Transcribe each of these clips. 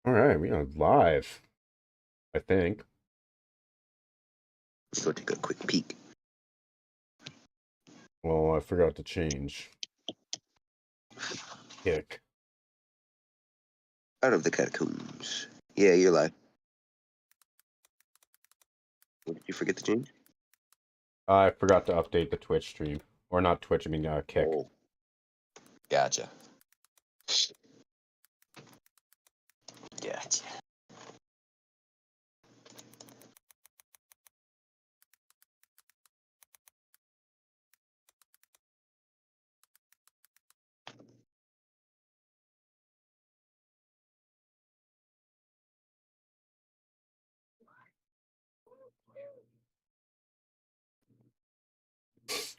All right, we are live, I think. Let's go take a quick peek. Well, I forgot to change. Kick. Out of the catacombs. Yeah, you're live. What did you forget to change? I forgot to update the Twitch stream. Or not Twitch, I mean Kick. Oh. Gotcha. Gotcha.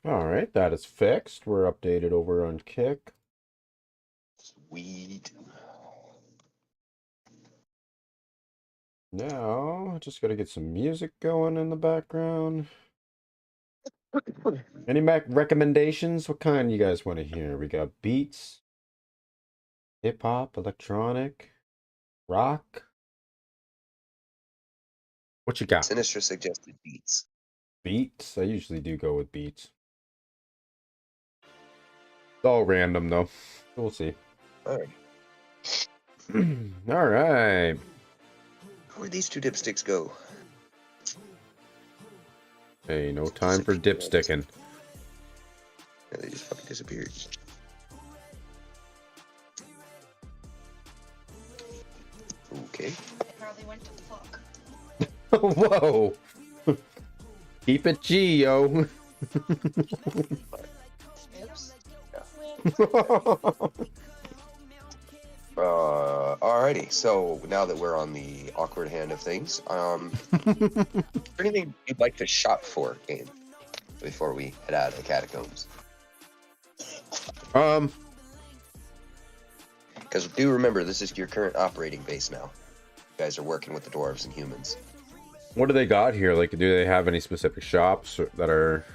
All right, that is fixed. We're updated over on Kick. Sweet. Now, just got to get some music going in the background. Any recommendations? What kind you guys want to hear? We got beats, hip-hop, electronic, rock. What you got? Sinister suggested beats. Beats? I usually do go with beats. It's all random, though. We'll see. All right. All right. Where'd these two dipsticks go? Hey, no time for dipsticking. Yeah, they just fucking disappeared. Okay. They probably went to fuck. Whoa. Keep it G, yo. Oops. Alrighty. So now that we're on the awkward hand of things, anything you'd like to shop for, Gaim, before we head out of the catacombs? Because do remember, this is your current operating base now. You guys are working with the dwarves and humans. What do they got here? Like, do they have any specific shops that are...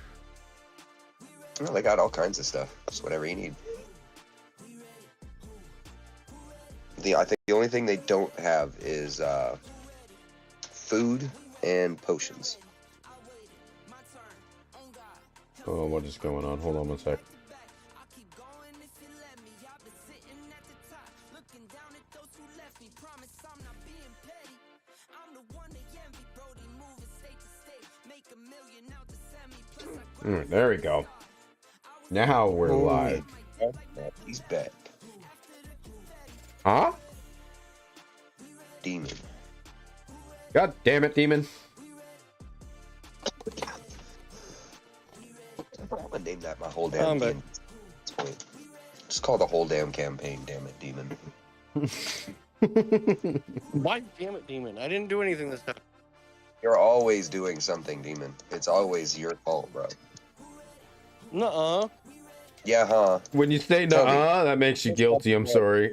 Well, they got all kinds of stuff. Just whatever you need. I think the only thing they don't have is food and potions. Oh, what is going on? Hold on one sec. There we go. Now we're live. He's back. Huh? Demon. God damn it, Demon. I'm gonna name that my whole damn campaign. Just call the whole damn campaign, damn it, Demon. Why damn it, Demon? I didn't do anything this time. You're always doing something, Demon. It's always your fault, bro. Nuh-uh. Yeah, huh? When you say Tell me. nuh-uh, that makes you guilty. I'm sorry.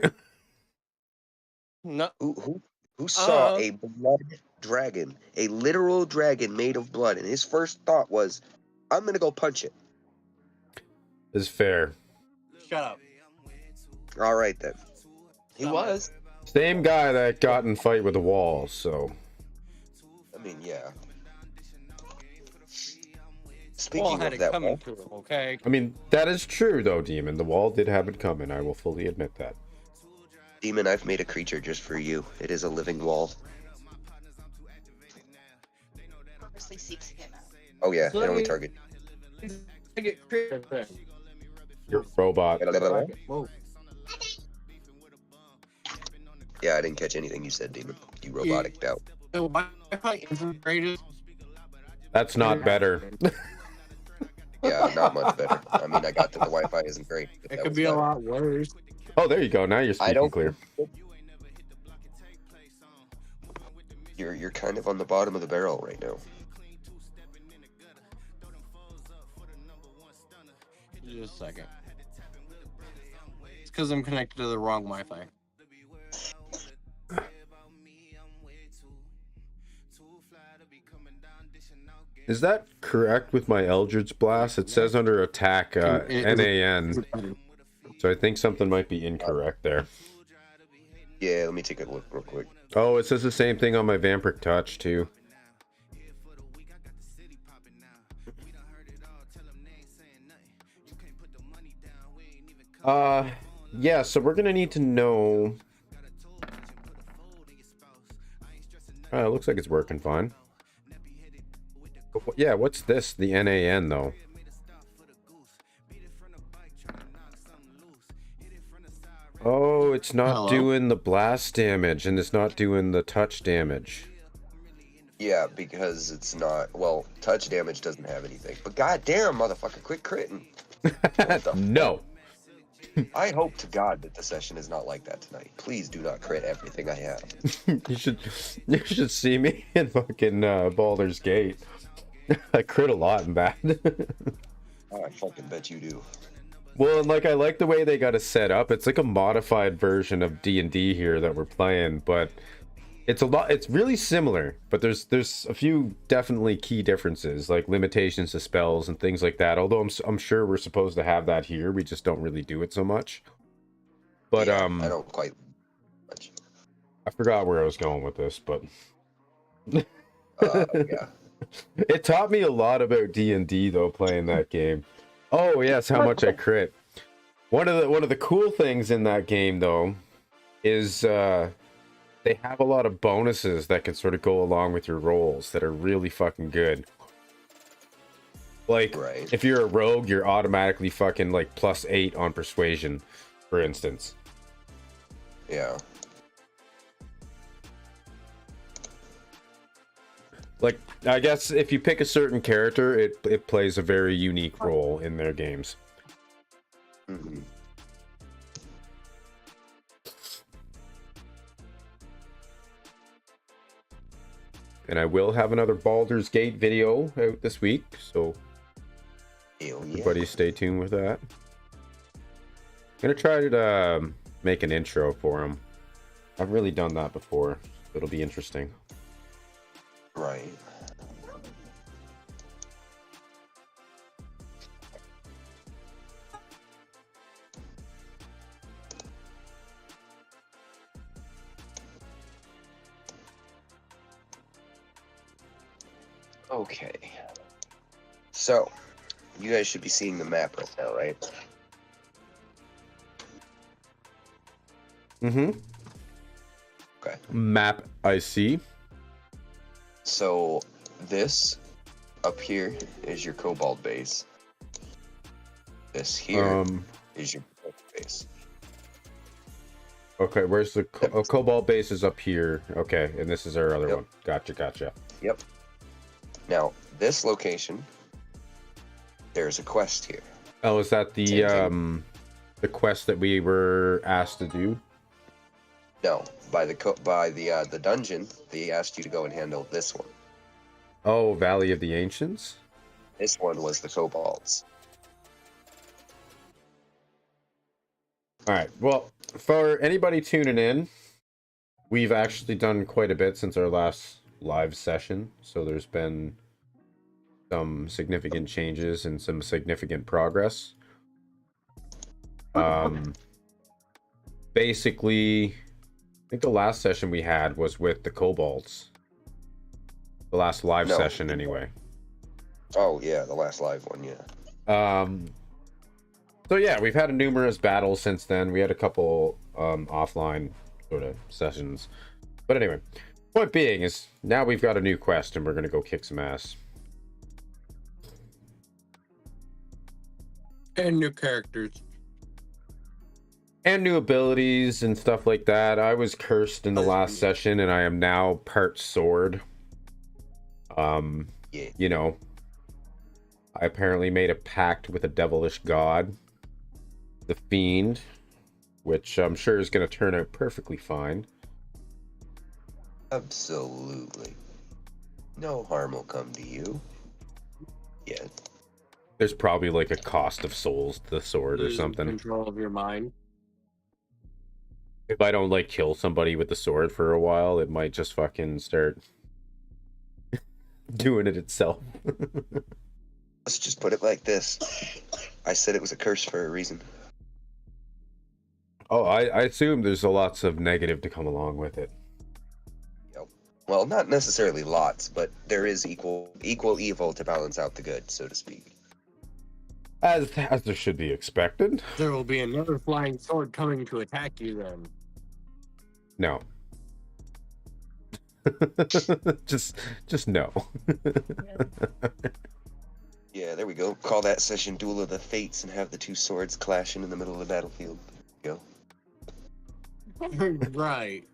No. Who saw a blood dragon, a literal dragon made of blood, and his first thought was, I'm gonna go punch it. It's fair. Shut up. All right, then. He Stop was. Same guy that got in fight with the wall, so... I mean, yeah. Wall Speaking had of it that coming wall, to him, okay? I mean, that is true, though, Demon. The wall did have it coming. I will fully admit that. Demon, I've made a creature just for you. It is a living wall. Purposely seeks him out. Oh yeah, So it only let target. I get creative there. You're a robot. Whoa. Yeah, I didn't catch anything you said, Demon. You robotic doubt. So Wi-Fi isn't greatest. That's not better. Yeah, not much better. I mean, I got that the Wi-Fi isn't great. But It that could was be a better. lot worse. Oh, there you go. Now you're I speaking don't. clear. You're kind of on the bottom of the barrel right now. Just a second. It's because I'm connected to the wrong Wi-Fi. Is that correct with my Eldritch Blast? It says under attack NAN. So I think something might be incorrect there. Yeah, let me take a look real quick. Oh, it says the same thing on my Vampiric Touch too. Yeah, so we're gonna need to know. It looks like it's working fine. Yeah, what's this? The NAN though. Oh, it's not Hello? doing the blast damage and it's not doing the touch damage. Yeah, because it's not. Well, touch damage doesn't have anything. But goddamn, motherfucker, quit critting. What the No. I hope to God that the session is not like that tonight. Please do not crit everything I have. you should see me in fucking Baldur's Gate. I crit a lot in that. Oh, I fucking bet you do. Well, and like I like the way they got it set up. It's like a modified version of D&D here that we're playing, but it's really similar, but there's a few definitely key differences, like limitations to spells and things like that. Although I'm sure we're supposed to have that here, we just don't really do it so much. But yeah, I don't quite much. I forgot where I was going with this, but Yeah. it taught me a lot about D&D though, playing that game. Oh yes, how much I crit. One of the cool things in that game though is they have a lot of bonuses that can sort of go along with your rolls that are really fucking good. Like, Right. if you're a rogue, you're automatically fucking like +8 on persuasion, for instance. Yeah. Like, I guess if you pick a certain character, it plays a very unique role in their games. Mm-hmm. And I will have another Baldur's Gate video out this week, so Hell yeah. everybody stay tuned with that. I'm gonna try to make an intro for him. I've really done that before. It'll be interesting. Right. Okay. So, you guys should be seeing the map right now, right? Mm-hmm. Okay. Map I see. So, this up here is your Cobalt base. This here is your base. Okay, where's the Cobalt base is up here. Okay, and this is our other Yep. one. Gotcha. Yep. Now, this location, there's a quest here. Oh, is that Same the quest that we were asked to do? No, by the dungeon, they asked you to go and handle this one. Oh, Valley of the Ancients? This one was the Cobalts. Alright, well, for anybody tuning in, we've actually done quite a bit since our last live session, so there's been some significant changes and some significant progress. Basically, I think the last session we had was with the Cobalts. The last live No. session, anyway. Oh yeah, the last live one, yeah. So yeah, we've had numerous battles since then. We had a couple offline sort of sessions. But anyway, point being is now we've got a new quest and we're gonna go kick some ass. And new characters. And new abilities and stuff like that. I was cursed in the last session and I am now part sword. Yeah. You know, I apparently made a pact with a devilish god, the Fiend, which I'm sure is going to turn out perfectly fine. Absolutely. No harm will come to you. Yeah. There's probably like a cost of souls to the sword or Lose something. Control of your mind. If I don't like kill somebody with the sword for a while, it might just fucking start doing it itself. Let's just put it like this. I said it was a curse for a reason. Oh, I assume there's a lots of negative to come along with it. Yep. Well, not necessarily lots, but there is equal evil to balance out the good, so to speak. As there should be expected. There will be another flying sword coming to attack you then. No. just no. Yeah, there we go. Call that session Duel of the Fates and have the two swords clashing in the middle of the battlefield. Go. Right.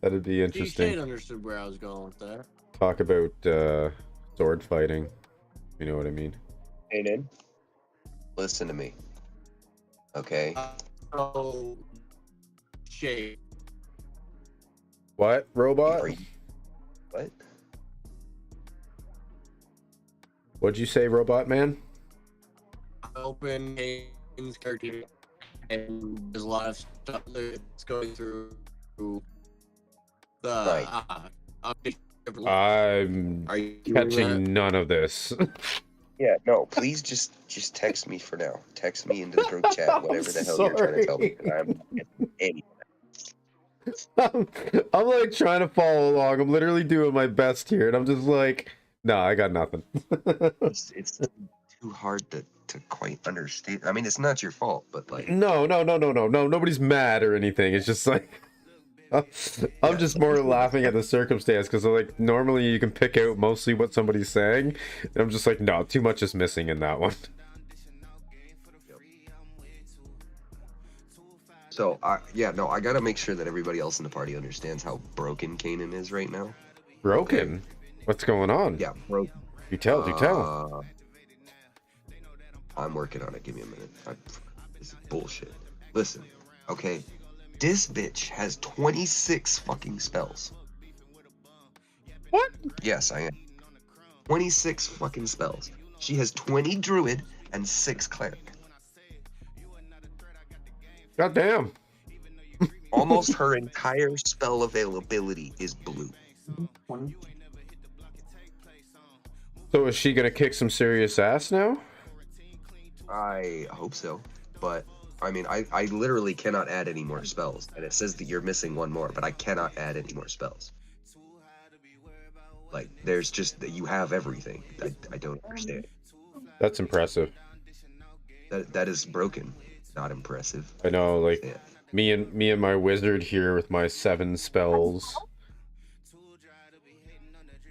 That'd be interesting. DK understood where I was going with that. Talk about sword fighting. You know what I mean? Aiden, listen to me. Okay? Oh, shit. What, robot? Are you... What? What'd you say, robot man? Open games character, and there's a lot of stuff that's going through the Right. I'm Are you catching none of this. Yeah, no, please just text me for now. Text me into the group chat, whatever the hell you're trying to tell me. 'Cause I'm not getting any. I'm like trying to follow along. I'm literally doing my best here, and I'm just like, no, I got nothing. It's too hard to quite understand. I mean, it's not your fault, but like... No, nobody's mad or anything. It's just like, I'm just more laughing at the circumstance, because like normally you can pick out mostly what somebody's saying, and I'm just like, no, too much is missing in that one. So, I gotta make sure that everybody else in the party understands how broken Kanan is right now. Broken? What's going on? Yeah, broken. You tell. I'm working on it. Give me a minute. This is bullshit. Listen, okay? This bitch has 26 fucking spells. What? Yes, I am. 26 fucking spells. She has 20 druid and 6 cleric. God damn. Almost her entire spell availability is blue. So is she gonna kick some serious ass now? I hope so, but I mean, I literally cannot add any more spells, and it says that you're missing one more, but I cannot add any more spells. Like, there's just that you have everything. I don't understand. That's impressive. That is broken, not impressive. I know, like Yeah. me and my wizard here with my 7 spells.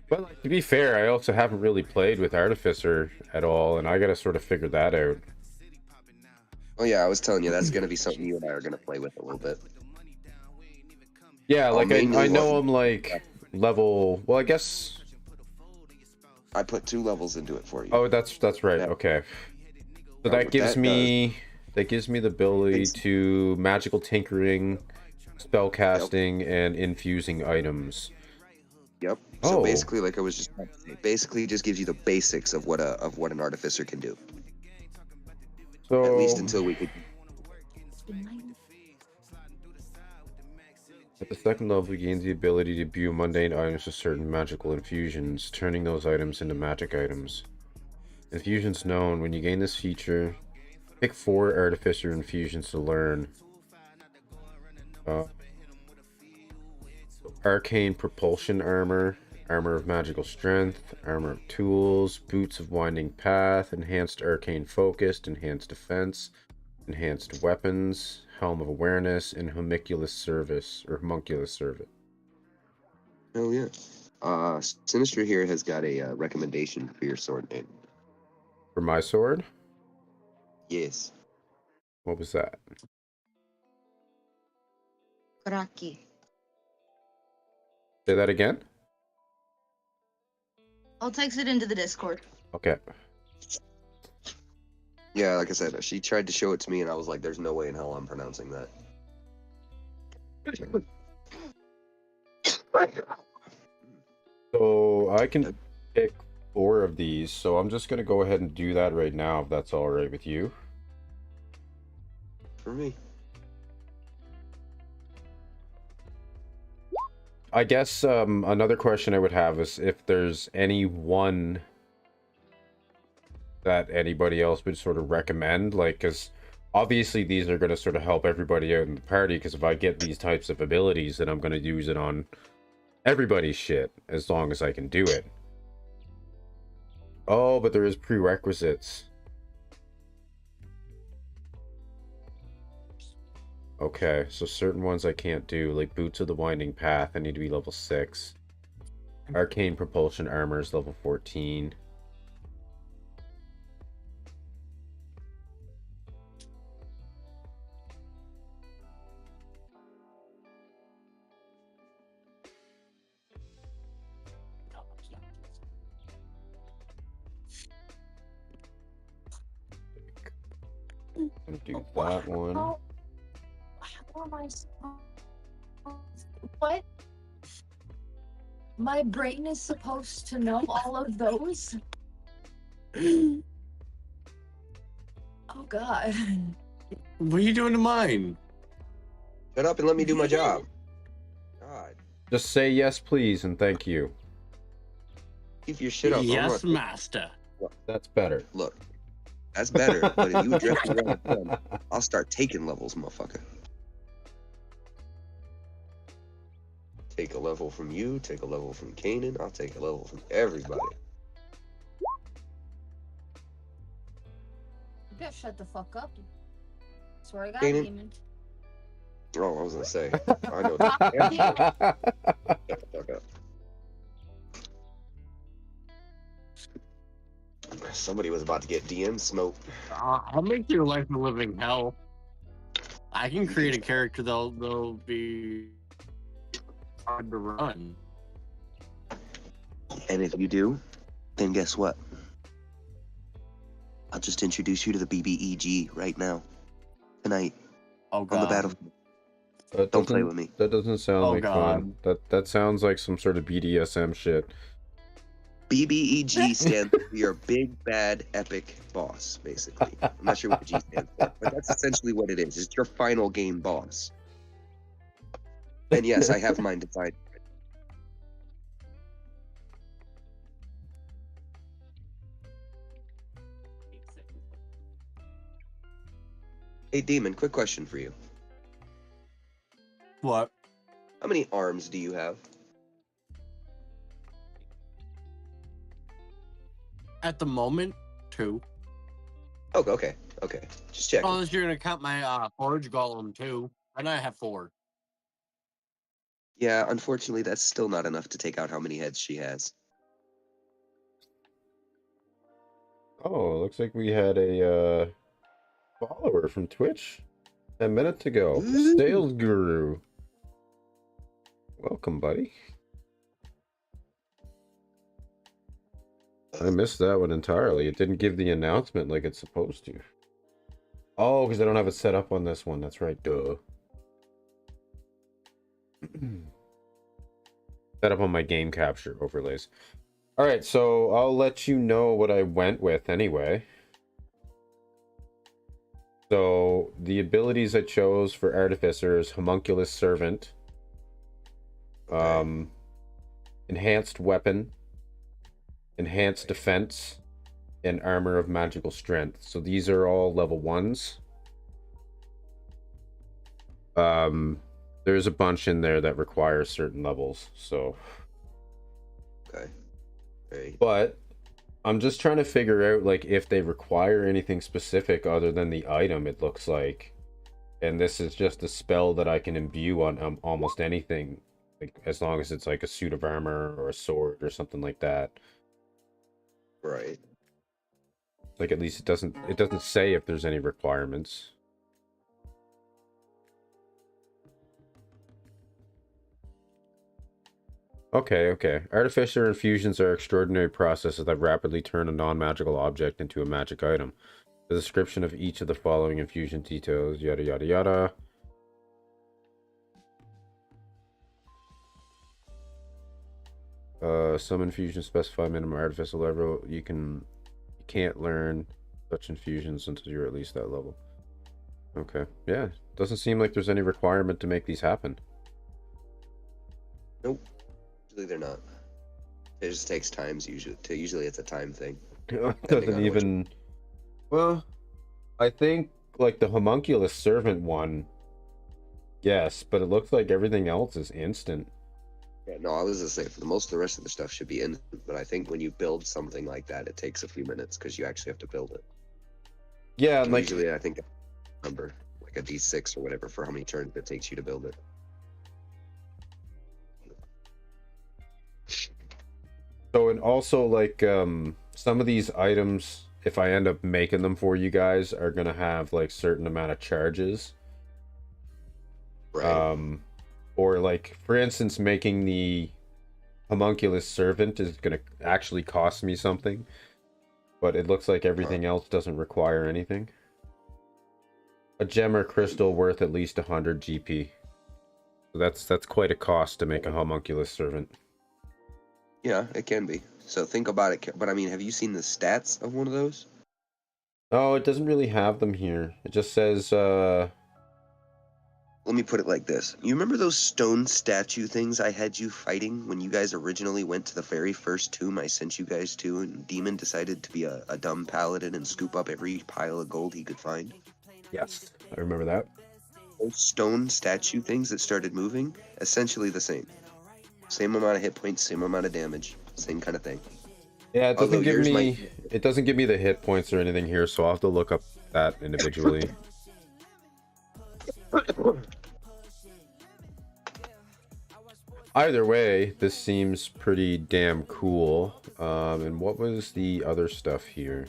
But like, to be fair, I also haven't really played with Artificer at all, and I gotta sort of figure that out. Oh yeah, I was telling you that's gonna be something you and I are gonna play with a little bit. Yeah, like mainly I know what- I'm like level. Well, I guess. I put 2 levels into it for you. Oh, that's right. Yeah. Okay. So Now, that what gives that me the ability It's- to magical tinkering, spell casting, and infusing items. Yep. So Oh. basically, like I was just about to say, basically just gives you the basics of what an artificer can do. So At least until we could. at the second level, he gains the ability to imbue mundane items with certain magical infusions, turning those items into magic items. Infusions known. When you gain this feature, pick 4 artificer infusions to learn. Arcane propulsion armor, armor of magical strength, armor of tools, boots of winding path, enhanced arcane focus, enhanced defense, enhanced weapons, helm of awareness, and homunculus service. Oh yeah. Sinister here has got a recommendation for your sword name. For my sword? Yes. What was that? Kraki. Say that again? I'll text it into the Discord. Okay. Yeah, like I said, she tried to show it to me, and I was like, "There's no way in hell I'm pronouncing that." So I can pick 4 of these, so I'm just gonna go ahead and do that right now, if that's all right with you. For me. I guess another question I would have is if there's any one that anybody else would sort of recommend, like, because obviously these are going to sort of help everybody out in the party, because if I get these types of abilities, then I'm going to use it on everybody's shit as long as I can do it. Oh, but there is prerequisites. Okay, so certain ones I can't do, like Boots of the Winding Path, I need to be level 6. Arcane Propulsion Armor is level 14. I'll do that one. How am I supposed? What? My brain is supposed to know all of those? Oh God. What are you doing to mine? Shut up and let me do my job. God. Just say yes, please, and thank you. Keep your shit up. Yes, master. That's better. Look, that's better. But if you address me around the gun, I'll start taking levels, motherfucker. Take a level from you, take a level from Kanan, I'll take a level from everybody. You better shut the fuck up. Swear to God, Kanan? demon. Oh, I was gonna say. I know that. Shut the fuck up. Somebody was about to get DM smoked. I'll make your life a living hell. I can create a character that'll be hard to run. And if you do, then guess what? I'll just introduce you to the BBEG right now. Tonight, Oh on God. the battlefield. That Don't play doesn't- with me. That doesn't sound Oh, like fun. That sounds like some sort of BDSM shit. BBEG stands for your big, bad, epic boss, basically. I'm not sure what the G stands for, but that's essentially what it is. It's your final game boss. And yes, I have mine defined. Hey, Demon, quick question for you. What? How many arms do you have? At the moment, 2. Oh, okay. Just checking. Unless you're gonna count my forge golem too, and I have 4. Yeah, unfortunately, that's still not enough to take out how many heads she has. Oh, looks like we had a follower from Twitch 10 minutes ago. Ooh. Sales Guru. Welcome, buddy. I missed that one entirely. It didn't give the announcement like it's supposed to. Oh, because I don't have it set up on this one. That's right, duh. Set up on my game capture overlays. Alright, so I'll let you know what I went with anyway. So, the abilities I chose for Artificer is Homunculus Servant. Okay. Enhanced Weapon. Enhanced Defense. And Armor of Magical Strength. So these are all level 1s. There's a bunch in there that require certain levels, so... Okay. Great. But I'm just trying to figure out like if they require anything specific other than the item, it looks like. And this is just a spell that I can imbue on almost anything, like as long as it's like a suit of armor or a sword or something like that. Right. Like at least it doesn't say if there's any requirements. Okay. Artificer infusions are extraordinary processes that rapidly turn a non-magical object into a magic item. The description of each of the following infusion details, yada yada yada. Some infusions specify minimum artificial level. You can't learn such infusions until you're at least that level. Okay, yeah. Doesn't seem like there's any requirement to make these happen. Nope. Usually they're not. It just takes times usually it's a time thing. It doesn't even... Well, I think like the homunculus servant one, yes, but it looks like everything else is instant. Yeah, no, I was gonna say for the most of the rest of the stuff should be in, but I think when you build something like that, it takes a few minutes because you actually have to build it. Yeah, and And like usually, I think number like a D6 or whatever for how many turns it takes you to build it. so, and also like some of these items, if I end up making them for you guys, are gonna have like certain amount of charges. Right. Or like for instance, making the homunculus servant is gonna actually cost me something, but it looks like everything else doesn't require anything. A gem or crystal worth at least 100 GP. So that's quite a cost to make a homunculus servant. Yeah, it can be. So think about it. But I mean, have you seen the stats of one of those? Oh, it doesn't really have them here. It just says Let me put it like this. You remember those stone statue things I had you fighting when you guys originally went to the very first tomb I sent you guys to, and Demon decided to be a dumb paladin and scoop up every pile of gold he could find? yes, I remember that. Those stone statue things that started moving, essentially the same. Same amount of hit points, same amount of damage, same kind of thing. Yeah, it doesn't Although give yours me might- it doesn't give me the hit points or anything here, so I'll have to look up that individually. Either way, this seems pretty damn cool. And what was the other stuff here?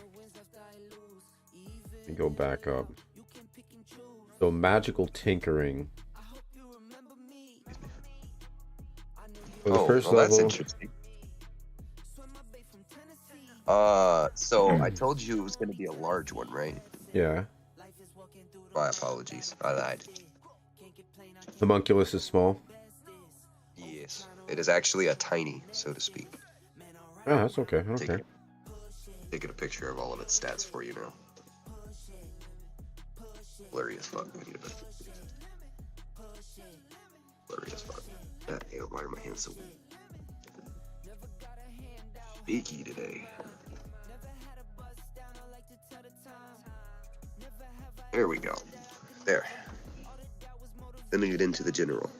Let me go back up. So magical tinkering. For the first well, that's level, interesting. So I told you it was going to be a large one, right? yeah. My apologies. I lied. Homunculus is small. Yes. It is actually a tiny, so to speak. Oh, that's okay. I don't Take care. it. Taking a picture of all of its stats for you now. Blurry as fuck. I need a bit. Blurry as fuck. Ew, why are my hands so beaky today? There we go. There. Then we get into the general.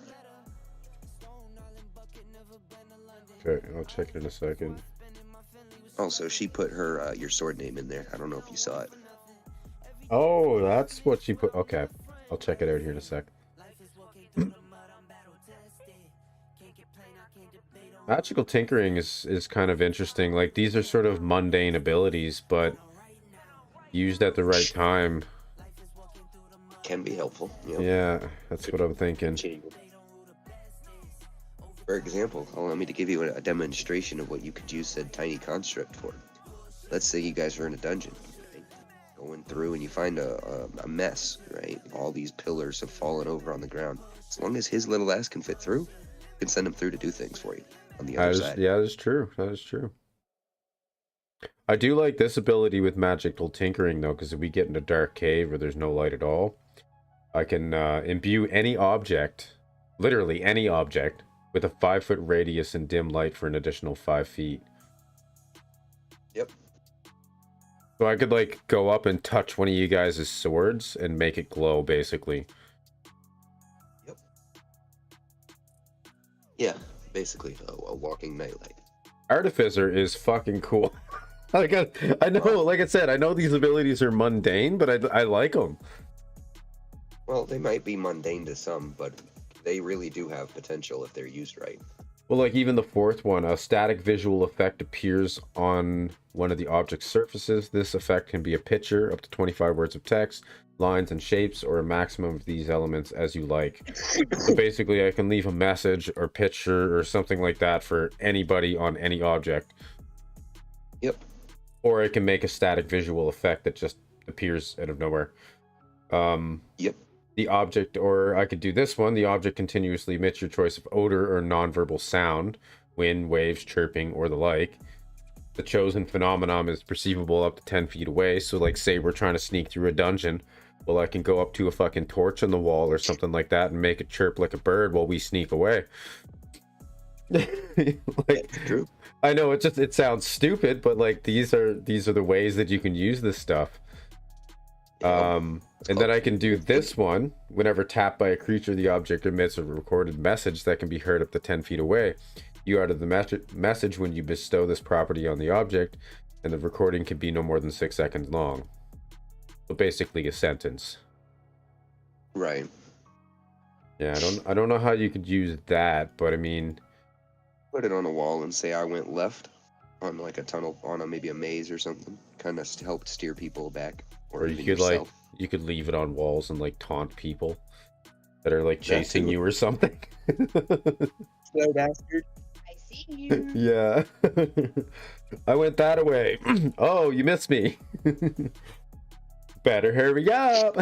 Okay, I'll check it in a second. Also, she put her your sword name in there. I don't know if you saw it. Oh, that's what she put. Okay, I'll check it out here in a sec. Magical tinkering is kind of interesting. Like, these are sort of mundane abilities, but used at the right time. Can be helpful. You know? Yeah, that's what I'm thinking. For example, allow me to give you a demonstration of what you could use said tiny construct for. Let's say you guys are in a dungeon, right? Going through and you find a mess, right? All these pillars have fallen over on the ground. As long as his little ass can fit through, you can send him through to do things for you on the other side. Yeah, that's true. That is true. I do like this ability with magical tinkering, though, because if we get in a dark cave where there's no light at all, I can imbue any object, literally any object, with a 5-foot radius and dim light for an additional 5 feet. Yep. So I could, like, go up and touch one of you guys' swords and make it glow, basically. Yep. Yeah, basically a walking nightlight. Artificer is fucking cool. Like, I know, like I said, I know these abilities are mundane, but I like them. Well, they might be mundane to some, but they really do have potential if they're used right. Well, like even the fourth one, a static visual effect appears on one of the object's surfaces. This effect can be a picture, up to 25 words of text, lines and shapes, or a maximum of these elements as you like. So basically, I can leave a message or picture or something like that for anybody on any object. Yep. Or I can make a static visual effect that just appears out of nowhere. Yep. The object, or I could do this one, the object continuously emits your choice of odor or nonverbal sound, wind, waves, chirping, or the like. The chosen phenomenon is perceivable up to 10 feet away, so like say we're trying to sneak through a dungeon, well I can go up to a fucking torch on the wall or something like that and make it chirp like a bird while we sneak away. Like, That's true. I know it sounds stupid, but like these are the ways that you can use this stuff. Yeah. And then I can do this one. Whenever tapped by a creature, the object emits a recorded message that can be heard up to 10 feet away. You utter the message when you bestow this property on the object, and the recording can be no more than 6 seconds long. So basically a sentence. Right. Yeah, I don't know how you could use that, but I mean, Put it on a wall and say I went left on like a tunnel, on a maybe a maze or something. Kind of help steer people back, or you even could yourself. you could leave it on walls and like taunt people that are like That chasing too. you or something. Slow bastard. I see you. Yeah. I went that way. Oh, you missed me. Better hurry up.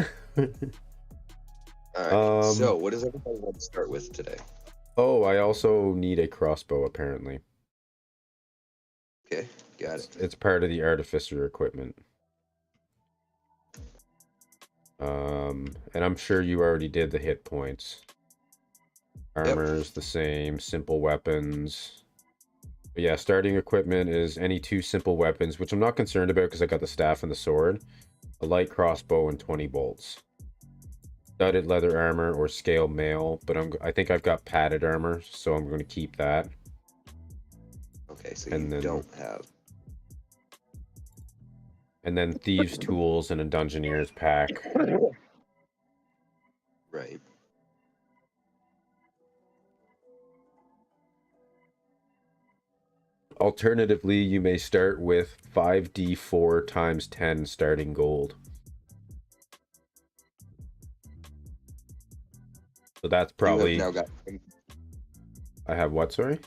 All right. So, what does everybody want to start with today? Oh, I also need a crossbow, apparently. Okay, got it. It's part of the artificer equipment. And I'm sure you already did the hit points. Armor's the same, simple weapons. But yeah, starting equipment is any 2 simple weapons, which I'm not concerned about because I got the staff and the sword, a light crossbow, and 20 bolts. Studded leather armor or scale mail, but I think I've got padded armor, so I'm going to keep that. Okay, so And you then- don't have. And then thieves' tools and a dungeoneer's pack. Right. Alternatively, you may start with 5d4 times 10 starting gold. So that's probably... You have now got I have what, sorry?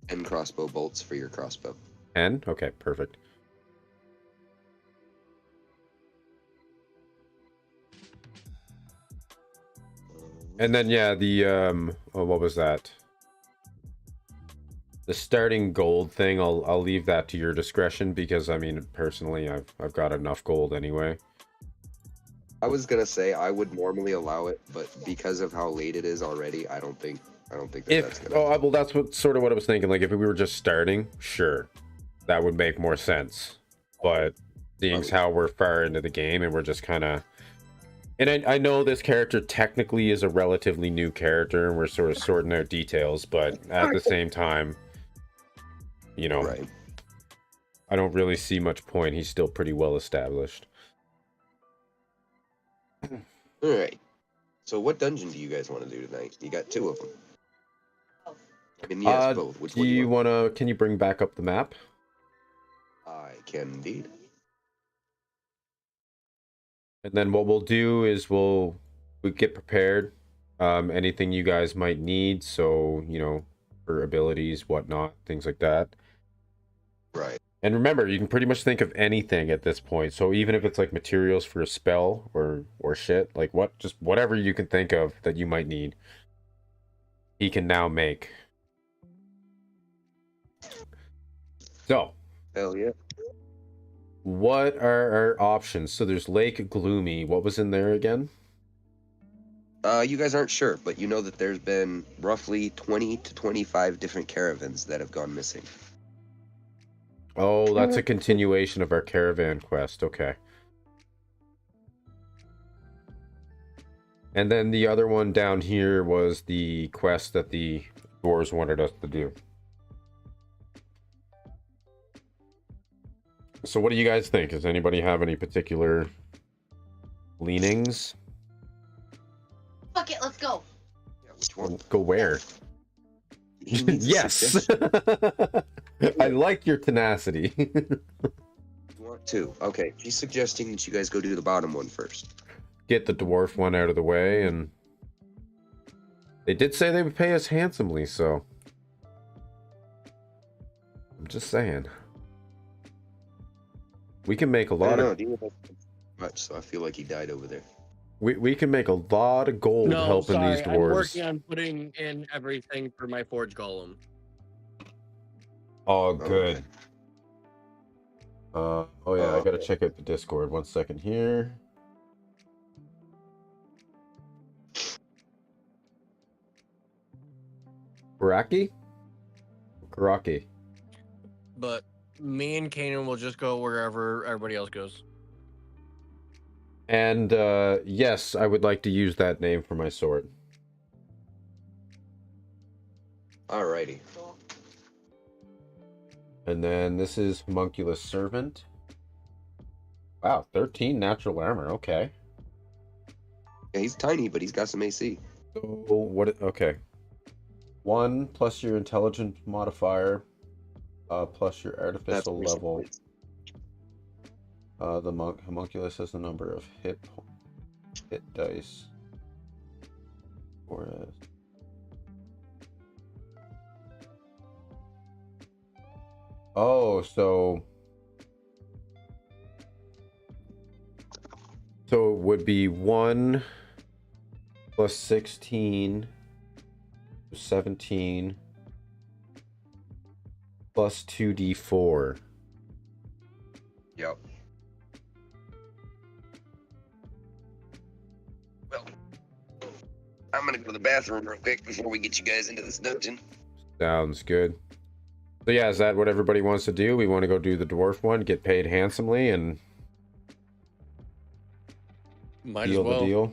10 crossbow bolts for your crossbow. 10? Okay, perfect. And then, yeah, the, oh, what was that? The starting gold thing, I'll leave that to your discretion because, I mean, personally, I've got enough gold anyway. I was gonna say I would normally allow it, but because of how late it is already, I don't think that's gonna. Oh, well, that's what I was thinking. Like, if we were just starting, sure, that would make more sense. But seeing as how we're far into the game and we're just kind of, and I know this character technically is a relatively new character, and we're sort of sorting out details, but at the same time, you know, Right. I don't really see much point. He's still pretty well established. All right. So, what dungeon do you guys want to do tonight? You got 2 of them. I mean, yes, both. Which Do one you want to? Can you bring back up the map? I can indeed. And then what we'll do is we get prepared. Anything you guys might need, so you know, for abilities, whatnot, things like that. Right. And remember, you can pretty much think of anything at this point. So even if it's like materials for a spell or shit, like just whatever you can think of that you might need, he can now make. So, Hell yeah. what are our options? So there's Lake Gloomy. What was in there again? You guys aren't sure, but you know that there's been roughly 20 to 25 different caravans that have gone missing. Oh, that's a continuation of our caravan quest. Okay. And then the other one down here was the quest that the dwarves wanted us to do. So what do you guys think? Does anybody have any particular leanings? Fuck it, let's go. Yeah, which one? Go where? He needs a Yes. suggestion. I like your tenacity. You want to? Okay, she's suggesting that you guys go do the bottom one first. Get the dwarf one out of the way, and they did say they would pay us handsomely, so I'm just saying. We can make a I lot don't know, of Dean doesn't much, so I feel like he died over there. we can make a lot of gold No, helping sorry, these I'm dwarves. working on putting in everything for my forge golem. Oh, Okay. good. Oh yeah, I gotta Okay. check out the Discord. 1 second here. Karaki? Karaki. But me and Kanan will just go wherever everybody else goes. And yes, I would like to use that name for my sword. Alrighty. And then this is Homunculus Servant. Wow, 13 natural armor. Okay. Yeah, he's tiny, but he's got some AC. So what? Okay. 1 plus your intelligence modifier, plus your That's artificial percent level. points. The homunculus has a number of hit dice. Whereas so it would be 1 plus 16, 17 plus 2d4. Yep. Well, I'm gonna go to the bathroom real quick before we get you guys into this dungeon. Sounds good. So yeah, is that what everybody wants to do? We want to go do the dwarf one, get paid handsomely, and Might as deal well. the deal.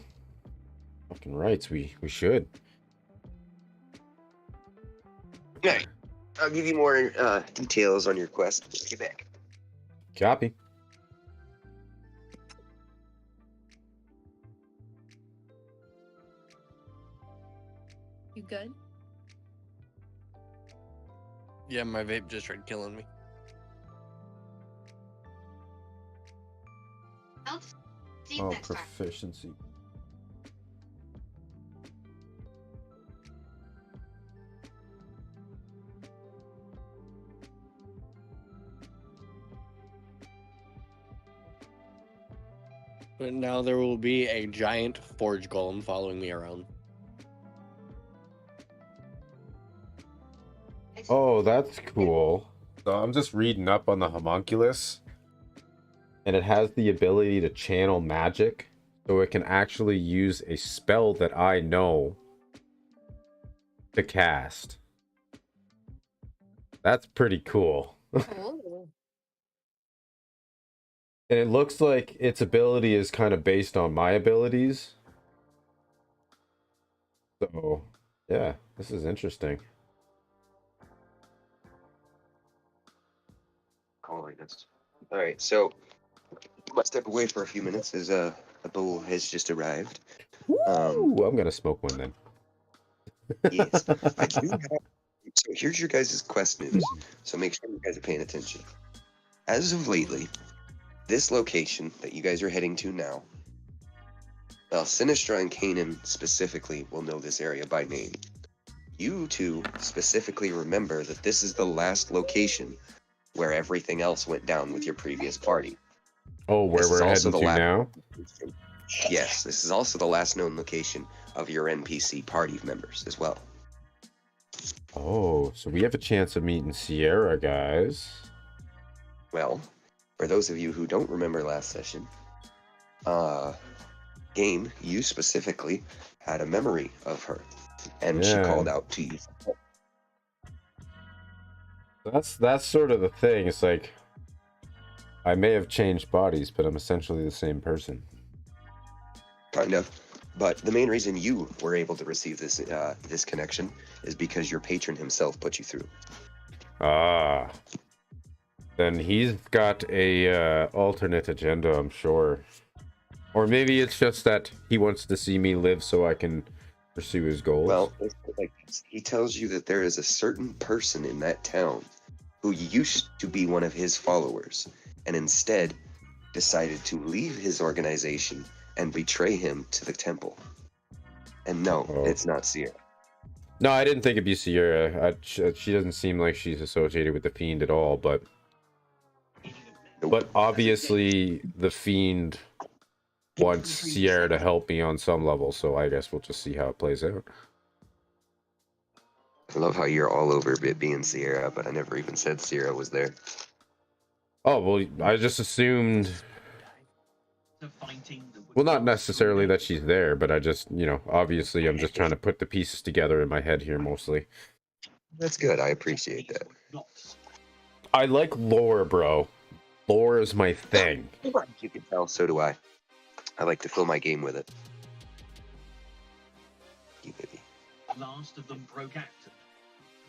Fucking rights, we should. Okay. I'll give you more details on your quest when I get back. Copy. You good? Yeah, my vape just tried killing me. I'll see you Oh, next time. proficiency. But now there will be a giant forge golem following me around. Oh, that's cool. So I'm just reading up on the homunculus, and it has the ability to channel magic, so it can actually use a spell that I know to cast. That's pretty cool. Oh. And it looks like its ability is kind of based on my abilities. So, yeah, this is interesting. Calling us. All right, so I might step away for a few minutes as a bowl has just arrived. Ooh, I'm gonna smoke one then. Yes, I do have. So here's your guys' quest news. So make sure you guys are paying attention. As of lately, this location that you guys are heading to now, well, Sinistra and Kanan specifically will know this area by name. You two specifically remember that this is the last location where everything else went down with your previous party. Oh, where This is we're also heading the to last now? location. Yes, this is also the last known location of your NPC party members as well. Oh, so we have a chance of meeting Sierra, guys. Well, for those of you who don't remember last session, Gaim, you specifically had a memory of her, and she Yeah. called out to you. That's sort of the thing. It's like I may have changed bodies, but I'm essentially the same person. Kind of. But the main reason you were able to receive this this connection is because your patron himself put you through. Ah. Then he's got a alternate agenda, I'm sure. Or maybe it's just that he wants to see me live so I can pursue his goals. Well, it's like this. He tells you that there is a certain person in that town who used to be one of his followers, and instead decided to leave his organization and betray him to the temple. And no, Uh-oh. it's not Sierra. No, I didn't think it'd be Sierra. She doesn't seem like she's associated with the Fiend at all, but obviously the Fiend wants Sierra to help me on some level, so I guess we'll just see how it plays out. I love how you're all over it being Sierra, but I never even said Sierra was there. Oh, well, I just assumed... Well, not necessarily that she's there, but I just, obviously I'm just trying to put the pieces together in my head here mostly. That's good. I appreciate that. I like lore, bro. Lore is my thing. You can tell, so do I. I like to fill my game with it. You baby. Last of them broke out of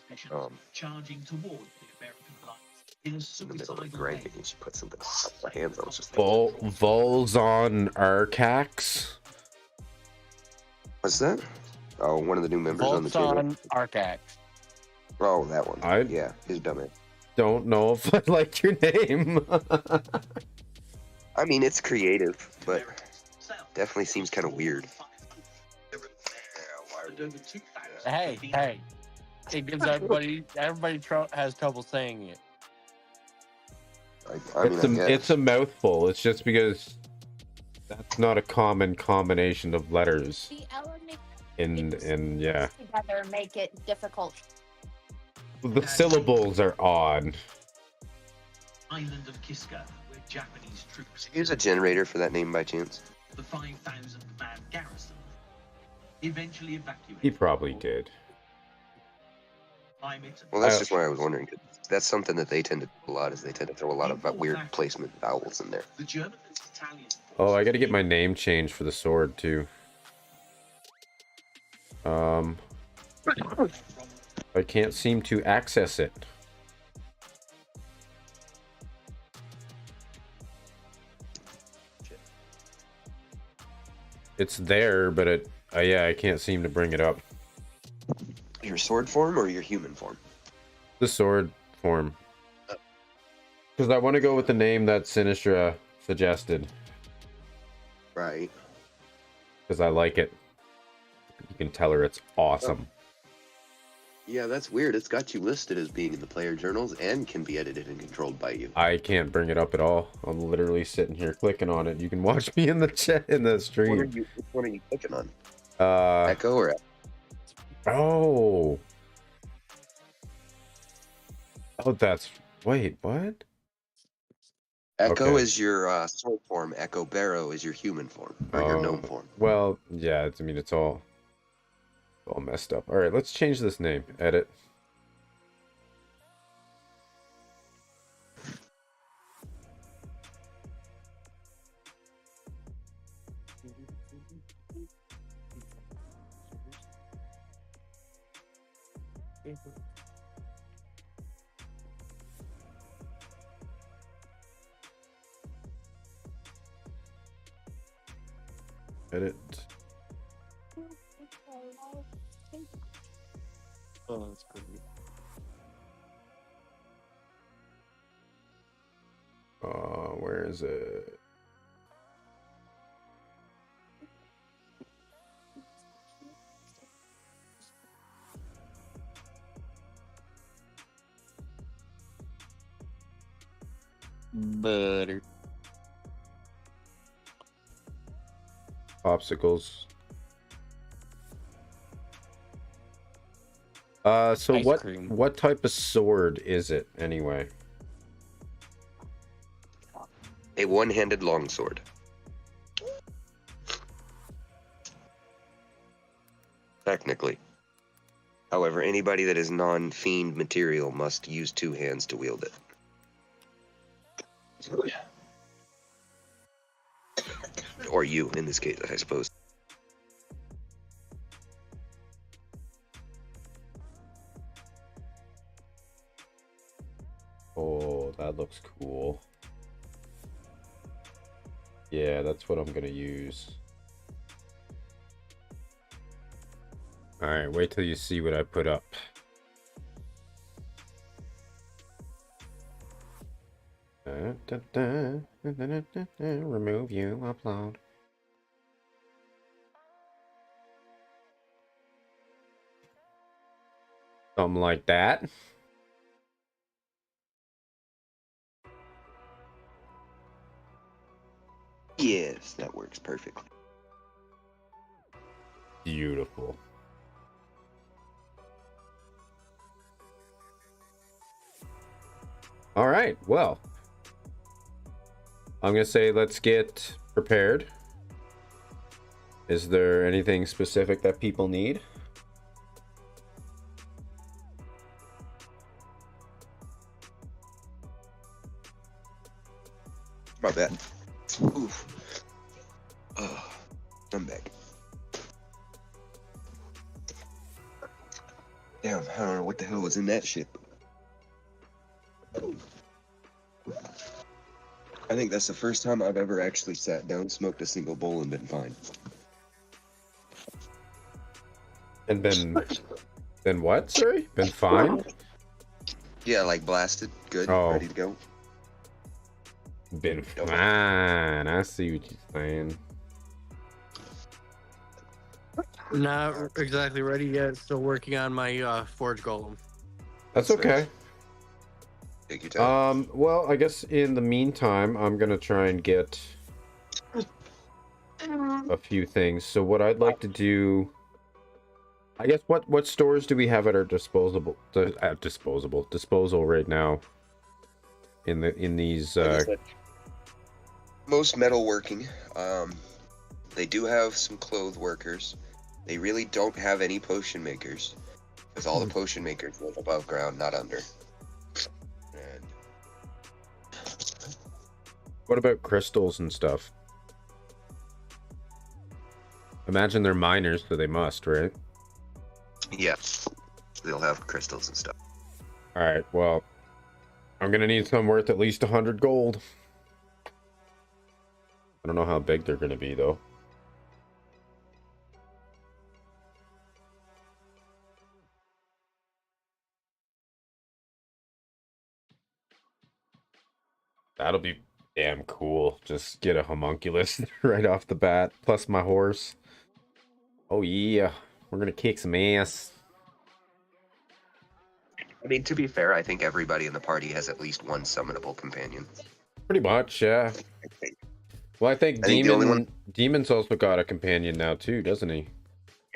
the positions, Um, charging toward the American lines in a In the middle of suicidal grinding, way. you should put something on my hands. I was just Volzon Arcax. what's that? Oh, one of the new members on the channel. Voltron Arcax. Oh, that one. I- Yeah, his dumbass. Don't know if I like your name. I mean, it's creative, but South. definitely seems kind of weird. And over 2,000 Hey, hey. It gives everybody has trouble saying it. I mean, It's a mouthful. It's just because that's not a common combination of letters. The element And yeah, together make it difficult. the syllables are odd. island of Kiska, where Japanese troops Use a generator for that name by chance. the 5,000-man garrison eventually evacuated. He probably did. Climate Well, that's I- just why I was wondering. That's something that they tend to do a lot. Is they tend to throw a lot of weird placement vowels in there. the German and Italian Oh, I gotta get my name changed for the sword too. I can't seem to access it. It's there, but yeah, I can't seem to bring it up. Your sword form or your human form? The sword form. Because I want to go with the name that Sinistra suggested. Right. Because I like it. You can tell her it's awesome. Yeah, that's weird. It's got you listed as being in the player journals and can be edited and controlled by you. I can't bring it up at all. I'm literally sitting here clicking on it. You can watch me in the chat in the Which stream. one are you clicking on? Uh Echo or oh. Oh, that's wait, what? Echo Okay. is your sword form. Echo Barrow is your human form or your Oh, gnome form. Well, yeah, I mean it's all messed up. All right, let's change this name. Edit. Edit. Oh, that's pretty. Where is it? Butter. Popsicles. So Ice what cream. what type of sword is it anyway? A one-handed longsword. Technically. However, anybody that is non-fiend material must use two hands to wield it. Or you, in this case, I suppose. Oh, that looks cool. Yeah, that's what I'm gonna use. Alright, wait till you see what I put up. Remove you, upload. Something like that. Yes, that works perfectly. Beautiful. All right, well, I'm gonna say let's get prepared. Is there anything specific that people need? My bad. Oof. I'm back. Damn, I don't know what the hell was in that ship. I think that's the first time I've ever actually sat down, smoked a single bowl, and been fine. And been what? Sorry, been fine. Yeah, like blasted, good, Oh. ready to go. Been fine. I see what you're saying. Not exactly ready yet. Still working on my forge golem. That's okay. Take your time. Well, I guess in the meantime, I'm gonna try and get a few things. So what I'd like to do, I guess, what stores do we have at our disposal right now? In these. Like I said, most metalworking. They do have some clothes workers. They really don't have any potion makers, because all the potion makers live above ground, not under. And What about crystals and stuff? Imagine they're miners, so they must, right? yeah, they'll have crystals and stuff. All right. Well, I'm gonna need some worth at least 100 gold. I don't know how big they're gonna be though. That'll be damn cool. Just get a homunculus right off the bat, plus my horse. Oh yeah, we're gonna kick some ass. I mean, to be fair, I think everybody in the party has at least one summonable companion. Pretty much, yeah. I think. Well, I think I think the only one- Demon's also got a companion now too, doesn't he?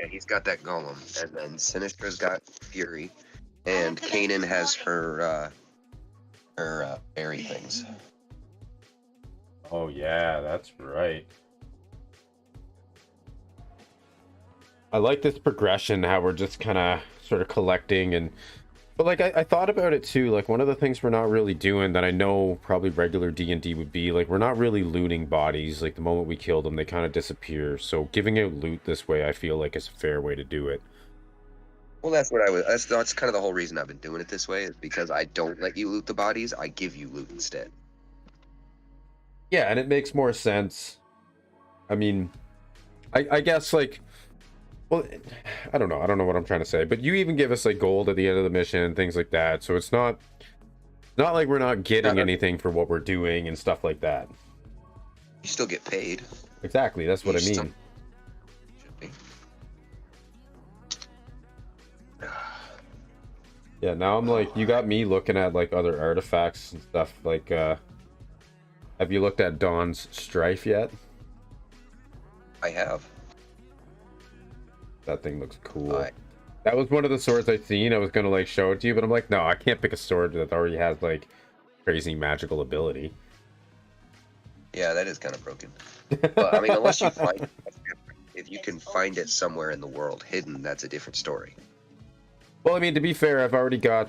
Yeah, he's got that golem, and then Sinistra's got Fury, and Kanan has her berry things. Oh yeah, that's right. I like this progression, how we're just kind of sort of collecting and but like I thought about it too, like one of the things we're not really doing that I know probably regular D&D would be, like we're not really looting bodies. Like the moment we kill them, they kind of disappear. So giving out loot this way, I feel like is a fair way to do it. Well, that's what I was. That's kind of the whole reason I've been doing it this way, is because I don't let you loot the bodies. I give you loot instead. Yeah, and it makes more sense. I mean, I guess like, well, I don't know what I'm trying to say, but you even give us like gold at the end of the mission and things like that, so it's not like we're not getting anything for what we're doing and stuff like that. You still get paid. Exactly, that's what I mean. Should be. Yeah, now I'm like, you got me looking at like other artifacts and stuff. Like, have you looked at Dawn's Strife yet? I have. That thing looks cool. Alright. That was one of the swords I seen. I was gonna like show it to you, but I'm like, no, I can't pick a sword that already has like crazy magical ability. Yeah, that is kind of broken. But I mean, unless you find it, if you can find it somewhere in the world hidden, that's a different story. Well, I mean, to be fair, I've already got.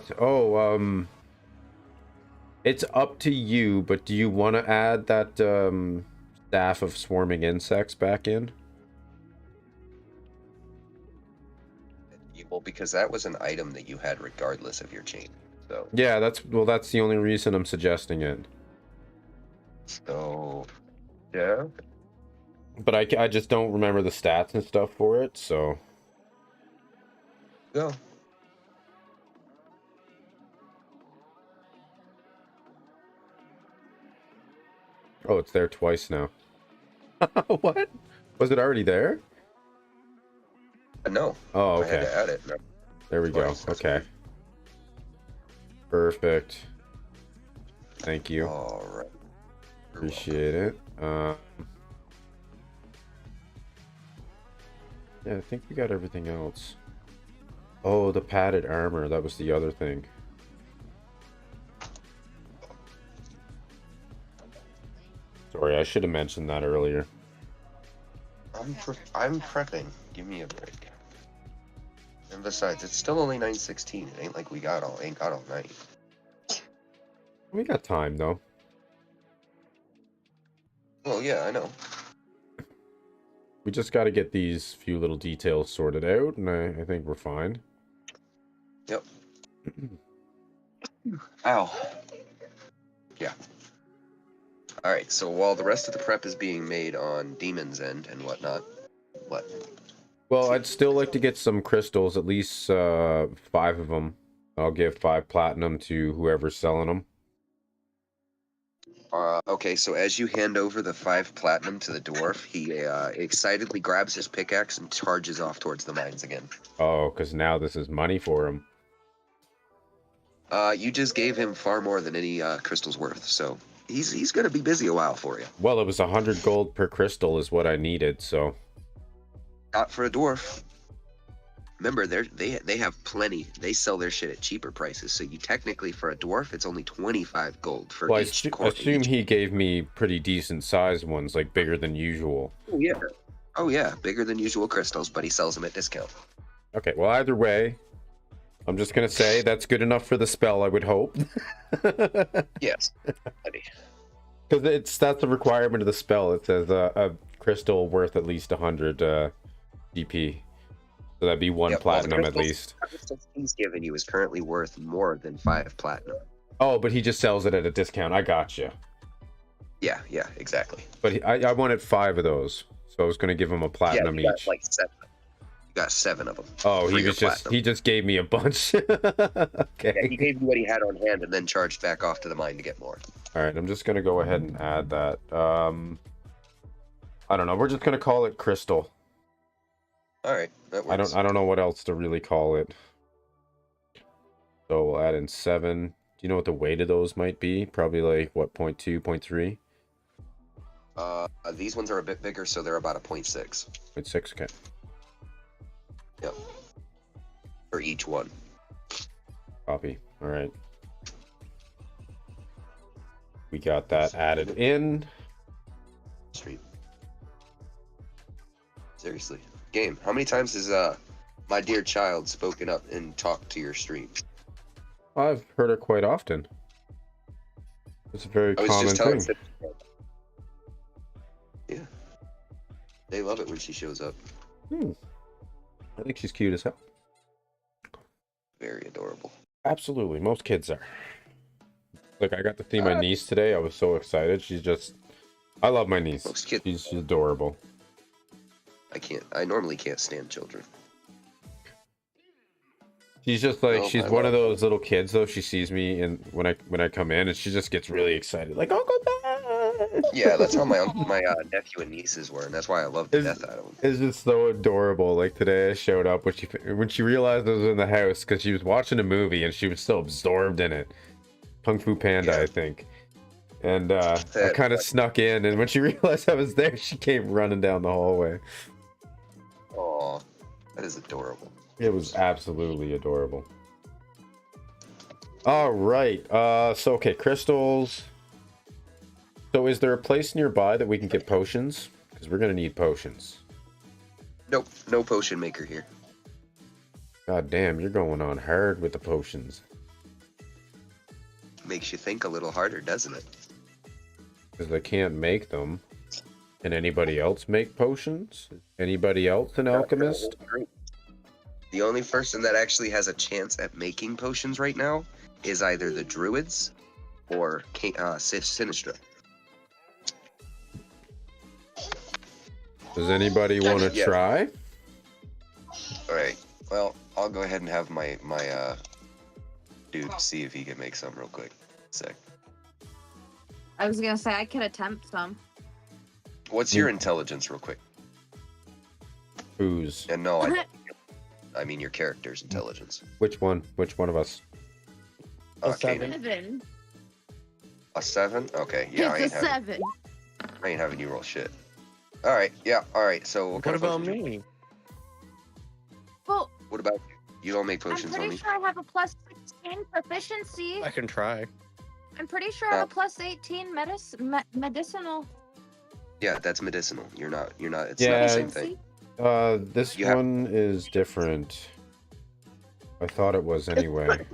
It's up to you, but do you want to add that staff of swarming insects back in? Well, because that was an item that you had regardless of your chain. So Yeah, that's the only reason I'm suggesting it. Yeah. But I just don't remember the stats and stuff for it, so. Go. Oh, it's there twice now. What? Was it already there? No. Oh, I had okay. to add it. No. There we go. Twice, that's Okay. Perfect. Thank you. All right. You're Appreciate it. Yeah, I think we got everything else. Oh, the padded armor. That was the other thing. Sorry, I should have mentioned that earlier. welcome. I'm prepping. Give me a break. And besides, it's still only 9:16. It ain't like we ain't got all night. We got time, though. Well, yeah, I know. We just got to get these few little details sorted out, and I think we're fine. Yep. Ow. Yeah. All right. So while the rest of the prep is being made on Demon's End and whatnot, what? Well, I'd still like to get some crystals, at least 5 of them. I'll give 5 platinum to whoever's selling them. Okay, so as you hand over the 5 platinum to the dwarf, he excitedly grabs his pickaxe and charges off towards the mines again. Oh, because now this is money for him. You just gave him far more than any crystal's worth, so he's gonna be busy a while for you. Well, it was 100 gold per crystal is what I needed, so... Not for a dwarf. Remember, they have plenty. They sell their shit at cheaper prices, so you technically, for a dwarf, it's only 25 gold for Well, each I assume he gave me pretty decent sized ones, like bigger than usual. Oh, yeah. Oh, yeah, bigger than usual crystals, but he sells them at discount. Okay, well, either way, I'm just gonna say that's good enough for the spell, I would hope. Yes. Because that's the requirement of the spell. It says a crystal worth at least 100 GP. So that'd be 1 platinum at least. The crystal he's given you is currently worth more than 5 platinum. Oh, but he just sells it at a discount. I gotcha. Yeah, exactly. But I wanted 5 of those, so I was going to give him a platinum you got, each. like 7. You got 7 of them. Oh, he just gave me a bunch. Okay. Yeah, he gave you what he had on hand and then charged back off to the mine to get more. All right, I'm just going to go ahead and add that. I don't know. We're just going to call it crystal. All right, that works. I don't know what else to really call it. So we'll add in 7. Do you know what the weight of those might be? Probably like what, 0.2, 0.3? These ones are a bit bigger, so they're about a 0.6. 0.6, okay. Yep. For each one. Copy. All right. We got that added in. Stream. Seriously. Game. How many times has my dear child spoken up and talked to your stream? I've heard it quite often. It's a very common thing. Yeah. They love it when she shows up. I think she's cute as hell. Very adorable. Absolutely. Most kids are. Look, I got to see my niece today. I was so excited. I love my niece. Most kids. She's adorable. I normally can't stand children. She's just like, Oh, she's my one of love. those little kids though. She sees me and when I come in and she just gets really excited. Like, Uncle Dad! Yeah, that's how my nephew and nieces were, and that's why I love the death out of them. It's just so adorable. Like today I showed up when she realized I was in the house because she was watching a movie and she was so absorbed in it. Kung Fu Panda, Yeah. I think. And I kind of snuck in, and when she realized I was there, she came running down the hallway. Aw, that is adorable. It was absolutely adorable. All right. So okay, crystals. So is there a place nearby that we can get potions? Because we're gonna need potions. Nope, no potion maker here. God damn, you're going on hard with the potions. Makes you think a little harder, doesn't it? Because they can't make them. Can anybody else make potions? Anybody else an alchemist? The only person that actually has a chance at making potions right now is either the druids or Sinistra. Does anybody want to Yeah. try? All right. Well, I'll go ahead and have my dude see if he can make some real quick. Sec. I was gonna say I could attempt some. What's your intelligence, real quick? Who's? And no, I mean your character's intelligence. Which one? Which one of us? Okay, 7. a 7. Okay, yeah, It's a 7. I ain't having you roll shit. All right, yeah, all right. So What kind of about potions you- me? Well, What about you? You don't make I'm potions, pretty homie. sure I have a plus 16 proficiency. I can try. I'm pretty sure I have a plus 18 medicinal. Yeah, that's medicinal. You're not. It's not Yeah. the same thing. This You have- one is different. I thought it was anyway.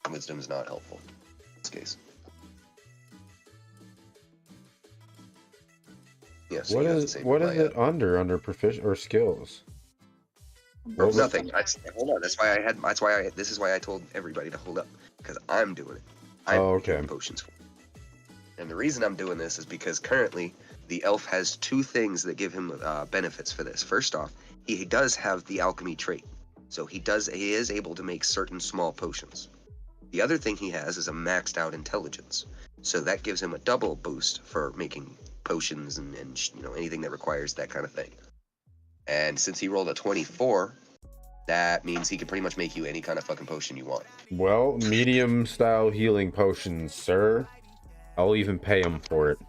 Wisdom's not helpful in this case. Yeah, so What you have to is save what your is Maya. it under proficient or skills? What was- Nothing. Hold on. That's why I had. That's why I. This is why I told everybody to hold up, because I'm doing it. I'm Oh, making okay. potions for it. And the reason I'm doing this is because currently the elf has two things that give him benefits for this. First off, he does have the alchemy trait, so he is able to make certain small potions. The other thing he has is a maxed out intelligence, so that gives him a double boost for making potions and anything that requires that kind of thing. And since he rolled a 24, that means he can pretty much make you any kind of fucking potion you want. Well, medium style healing potions, sir. I'll even pay him for it.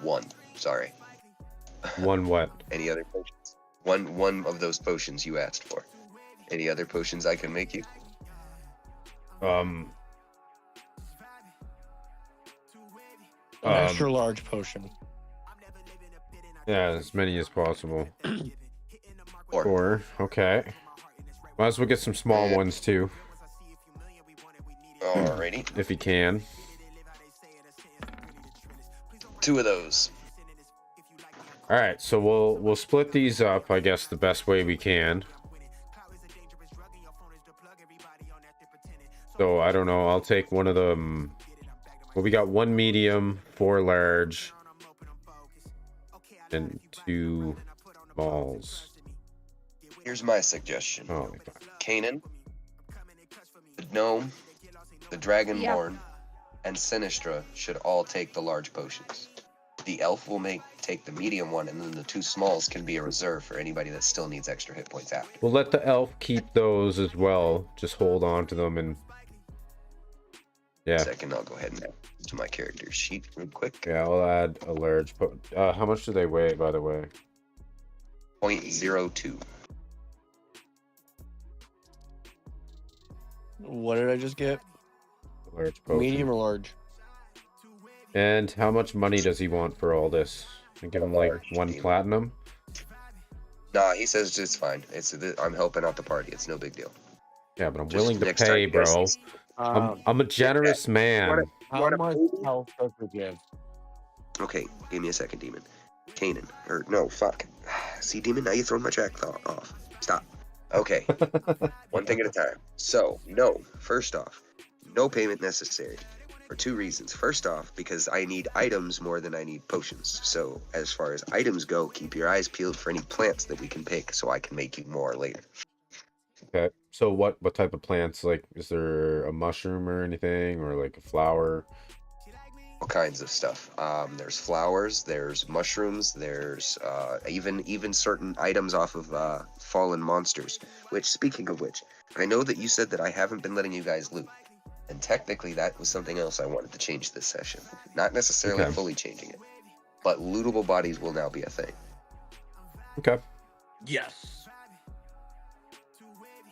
One. Sorry. One what? Any other potions? One of those potions you asked for. Any other potions I can make you? Um. An extra large potion. Yeah, as many as possible. Or Or okay. Might as well get some small ones too, alrighty, if you can. two of those. All right, so we'll split these up, I guess, the best way we can. So I don't know. I'll take one of them. Well, we got one medium, 4 large, and 2 smalls. Here's my suggestion. Oh my god. Kanan, the gnome, the dragonborn, and Sinistra should all take the large potions. The elf will take the medium one, and then the 2 smalls can be a reserve for anybody that still needs extra hit points after. We'll let the elf keep those as well. Just hold on to them and yeah. Second, I'll go ahead and add to my character sheet real quick. Yeah, I'll add a large. How much do they weigh, by the way? 0.02. What did I just get? Large potion. Medium or large? And how much money does he want for all this? I give him like 1 platinum. Nah, he says it's fine. I'm helping out the party. It's no big deal. Yeah, but I'm Just willing to next time pay, you guys bro. see- I'm a generous man. How much health does it give? Okay, give me a second, Demon. Kanan. Or, no, fuck. See, Demon, now you're throwing my track off. Stop. Okay. One thing at a time. So, no. First off, no payment necessary. For 2 reasons. First off, because I need items more than I need potions. So, as far as items go, keep your eyes peeled for any plants that we can pick so I can make you more later. Okay. So what type of plants? Like, is there a mushroom or anything, or like a flower? All kinds of stuff. There's flowers, there's mushrooms, there's even certain items off of fallen monsters. Which, speaking of which, I know that you said that I haven't been letting you guys loot. And technically that was something else I wanted to change this session. Not necessarily Okay. fully changing it. But lootable bodies will now be a thing. Okay. Yes.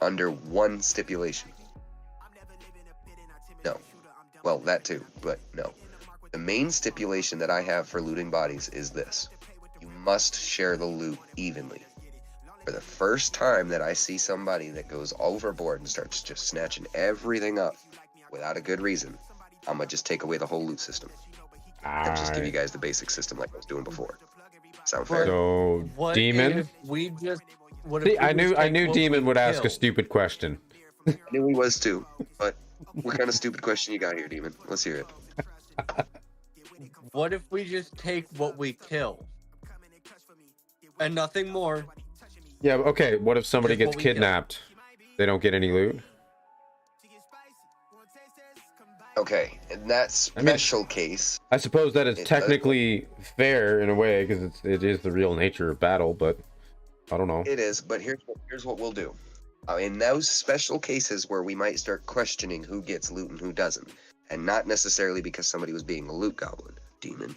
Under one stipulation. No. Well, that too, but no. The main stipulation that I have for looting bodies is this. You must share the loot evenly. For the first time that I see somebody that goes overboard and starts just snatching everything up without a good reason, I'm gonna just take away the whole loot system. And just give you guys the basic system like I was doing before. Sound fair? So, What Demon? if we just? What See, if we I just take knew what Demon we would ask a kill? stupid question. I knew he was too, but what kind of stupid question you got here, Demon? Let's hear it. What if we just take what we kill and nothing more? Yeah. Okay. What if somebody Just gets what we kill. kidnapped? They don't get any loot. Okay, in that special case, I suppose that is It does. technically fair in a way because it is the real nature of battle, but I don't know. it is, but here's what we'll do. In those special cases where we might start questioning who gets loot and who doesn't, and not necessarily because somebody was being a loot goblin, Demon.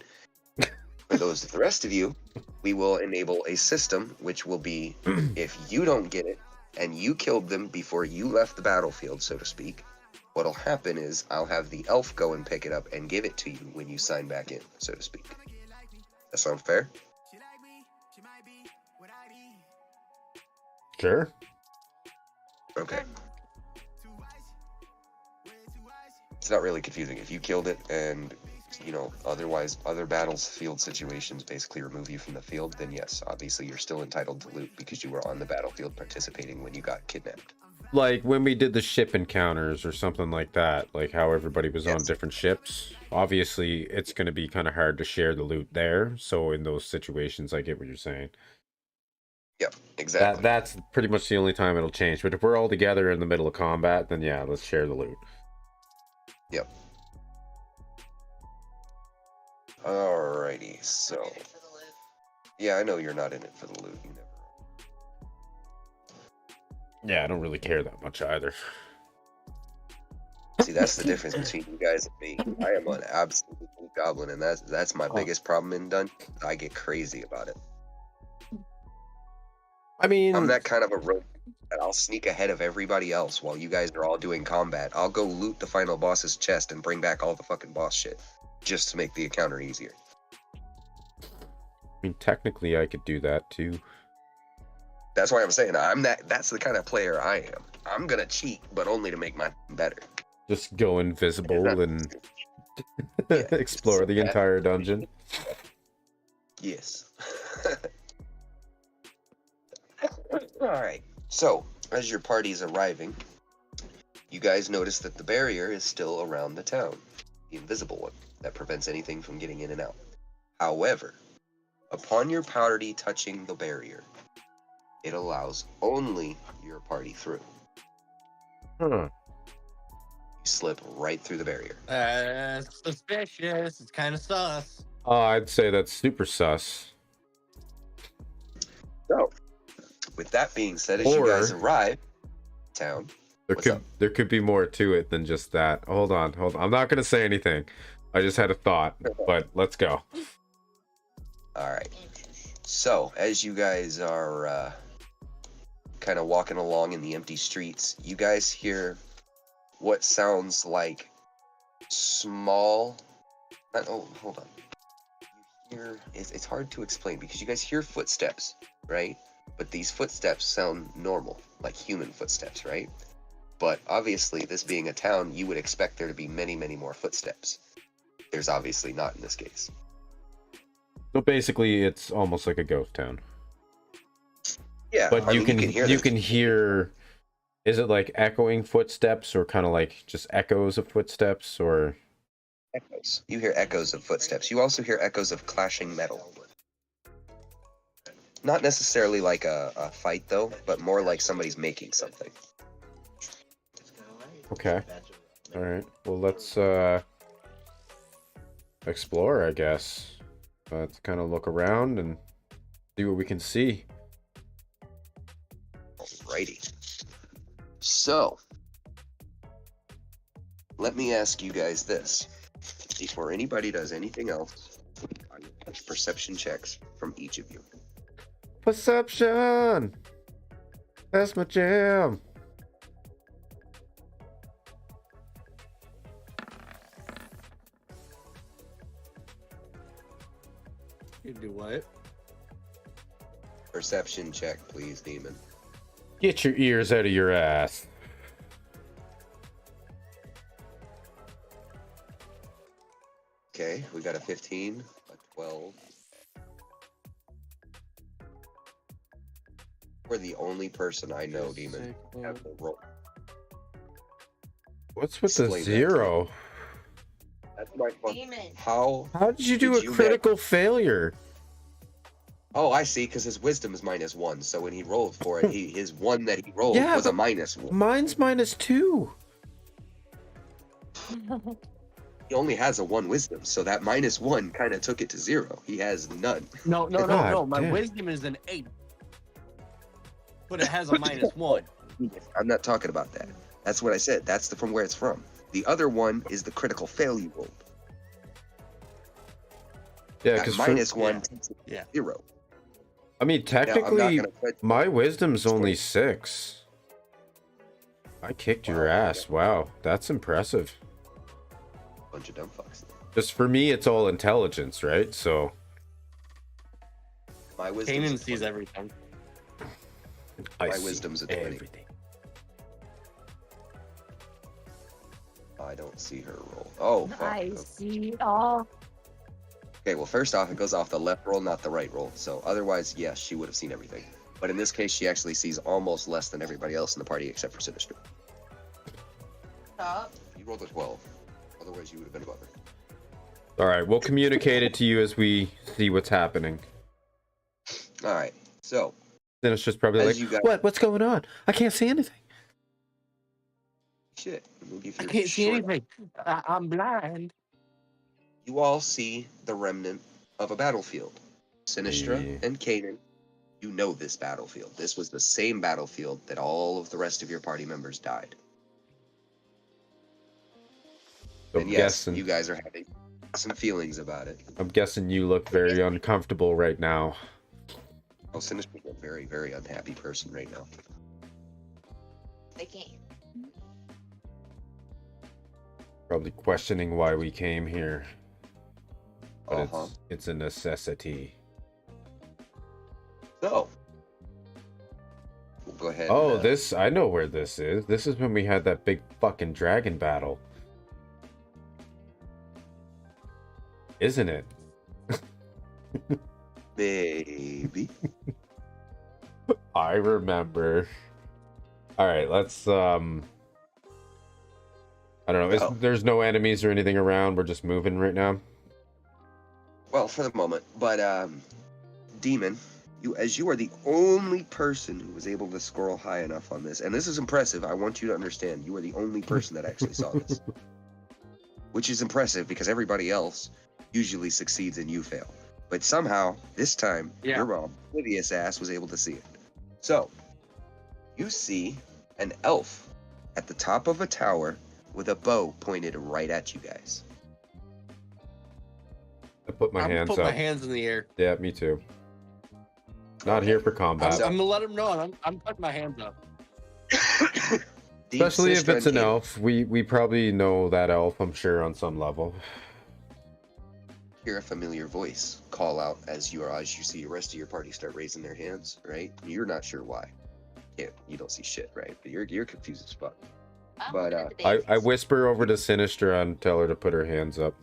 For the rest of you, we will enable a system which will be, if you don't get it, and you killed them before you left the battlefield, so to speak, what'll happen is I'll have the elf go and pick it up and give it to you when you sign back in, so to speak. That sound fair? Sure. Okay. It's not really confusing. If you killed it and you know, otherwise other battlefield situations basically remove you from the field, then yes, obviously you're still entitled to loot because you were on the battlefield participating when you got kidnapped. Like when we did the ship encounters or something like that, like how everybody was on Yes. different ships. Obviously, it's going to be kind of hard to share the loot there. So in those situations, I get what you're saying. Yep, exactly. That's pretty much the only time it'll change. But if we're all together in the middle of combat, then yeah, let's share the loot. Yep. Alrighty, so yeah, I know you're not in it for the loot. You never. Yeah, I don't really care that much either. See, that's the difference between you guys and me. I am an absolute goblin, and that's my biggest problem in dungeons. I get crazy about it. I mean, I'm that kind of a rogue that I'll sneak ahead of everybody else while you guys are all doing combat. I'll go loot the final boss's chest and bring back all the fucking boss shit, just to make the encounter easier. I mean, technically, I could do that too. That's why I'm saying that's the kind of player I am. I'm gonna cheat, but only to make mine better. Just go invisible and Yeah, explore the that- entire dungeon. Yes. Alright, so as your party's arriving, you guys notice that the barrier is still around the town. The invisible one that prevents anything from getting in and out. However, upon your party touching the barrier, it allows only your party through. Huh. You slip right through the barrier. Suspicious. It's kind of sus. Oh, I'd say that's super sus. So, with that being said, as you guys Or- arrive town, What's up? There could be more to it than just that. Hold on. I'm not gonna say anything. I just had a thought, but let's go. Alright. So, as you guys are kind of walking along in the empty streets, you guys hear what sounds like small. Oh, hold on. You hear. It's hard to explain because you guys hear footsteps, right? But these footsteps sound normal, like human footsteps, right? But obviously, this being a town, you would expect there to be many, many more footsteps. There's obviously not in this case. So basically, it's almost like a ghost town. Yeah, But I you mean, can hear you this- can hear. Is it like echoing footsteps, or kind of like just echoes of footsteps, or? echoes. You hear echoes of footsteps. You also hear echoes of clashing metal. Not necessarily like a fight, though, but more like somebody's making something. Okay. All right. Well, let's explore, I guess. Let's kind of look around and see what we can see. Alrighty. So, let me ask you guys this. Before anybody does anything else, I need perception checks from each of you. Perception. That's my jam. You do what? Perception check, please, Demon. Get your ears out of your ass. Okay, we got a 15, a 12. We're the only person I know, Demon, have the roll. What's with the Explain that. 0? That's my fun. Demon. How? How did you do Did a you critical failure? Oh, I see, because his wisdom is -1, so when he rolled for it, his one that he rolled Yeah, was a but- -1. Mine's -2. He only has a 1 wisdom, so that -1 kind of took it to 0. He has none. No. God My damn. wisdom is an 8. But it has a -1. I'm not talking about that. That's what I said. That's from where it's from. The other one is the critical fail you rolled. Yeah, That because -1 takes it to Yeah. 0. I mean, Now, I'm not technically, gonna put my wisdom's only 6. I kicked your ass. Wow, that's impressive. a bunch of dumb fucks. Just for me, it's all intelligence, right? So My wisdom. Kanan sees everything. I My see wisdom's a 20. everything. I don't see her roll. Oh, fuck. I see it all. Okay, well, first off, it goes off the left roll, not the right roll. So otherwise, yes, she would have seen everything. But in this case, she actually sees almost less than everybody else in the party except for Sinister. Stop. You rolled a 12. Otherwise, you would have been above her. All right, we'll communicate it to you as we see what's happening. All right, so Then it's just probably As like, you guys- What's going on? I can't see anything. shit. Move you I through can't see short. anything. I'm blind. You all see the remnant of a battlefield. Sinistra Yeah. and Kanan, you know this battlefield. This was the same battlefield that all of the rest of your party members died. So And I'm yes, guessing. you guys are having some feelings about it. I'm guessing you look very uncomfortable right now. Oh, Sinistra's a very, very unhappy person right now. They can't. Probably questioning why we came here. But Uh-huh. it's a necessity. So, we'll go ahead. Oh, and, this I know where this is. This is when we had that big fucking dragon battle. Isn't it? Maybe. I remember. All right, let's I don't know. Oh. There's no enemies or anything around. We're just moving right now. Well, for the moment, but Demon, you are the only person who was able to scroll high enough on this, and this is impressive. I want you to understand, you are the only person that actually saw this, which is impressive because everybody else usually succeeds and you fail. But somehow this time, Yeah. your oblivious ass was able to see it. So you see an elf at the top of a tower with a bow pointed right at you guys. I put my I'm gonna hands put up. my hands in the air. Yeah, me too. Not here for combat. So- I'm gonna let them know. I'm putting my hands up. Especially if Sinistra it's an and Kanan, elf. We probably know that elf, I'm sure, on some level. hear a familiar voice call out as you see the rest of your party start raising their hands, right? You're not sure why. Yeah, you don't see shit, right? But you're confused as fuck. I'm But, looking at the I daisies. whisper over to Sinistra and tell her to put her hands up.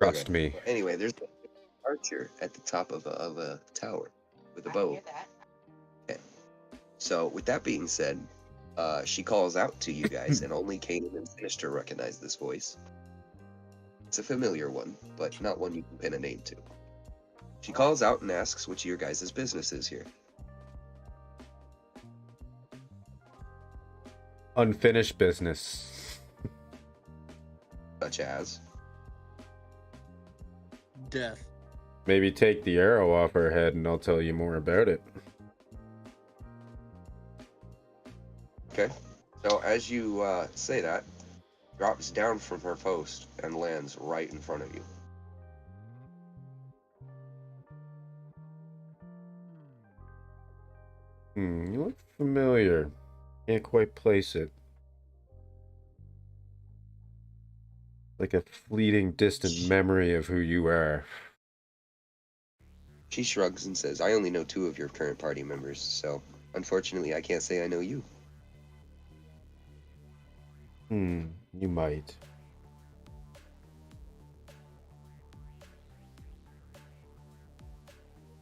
Trust Okay. me. Well, anyway, there's an archer at the top of a tower with a I bow. hear that. So with that being said, she calls out to you guys, and only Kanan and Sinister recognize this voice. It's a familiar one, but not one you can pin a name to. She calls out and asks what your guys' business is here. Unfinished business. Such as, Death. Maybe take the arrow off her head and I'll tell you more about it. okay. So as you say that, drops down from her post and lands right in front of you. You look familiar. Can't quite place it. Like a fleeting, distant memory of who you are. She shrugs and says, I only know 2 of your current party members, so unfortunately I can't say I know you. You might.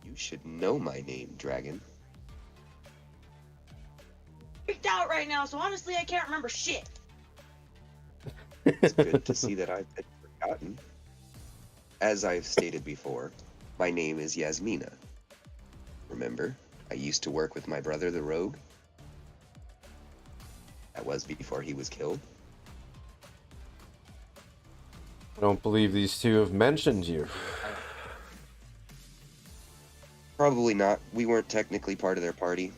You should know my name, Dragon. Freaked out right now, so honestly, I can't remember shit. It's good to see that I've been forgotten. As I've stated before, my name is Yasmina. Remember, I used to work with my brother the Rogue. That was before he was killed. I don't believe these two have mentioned you. Probably not. We weren't technically part of their party.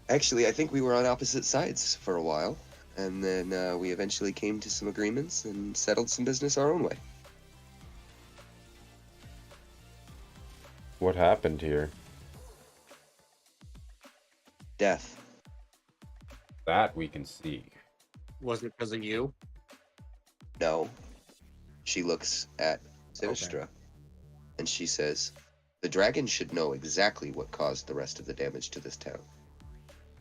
Actually, I think we were on opposite sides for a while. And then we eventually came to some agreements and settled some business our own way. What happened here? Death. That we can see. Was it because of you? No. She looks at Sinistra and she says, the dragon should know exactly what caused the rest of the damage to this town.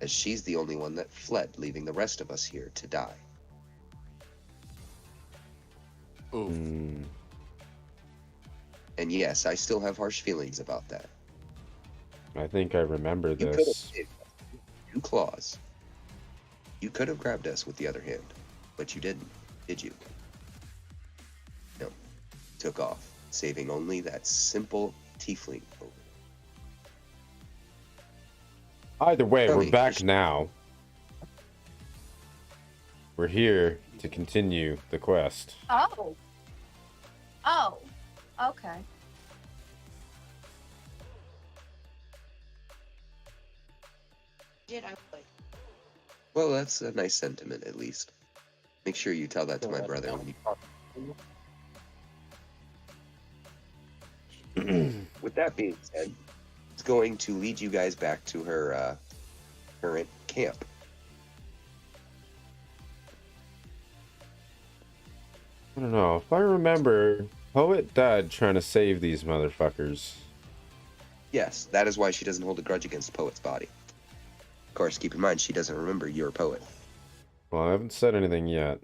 as she's the only one that fled, leaving the rest of us here to die. Oof. And yes, I still have harsh feelings about that. I think I remember You could have this. saved us with 2 claws. You could have grabbed us with the other hand, but you didn't, did you? No. Took off, saving only that simple tiefling over. Either way, Tell we're me, back now. We're here to continue the quest. Oh. Oh. Okay. Did I play? Well, that's a nice sentiment, at least. Make sure you tell that to my brother when you... With that being said, it's going to lead you guys back to her current camp. I don't know. If I remember, Poet died trying to save these motherfuckers. Yes, that is why she doesn't hold a grudge against Poet's body. Of course, keep in mind, she doesn't remember you're Poet. Well, I haven't said anything yet.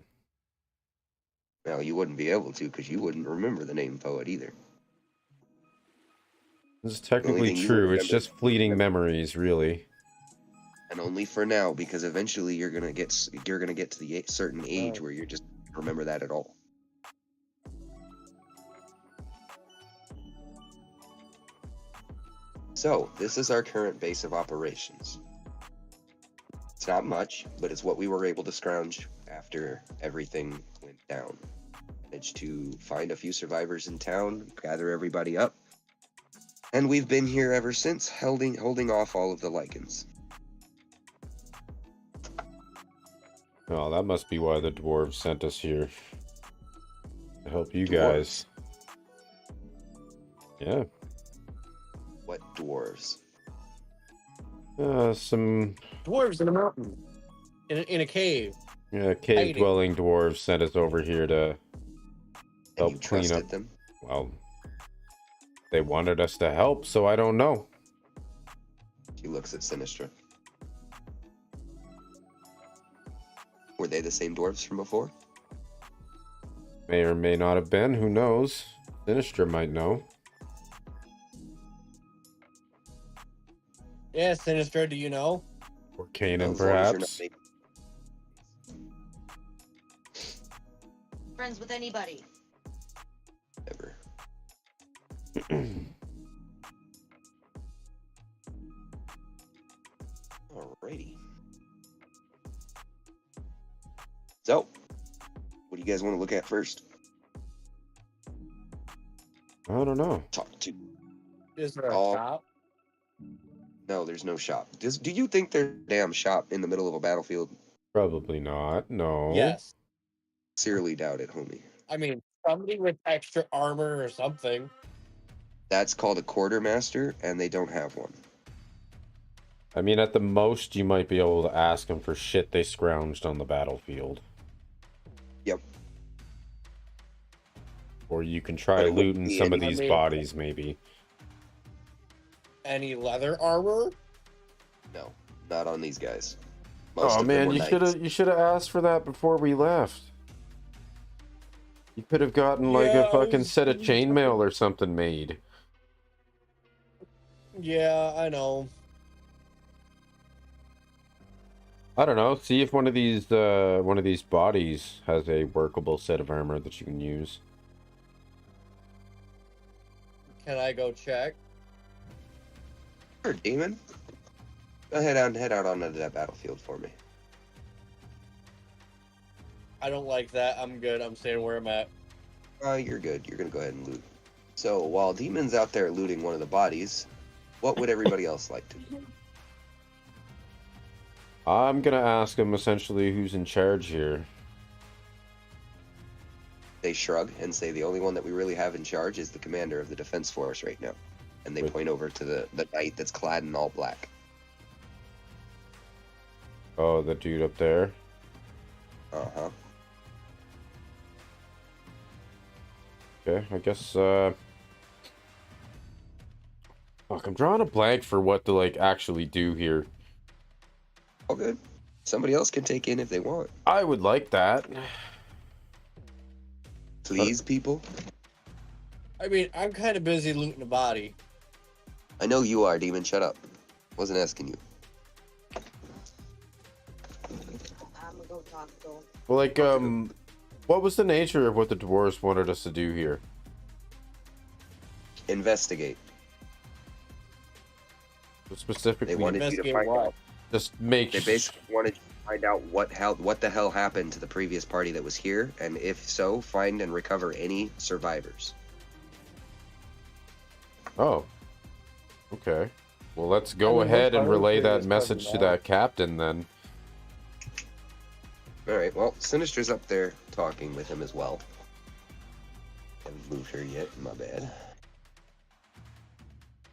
Now, you wouldn't be able to, because you wouldn't remember the name Poet either. This is technically thing you true. would It's just fleeting memories, really. And only for now, because eventually you're gonna get to the certain age where you just don't remember that at all. So, this is our current base of operations. It's not much, but it's what we were able to scrounge after everything went down. Managed to find a few survivors in town, gather everybody up, and we've been here ever since, holding off all of the lichens. Oh, that must be why the dwarves sent us here. To help you Dwarves? guys. Yeah. What dwarves? Some Dwarves in a mountain. In a cave. cave-dwelling dwarves sent us over here to And help you clean trusted up. them? Well, they wanted us to help, so I don't know. She looks at Sinistra. Were they the same dwarves from before? May or may not have been. Who knows? Sinistra might know. Yeah, Sinistra, do you know? Or Kanan, As long as you're not perhaps. making- Friends with anybody. Ever. Alrighty. So, what do you guys want to look at first? I don't know. Talk to. Is there a Oh. shop? No, there's no shop. Do you think there's a damn shop in the middle of a battlefield? Probably not. No. Yes. Sincerely doubt it, homie. I mean, somebody with extra armor or something. That's called a quartermaster, and they don't have one. I mean, at the most, you might be able to ask them for shit they scrounged on the battlefield. Yep. Or you can try But it wouldn't looting be some of any- these I mean- bodies, maybe. Any leather armor? No, not on these guys. Most Oh of them man, were knights. you should have asked for that before we left. You could have gotten like Yeah, a I fucking was- set of chainmail or something made. Yeah, I know. I don't know. See if one of these bodies has a workable set of armor that you can use. Can I go check? Sure, demon. Go head out onto that battlefield for me. I don't like that. I'm good. I'm staying where I'm at. You're good. You're gonna go ahead and loot. So while demon's out there looting one of the bodies, what would everybody else like to do? I'm gonna ask him essentially who's in charge here. They shrug and say the only one that we really have in charge is the commander of the defense force right now. And they Wait. point over to the knight that's clad in all black. Oh, the dude up there. Uh-huh. Okay, I guess, fuck, I'm drawing a blank for what to, like, actually do here. All good. Somebody else can take in if they want. I would like that. Please, people. I mean, I'm kind of busy looting a body. I know you are, Demon. Shut up. Wasn't asking you. I'm gonna go talk to him. Well, like, what was the nature of what the dwarves wanted us to do here? Investigate. Specifically, They wanted you to Investigate find what? out. just make. They basically wanted you to find out what the hell happened to the previous party that was here, and if so, find and recover any survivors. Oh. Okay. Well, let's go I mean, ahead what and part of relay the that previous message party to now? that captain then. All right. Well, Sinister's up there talking with him as well. Haven't moved her yet. My bad.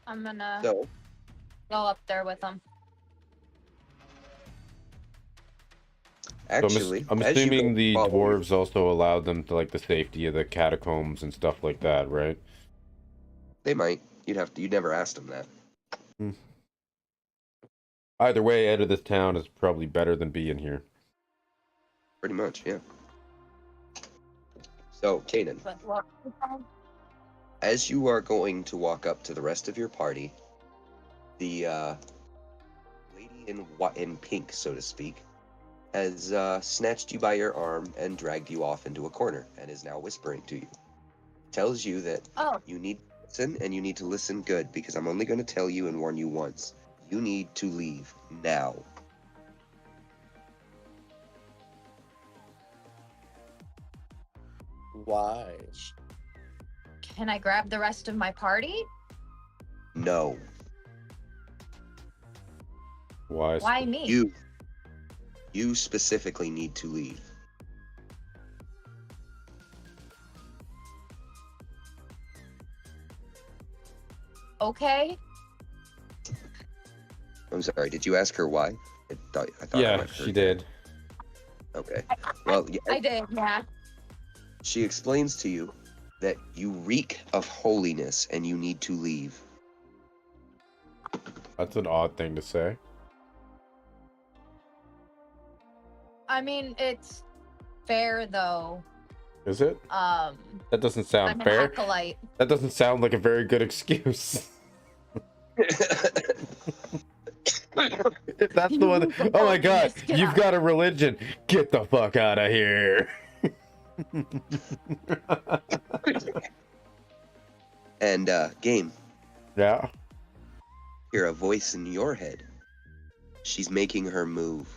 I'm gonna So, go up there with them. So actually, I'm as you assuming go the follow- dwarves also allowed them to, like, the safety of the catacombs and stuff like that, right? They might. You'd never asked them that. Either way, out of this town is probably better than being here. Pretty much, yeah. So, Kanan, But what? as you are going to walk up to the rest of your party, the lady in pink, so to speak, has snatched you by your arm and dragged you off into a corner and is now whispering to you. Tells you that Oh, you need to listen, and you need to listen good, because I'm only going to tell you and warn you once. You need to leave now. Why? can I grab the rest of my party? No. Why? Why me? You specifically need to leave. Okay. I'm sorry, did you ask her why? I thought I Yeah, might have she heard did. that. Okay. Well, yeah, I did, yeah. she explains to you that you reek of holiness and you need to leave. That's an odd thing to say. I mean, it's fair though. Is it? That doesn't sound I'm an fair. acolyte. That doesn't sound like a very good excuse. If that's the one. Oh my god, Just get you've out. got a religion. Get the fuck out of here. And Gaim, Yeah. hear a voice in your head. She's making her move.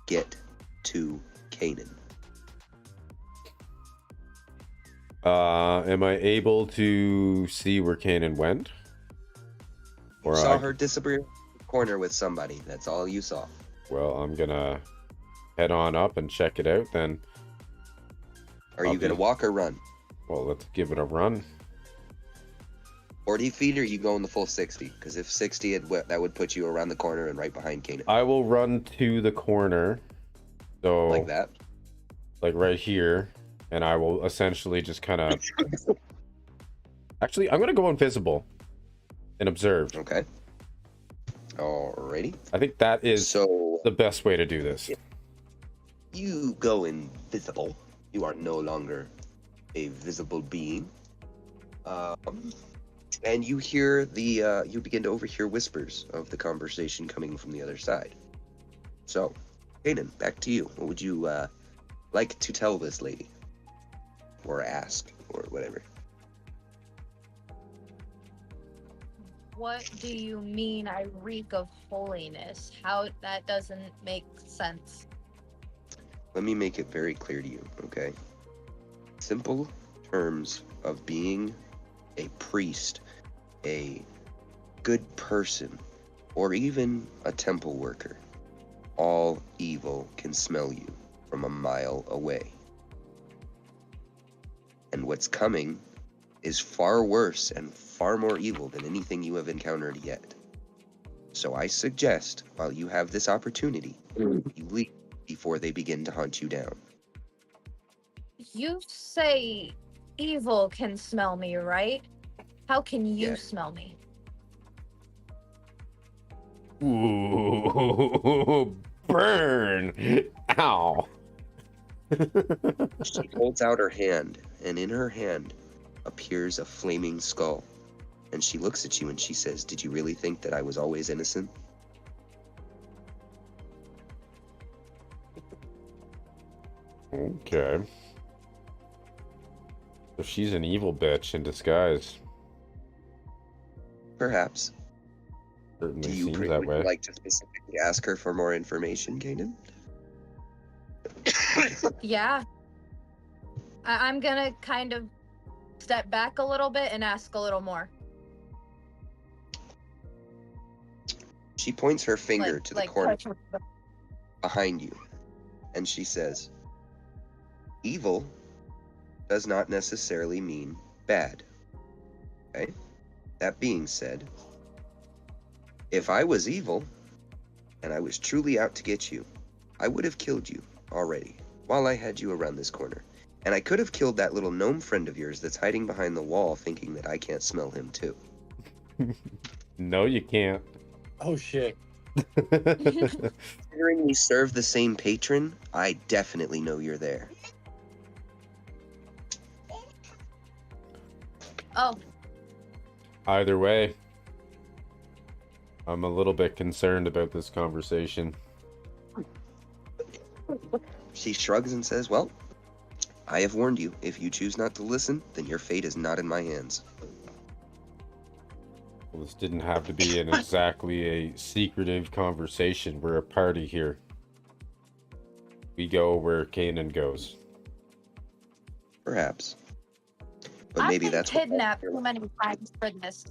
Get to Canaan. Am I able to see where Kanan went? You Or saw I- her disappear in the corner with somebody. That's all you saw. Well, I'm gonna head on up and check it out then. Are you Okay. gonna walk or run? Well, let's give it a run. 40 feet, or you going the full 60? Because if 60, that would put you around the corner and right behind Canaan. I will run to the corner. So, Like that. like right here. And I will essentially just kind of... Actually, I'm gonna go invisible. And observe. Okay. Alrighty. I think that is So, the best way to do this. you go invisible. You are no longer a visible being. And you hear you begin to overhear whispers of the conversation coming from the other side. So, Kanan, back to you. What would you like to tell this lady? Or ask, or whatever. What do you mean I reek of holiness? How that doesn't make sense. Let me make it very clear to you, okay? Simple terms of being a priest, a good person, or even a temple worker. All evil can smell you from a mile away. And what's coming is far worse and far more evil than anything you have encountered yet. So I suggest, while you have this opportunity, you leave before they begin to hunt you down. You say evil can smell me, right? How can you Yeah. smell me? Ooh, Burn! Ow! She holds out her hand, and in her hand appears a flaming skull. And she looks at you and she says, "Did you really think that I was always innocent?" Okay. So she's an evil bitch in disguise. Perhaps. Certainly Do you seems that would way. you like to specifically ask her for more information, Kanan? Yeah. I'm gonna kind of step back a little bit and ask a little more. She points her finger to the corner push her- behind you, and she says, "Evil does not necessarily mean bad. Okay? That being said, if I was evil and I was truly out to get you, I would have killed you already while I had you around this corner. And I could have killed that little gnome friend of yours that's hiding behind the wall thinking that I can't smell him too." No, you can't. Oh shit. Considering we serve the same patron, I definitely know you're there. Oh, Either way, I'm a little bit concerned about this conversation. She shrugs and says, "Well, I have warned you. If you choose not to listen, then your fate is not in my hands." Well, this didn't have to be exactly a secretive conversation. We're a party here. We go where Kanan goes. Perhaps. But I've maybe been that's what kidnapped too many times for this.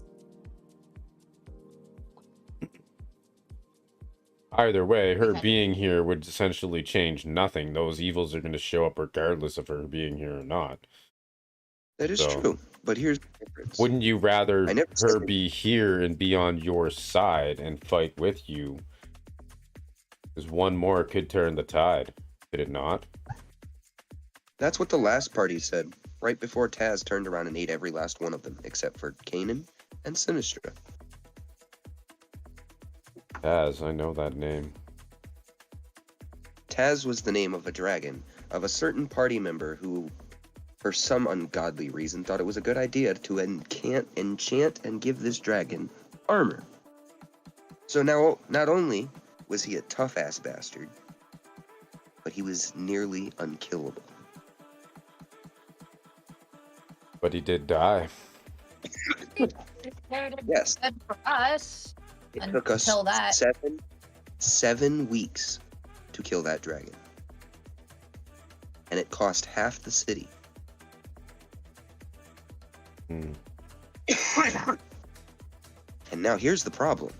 Either way, her Okay. being here would essentially change nothing. Those evils are going to show up regardless of her being here or not. That is So- true. But here's the difference. Wouldn't you rather I never said her that- be here and be on your side and fight with you? Because one more could turn the tide. Could it not? That's what the last party said, right before Taz turned around and ate every last one of them, except for Kanan and Sinistra. Taz, I know that name. Taz was the name of a dragon, of a certain party member who, for some ungodly reason, thought it was a good idea to enchant and give this dragon armor. So now, not only was he a tough-ass bastard, but he was nearly unkillable. But he did die. Yes. Good for us. It And took us kill that. seven weeks to kill that dragon. And it cost half the city. Hmm. And now here's the problem.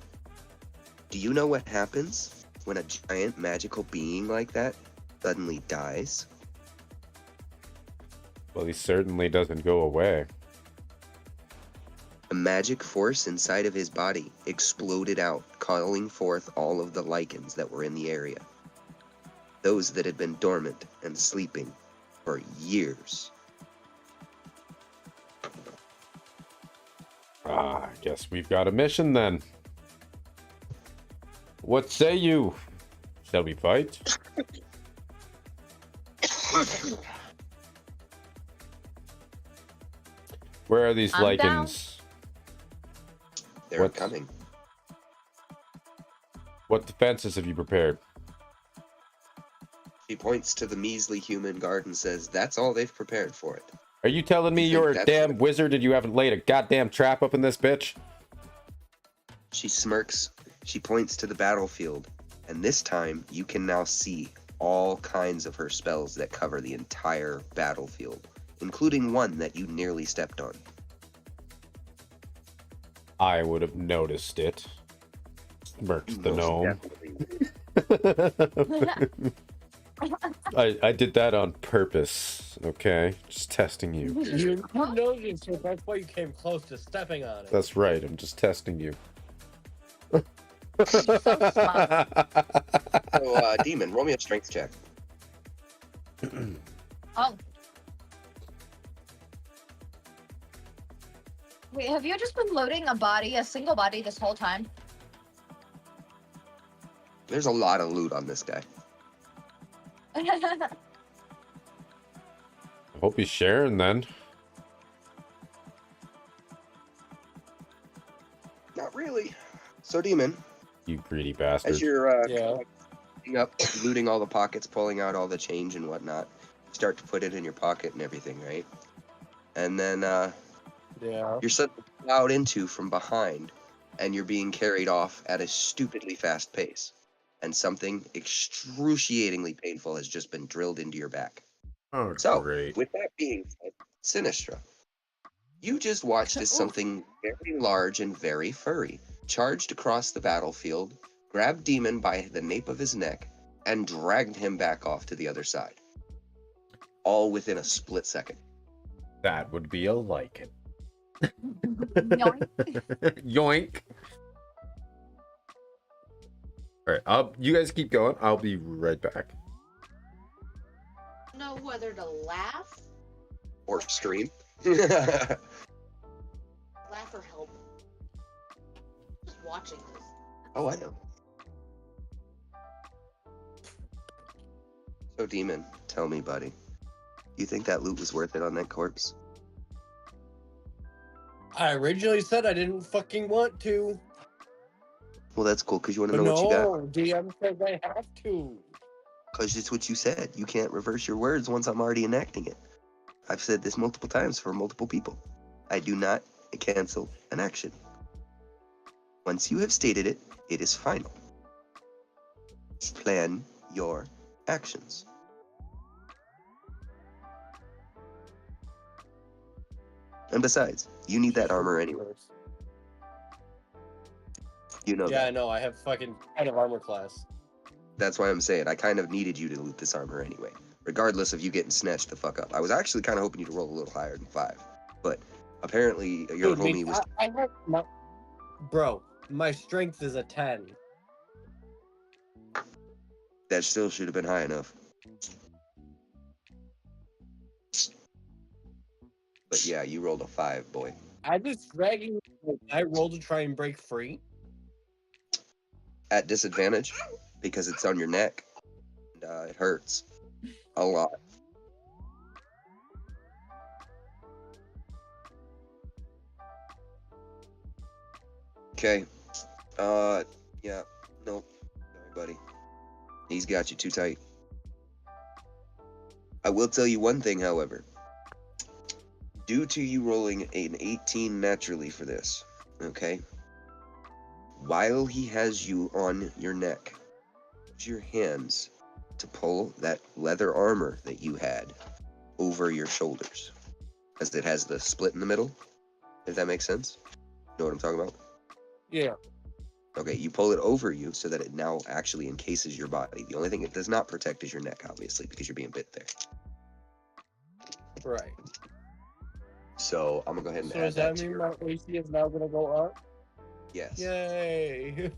Do you know what happens when a giant magical being like that suddenly dies? Well, he certainly doesn't go away. The magic force inside of his body exploded out, calling forth all of the lichens that were in the area. Those that had been dormant and sleeping for years. Ah, I guess we've got a mission then. What say you? Shall we fight? Where are these I'm lichens? They're What's- coming. What defenses have you prepared? She points to the measly human guard and says, "That's all they've prepared for it." Are you telling me You think you're a that's damn what- wizard and you haven't laid a goddamn trap up in this bitch? She smirks. She points to the battlefield. And this time, you can now see all kinds of her spells that cover the entire battlefield, including one that you nearly stepped on. I would have noticed it. Smirks the Most gnome. definitely. I did that on purpose, okay? Just testing you. You noticed it, that's why you came close to stepping on it. That's right, I'm just testing you. So smart. So, Demon, roll me a strength check. Oh. Wait, have you just been loading a single body this whole time? There's a lot of loot on this guy. I hope he's sharing then. Not really. So, Demon, You greedy bastard. as you're Yeah. collecting up, looting all the pockets, pulling out all the change and whatnot, you start to put it in your pocket and everything, right? And then Yeah. you're suddenly plowed into from behind, and you're being carried off at a stupidly fast pace. And something excruciatingly painful has just been drilled into your back. Oh, So, great. with that being said, Sinistra, you just watched as something very large and very furry charged across the battlefield, grabbed Demon by the nape of his neck, and dragged him back off to the other side. All within a split second. That would be a like it. Yoink. Yoink. All right, you guys keep going. I'll be right back. Know whether to laugh, Or scream. laugh or help. Just watching this. Oh, I know. So, Demon, tell me, buddy. You think that loot was worth it on that corpse? I originally said I didn't fucking want to. Well, that's cool, because you want to But know what you got. no, DM says I have to. Because it's what you said. You can't reverse your words once I'm already enacting it. I've said this multiple times for multiple people. I do not cancel an action. Once you have stated it, it is final. Plan your actions. And besides, you need that armor anyway. You know Yeah, I that. know. I have fucking kind of armor class. That's why I'm saying I kind of needed you to loot this armor anyway, regardless of you getting snatched the fuck up. I was actually kind of hoping you to roll a little higher than 5, but apparently your Dude, homie was. I have my... Bro, my strength is a 10. That still should have been high enough. But yeah, you rolled a 5, boy. I just dragging. I roll to try and break free. At disadvantage because it's on your neck. And, it hurts a lot. Okay. Yeah. Nope. Sorry, buddy. He's got you too tight. I will tell you one thing, however. Due to you rolling an 18 naturally for this, okay? While he has you on your neck, use your hands to pull that leather armor that you had over your shoulders. As it has the split in the middle, if that makes sense. Know what I'm talking about? Yeah. Okay, you pull it over you so that it now actually encases your body. The only thing it does not protect is your neck, obviously, because you're being bit there. Right. So I'm gonna go ahead and So add does that that to mean your... my AC is now gonna go up? Yes. Yay!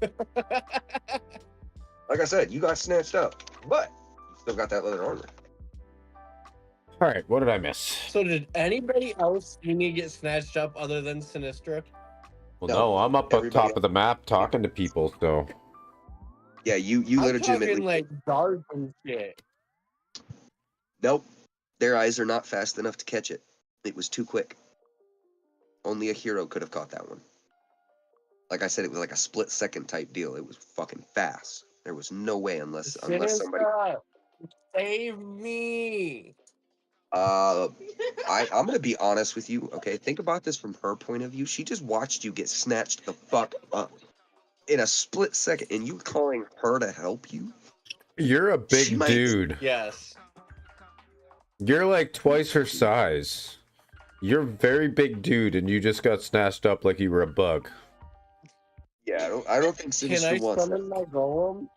Like I said, you got snatched up, but you still got that leather armor. All right, what did I miss? So did anybody else see me get snatched up other than Sinistra? Well, No, no, I'm up on everybody top of the map talking to people, so. Yeah, you I'm legitimately... talking like guards and shit. Nope. Their eyes are not fast enough to catch it. It was too quick. Only a hero could have caught that one. Like I said, it was like a split-second type deal. It was fucking fast. There was no way unless somebody... Sinistra, save me! I'm gonna be honest with you, okay? Think about this from her point of view. She just watched you get snatched the fuck up in a split second, and you calling her to help you? You're a She big might- dude. Yes. You're like twice her size. You're a very big dude, and you just got snatched up like you were a bug. Yeah, I don't think Can I Sinistra wants summon that. my golem?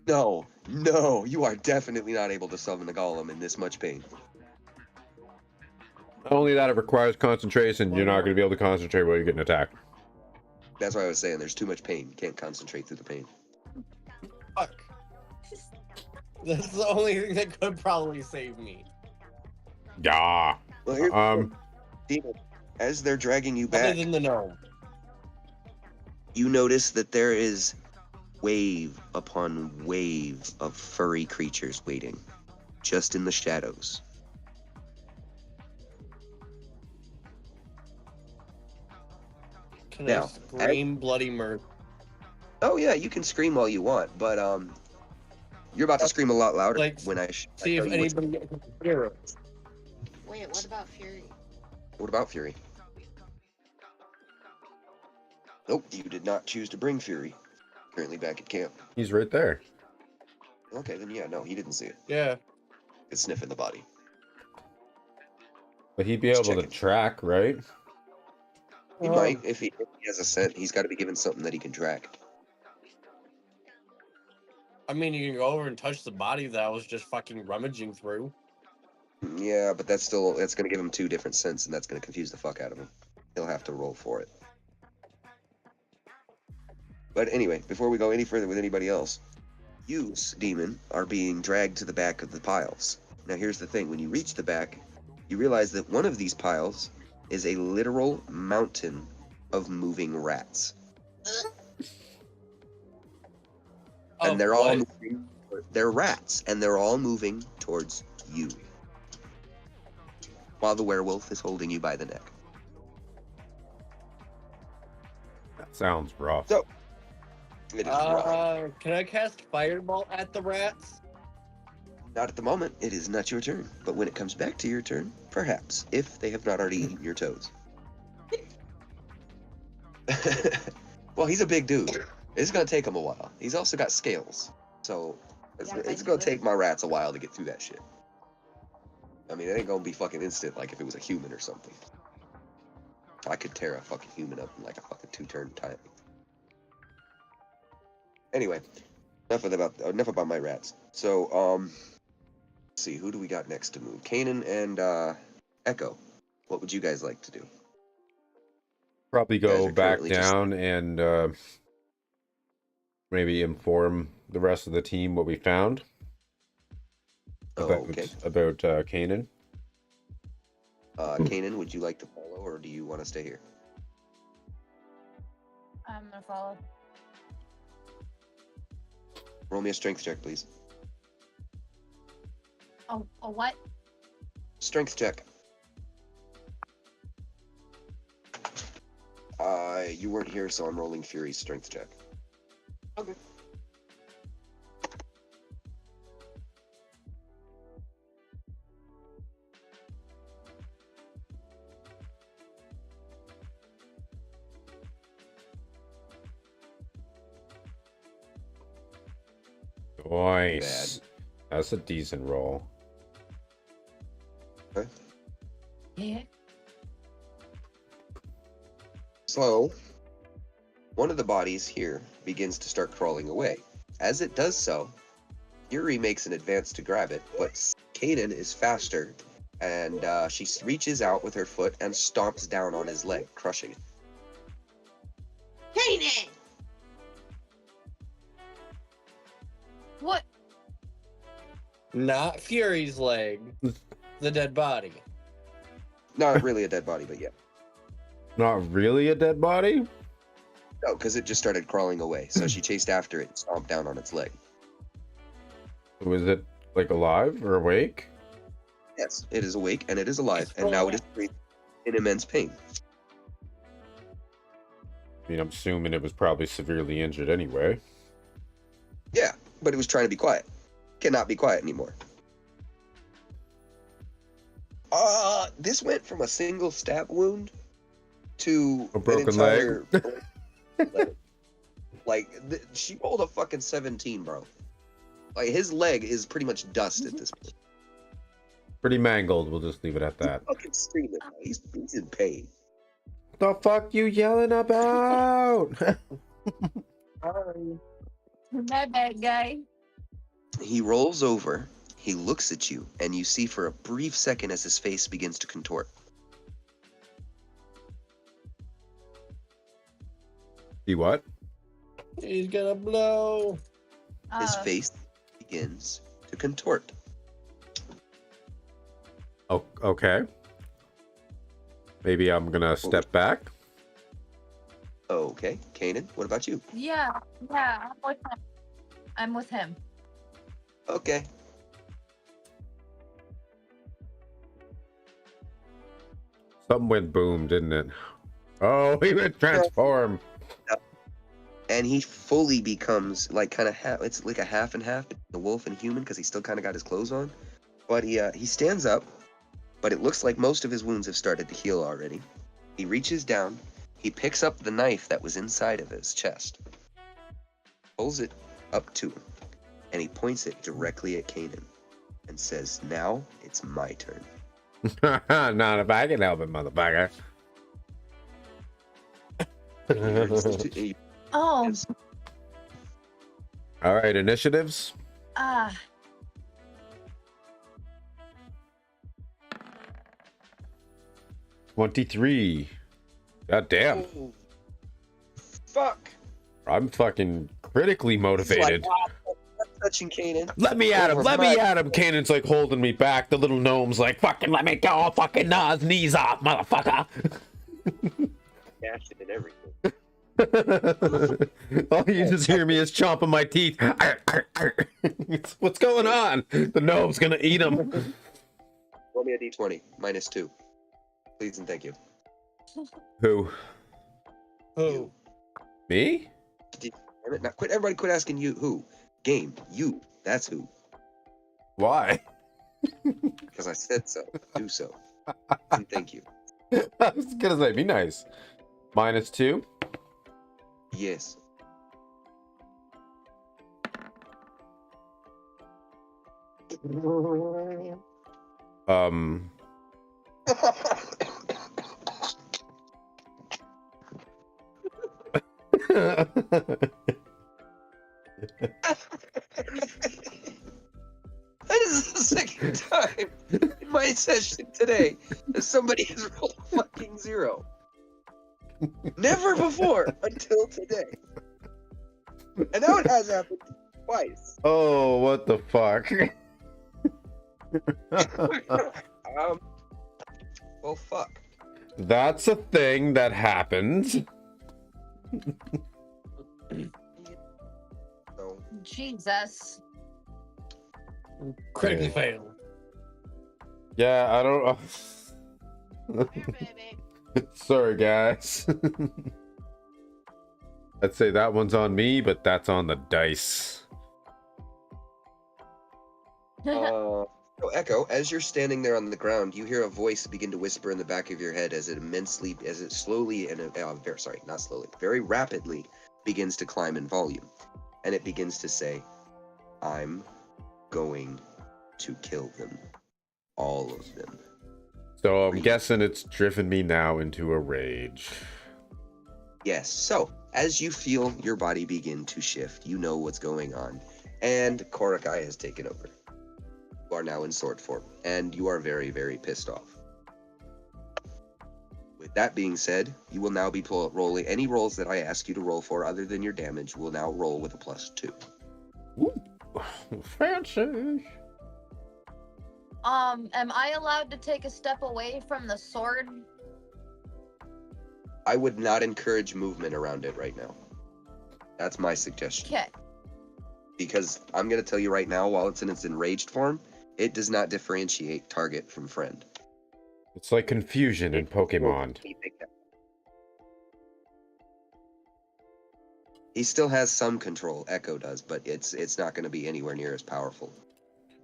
No, you are definitely not able to summon the golem in this much pain. Not only that, it requires concentration. You're not going to be able to concentrate while you're getting attacked. That's why I was saying there's too much pain. You can't concentrate through the pain. Fuck. That's the only thing that could probably save me. Yeah. Well, here's Demon, as they're dragging you Other back, than the gnome. you notice that there is wave upon wave of furry creatures waiting, just in the shadows. Can Now, I scream bloody murder? Oh yeah, you can scream all you want, but you're about to scream a lot louder Like, when I see if tell you what's. anybody can hear it. Wait, what about Fury? What about Fury? Nope, you did not choose to bring Fury. Currently back at camp. He's right there. Okay, then yeah, no, he didn't see it. Yeah. It's sniffing the body. But he'd be Just able to checking. track, right? He might, if he has a scent, he's got to be given something that he can track. I mean, you can go over and touch the body that I was just fucking rummaging through. Yeah, but that's going to give him two different scents, and that's going to confuse the fuck out of him. He'll have to roll for it. But anyway, before we go any further with anybody else, you, Demon, are being dragged to the back of the piles. Now here's the thing, when you reach the back, you realize that one of these piles is a literal mountain of moving rats. And they're all moving, they're rats, and they're all moving towards you. While the werewolf is holding you by the neck. That sounds rough. So, it is rough. Can I cast Fireball at the rats? Not at the moment. It is not your turn. But when it comes back to your turn, perhaps, if they have not already eaten your toes. Well, he's a big dude. It's going to take him a while. He's also got scales. So, it's going to take my rats a while to get through that shit. I mean, it ain't going to be fucking instant like if it was a human or something. I could tear a fucking human up in like a fucking 2-turn time. Anyway, enough about my rats. So, let's see, who do we got next to move? Kanan and Echo. What would you guys like to do? Probably You guys go are back currently down and maybe inform the rest of the team what we found about Kanan. Kanan, would you like to follow, or do you want to stay here? I'm gonna follow. Roll me a strength check, please. Oh, a what? Strength check. You weren't here, so I'm rolling Fury's strength check. Okay. Nice. That's a decent roll. Okay. Yeah. So, one of the bodies here begins to start crawling away. As it does so, Yuri makes an advance to grab it, but Kanan is faster, and she reaches out with her foot and stomps down on his leg, crushing it. Kanan! What? Not Fury's leg. The dead body. Not really a dead body, but yeah. Not really a dead body? No, because it just started crawling away, so she chased after it and stomped down on its leg. Was it like alive or awake? Yes, it is awake and it is alive, and now it is in immense pain. I mean, I'm assuming it was probably severely injured anyway. Yeah, but it was trying to be quiet. Cannot be quiet anymore. This went from a single stab wound to A broken an entire leg. Like, she rolled a fucking 17, bro. Like, his leg is pretty much dust at this point. Pretty mangled, we'll just leave it at that. He's fucking screaming. He's in pain. The fuck you yelling about? My bad, guy. He rolls over, he looks at you, and you see for a brief second as his face begins to contort. See what? He's gonna blow. His face begins to contort. Oh, okay. Maybe I'm gonna step back. Okay, Kanan, what about you? Yeah, I'm with him. Okay. Something went boom, didn't it? Oh, he went transform. And he fully becomes like kind of half. It's like a half and half, the wolf and human, because he still kind of got his clothes on. But he stands up, but it looks like most of his wounds have started to heal already. He reaches down, he picks up the knife that was inside of his chest, pulls it up to him, and he points it directly at Kanan and says, "Now it's my turn." Not if I can help it, motherfucker. He- Oh, All right, initiatives. ah, 23. God damn. Oh, fuck. I'm fucking critically motivated. Like, wow, I'm touching Kanan. Let me at him. Let me at him. Kanan's like holding me back. The little gnome's like, fucking let me go. Fucking gnaw his knees off, motherfucker. Action and everything. All you just hear me is chomping my teeth. What's going on? The gnome's gonna eat him. Roll me a d20, -2. Please and thank you. Who? You. Me? Damn it, now quit. Everybody quit asking you who. Game. You. That's who. Why? Because I said so. Do so. And thank you. I was gonna say, be nice. -2. Yes. That is the second time in my session today that somebody has rolled a fucking 0. Never before until today. And now it has happened twice. Oh, what the fuck? Well, fuck. That's a thing that happens. So, Jesus. Critically Yeah. failed. Yeah, I don't. Here, baby. Sorry, guys. I'd say that one's on me, but that's on the dice. so Echo, as you're standing there on the ground, you hear a voice begin to whisper in the back of your head as it slowly and very rapidly begins to climb in volume, and it begins to say, "I'm going to kill them, all of them." So I'm guessing it's driven me now into a rage. Yes. So as you feel your body begin to shift, you know what's going on, and Korakai has taken over. You are now in sword form, and you are very, very pissed off. With that being said, you will now be rolling any rolls that I ask you to roll for other than your damage. Will now roll with a +2. Ooh, fancy. Am I allowed to take a step away from the sword? I would not encourage movement around it right now. That's my suggestion. Okay. Because I'm going to tell you right now, while it's in its enraged form, it does not differentiate target from friend. It's like confusion in Pokemon. He still has some control, Echo does, but it's not going to be anywhere near as powerful.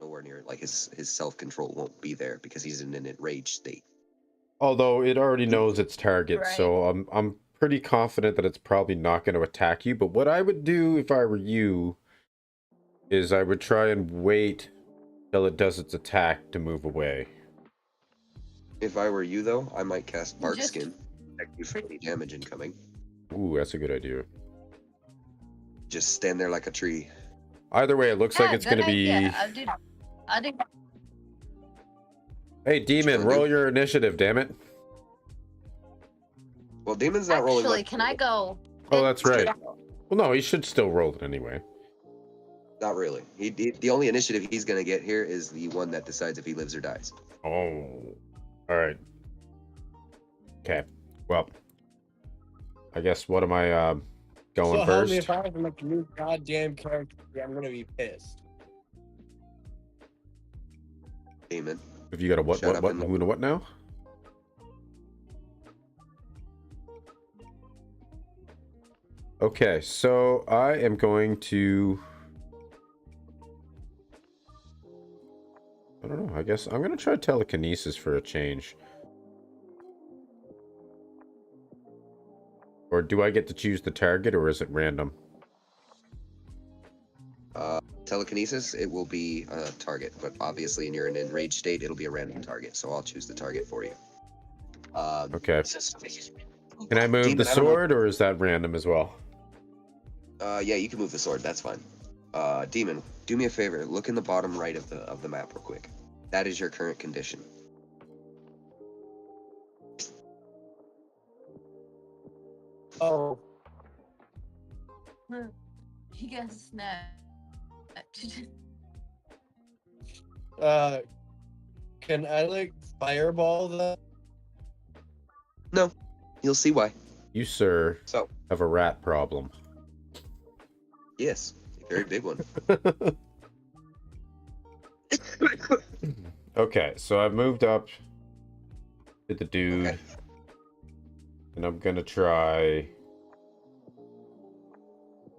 Nowhere near, like his self-control won't be there because he's in an enraged state. Although it already knows its target, Right. so I'm pretty confident that it's probably not going to attack you. But what I would do if I were you is I would try and wait till it does its attack to move away. If I were you, though, I might cast Bark Just- Skin. Protect you from any damage incoming. Ooh, that's a good idea. Just stand there like a tree. Either way, it looks like it's good going to be... idea. I'll do. Hey, Demon, Sure, roll dude. your initiative, damn it. Well, Demon's not rolling. Actually, much. can I go? Oh, that's right. Well, no, he should still roll it anyway. Not really. The only initiative he's going to get here is the one that decides if he lives or dies. Oh. Alright. Okay. Well. I guess what am I going So help me, first? if I have to make a new goddamn character, I'm gonna be pissed. Demon. Have you got a what, Shut what, up what, and who, and a what now? Okay, so I am going to... I don't know, I guess I'm going to try telekinesis for a change. Or do I get to choose the target, or is it random? Telekinesis, it will be a target, but obviously in your enraged state, it'll be a random target. So I'll choose the target for you. Okay. Can I move Demon, the I don't know. sword, or is that random as well? Yeah, you can move the sword. That's fine. Demon, do me a favor. Look in the bottom right of the map real quick. That is your current condition. Oh, He got snapped. can I like fireball that? No, you'll see why. You, sir, So, have a rat problem. yes, a very big one. Okay, so I've moved up to the dude. Okay. And I'm gonna try...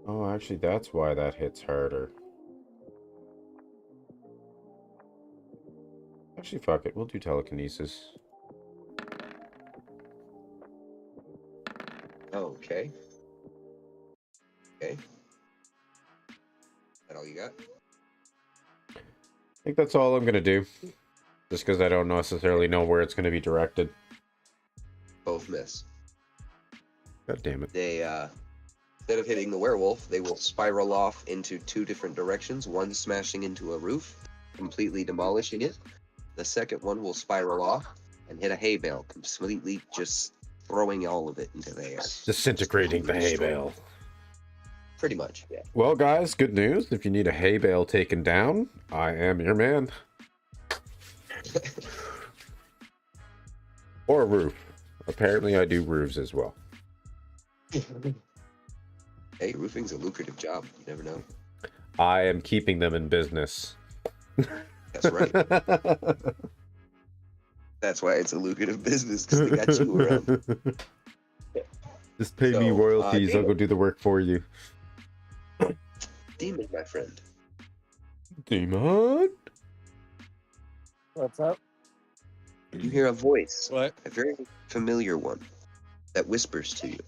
Oh, actually, that's why that hits harder. Actually, fuck it. We'll do telekinesis. Okay. Okay. That all you got? I think that's all I'm gonna do. Just because I don't necessarily know where it's gonna be directed. Both miss. God damn it. They, instead of hitting the werewolf, they will spiral off into two different directions. One smashing into a roof, completely demolishing it. The second one will spiral off and hit a hay bale, completely just throwing all of it into the air. Disintegrating the hay bale. Pretty much, yeah. Well, guys, good news. If you need a hay bale taken down, I am your man. Or a roof. Apparently, I do roofs as well. Hey, roofing's a lucrative job. You never know. I am keeping them in business. That's right. That's why it's a lucrative business, because they got you around. Just pay me So, royalties. I'll Demon. go do the work for you. Demon, my friend. Demon? What's up? You hear a voice, What? a very familiar one, that whispers to you.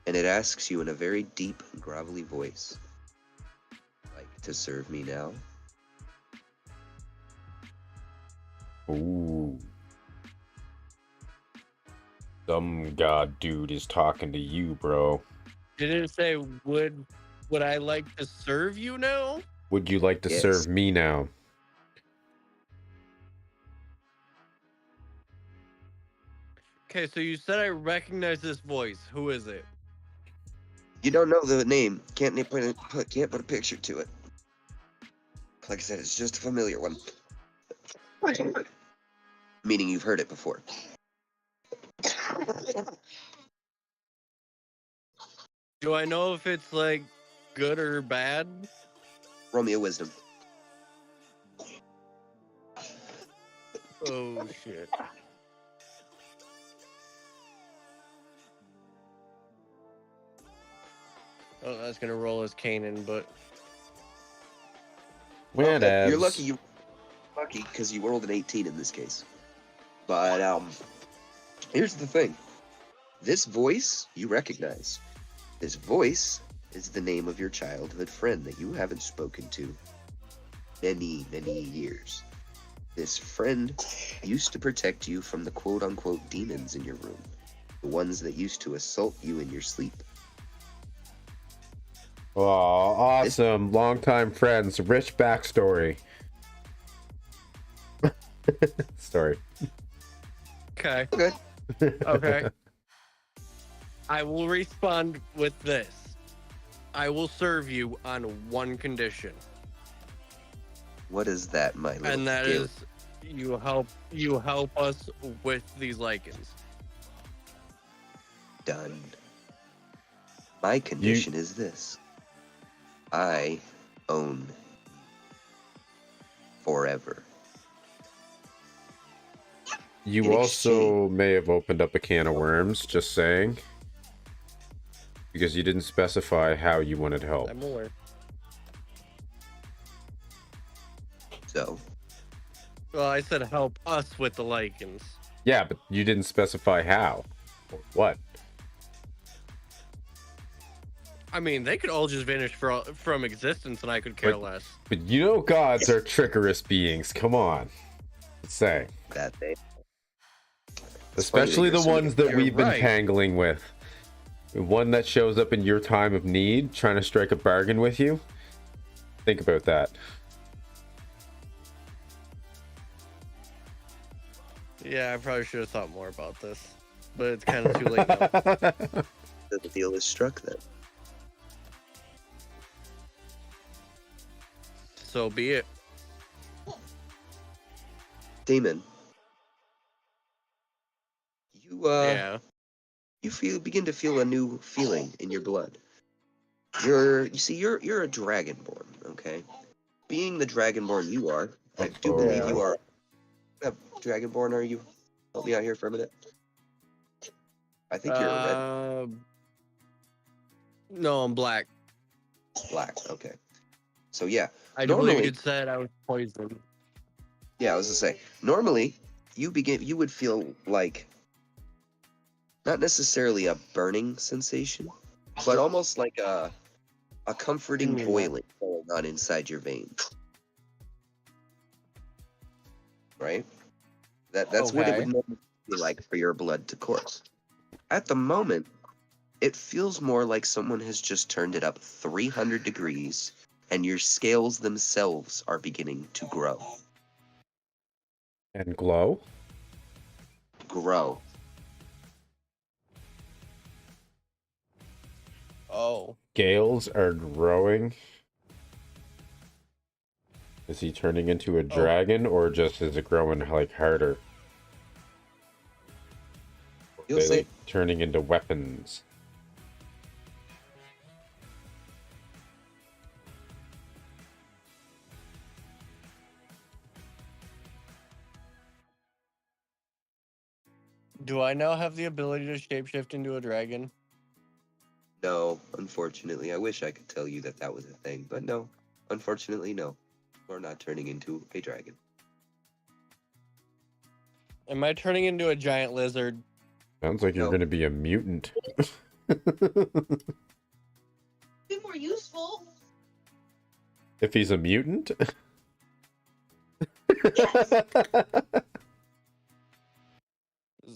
And it asks you in a very deep and gravelly voice, like to serve me now? Ooh. Some god dude is talking to you, bro. Did it say would I like to serve you now? Would you like to Yes. serve me now? Okay, so you said I recognize this voice. Who is it? You don't know the name. Can't put a picture to it. Like I said, it's just a familiar one. Meaning you've heard it before. Do I know if it's like good or bad? Roll me a wisdom. Oh shit. Oh, that's gonna roll as Kanan, but Whatevs. You're lucky. You're lucky because you rolled an 18 in this case. But here's the thing. This voice you recognize. This voice is the name of your childhood friend that you haven't spoken to many, many years. This friend used to protect you from the quote-unquote demons in your room. The ones that used to assault you in your sleep. Oh, awesome. Longtime friends. Rich backstory. Story. okay. Okay. Okay. I will respond with this. I will serve you on one condition. What is that, my little And that scaly- is you help us with these lichens. Done. My condition is this. I own forever. You In also may have opened up a can of worms, just saying. Because you didn't specify how you wanted help. I'm aware. So, Well, I said help us with the lichens. Yeah, but you didn't specify how. Or what? I mean, they could all just vanish from existence, and I could care But- less. But you know gods are trickerous beings. Come on. Let's say. that they. Especially the ones that You're we've been right. tangling with. One that shows up in your time of need, trying to strike a bargain with you. Think about that. Yeah, I probably should have thought more about this, but it's kind of too late now. The deal is struck then. So be it. Damon. You Yeah. you begin to feel a new feeling in your blood. You're a dragonborn, okay? Being the dragonborn you are, I do believe you are. Dragonborn, are you? Help me out here for a minute. I think you're a No, I'm black. black. Okay. So yeah, I do believe Normally- you said I was poisoned. yeah. I was gonna say, normally you would feel like not necessarily a burning sensation, but almost like a comforting mean boiling going on inside your veins. Right? That's what it Okay. would normally be like for your blood to course. At the moment, it feels more like someone has just turned it up 300 degrees and your scales themselves are beginning to grow. And glow? Grow. Oh. Scales are growing. Is he turning into a dragon, or just is it growing like harder? You'll They, see. like, turning into weapons. Do I now have the ability to shapeshift into a dragon? No, unfortunately. I wish I could tell you that that was a thing, but no. Unfortunately, no. We're not turning into a dragon. Am I turning into a giant lizard? Sounds like you're No. going to be a mutant. Be more useful. If he's a mutant?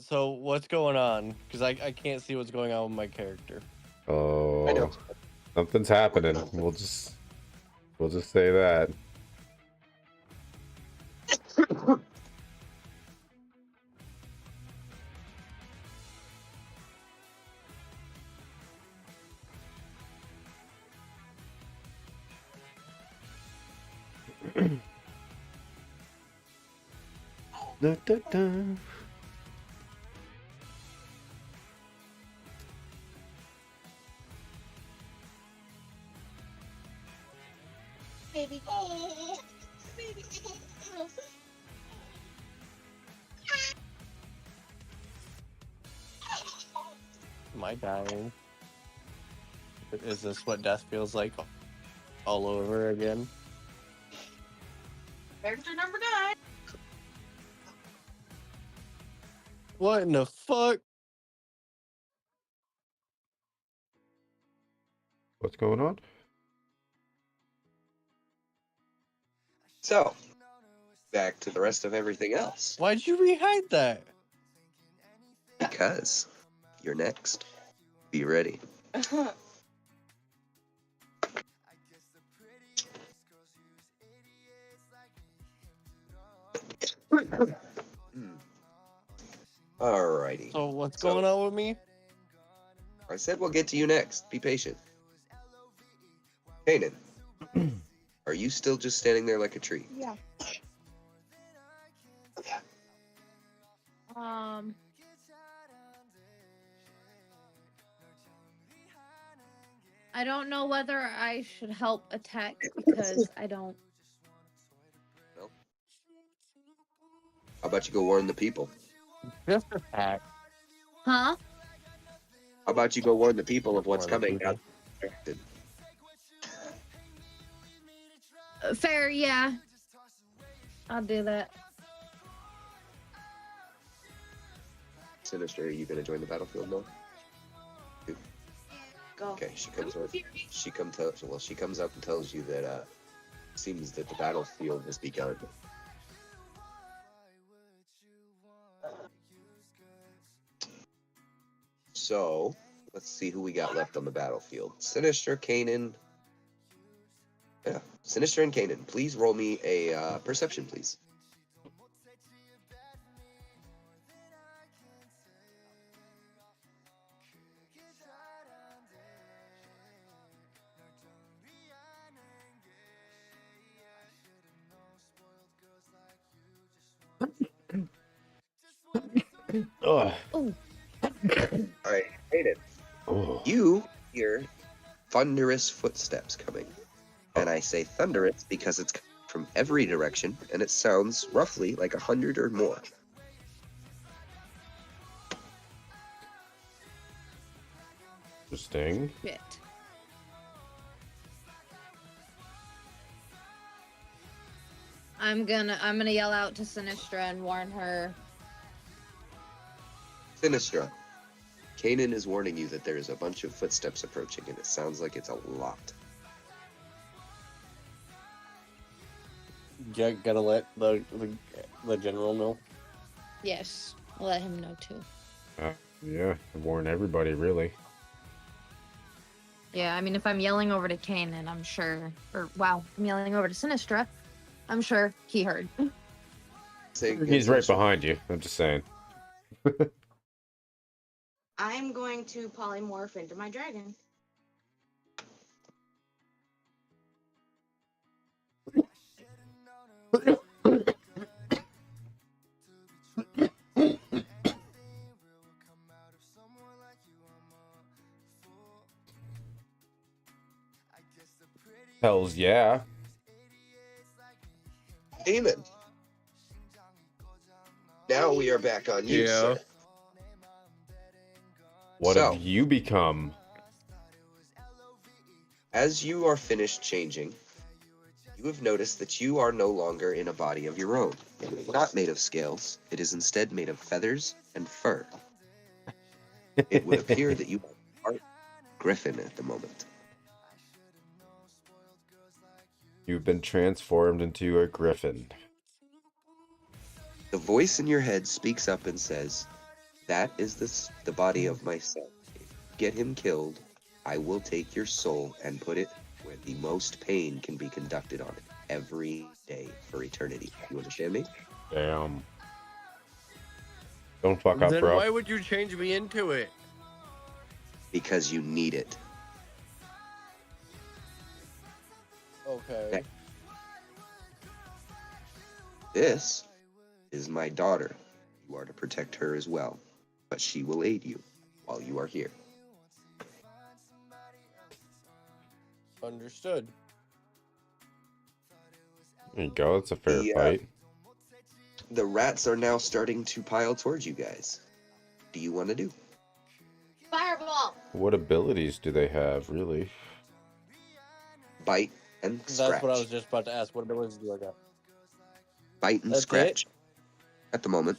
So what's going on? Because I can't see what's going on with my character. Oh, I know. something's happening. We'll just say that. Da, da, da. Baby. Baby. Am I dying? Is this what death feels like all over again? Character number 9. What in the fuck? What's going on? So, back to the rest of everything else. Why'd you rehide that? Because you're next. Be ready. Alrighty. So what's So- going on with me? I said we'll get to you next. Be patient. Kanan, are you still just standing there like a tree? Yeah. I don't know whether I should help attack because I don't. No. How about you go warn the people? Just attack. Huh? How about you go warn the people of what's Warn the coming? people. Fair, yeah. I'll do that. Sinister, are you gonna join the battlefield now? Go. Okay, she comes up. She comes up and tells you that seems that the battlefield has begun. So let's see who we got left on the battlefield. Sinister, Kanan. Yeah, Sinister and Kanan. Please roll me a perception, please. Ugh. All right, Kanan. Oh. You hear thunderous footsteps coming. And I say thunderous because it's from every direction, and it sounds roughly like 100 or more. Interesting. Shit. I'm gonna yell out to Sinistra and warn her. Sinistra, Kanan is warning you that there is a bunch of footsteps approaching, and it sounds like it's a lot. Gotta let the general know. Yes, I'll let him know too. Yeah, warn everybody, really. Yeah, I mean, if I'm yelling over to Kanan, I'm sure. Or wow, I'm yelling over to Sinistra. I'm sure he heard. He's right behind you. I'm just saying. I'm going to polymorph into my dragon. Hells yeah. Demon. Now we are back on you, Yeah. sir. What So- have you become? As you are finished changing, you have noticed that you are no longer in a body of your own. It is not made of scales. It is instead made of feathers and fur. It would appear that you are Griffin at the moment. You've been transformed into a griffin. The voice in your head speaks up and says, "That is the body of my son. If you get him killed, I will take your soul and put it where the most pain can be conducted on it every day for eternity." You understand me? Damn. Don't fuck up, Then bro. why would you change me into it? Because you need it. Okay. This is my daughter. You are to protect her as well, but she will aid you while you are here. Understood. There you go. That's a fair The, fight. The rats are now starting to pile towards you guys. What do you want to do? Fireball! What abilities do they have, really? Bite and scratch. That's what I was just about to ask. What abilities do I got? Bite and That's scratch. At the moment.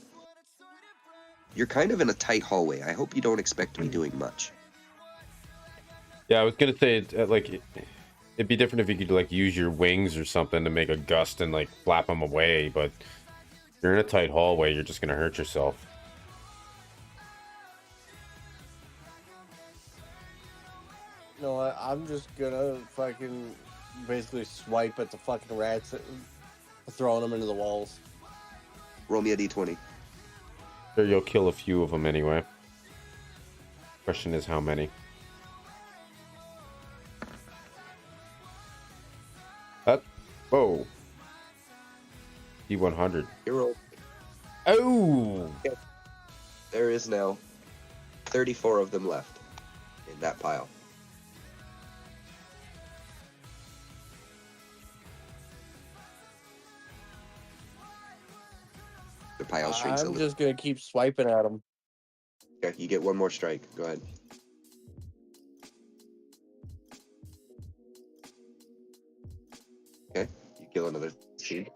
You're kind of in a tight hallway. I hope you don't expect to be doing much. Yeah, I was gonna say, it'd be different if you could, like, use your wings or something to make a gust and, like, flap them away, but if you're in a tight hallway, you're just gonna hurt yourself. No, I'm just gonna fucking basically swipe at the fucking rats, throwing them into the walls. Roll me a d20. Sure, you'll kill a few of them anyway. Question is how many. Whoa. D100. Hero. Oh! There is now 34 of them left in that pile. Your pile shrinks a I'm little. just gonna keep swiping at him. Okay, you get one more strike. Go ahead. Okay, you kill another seed.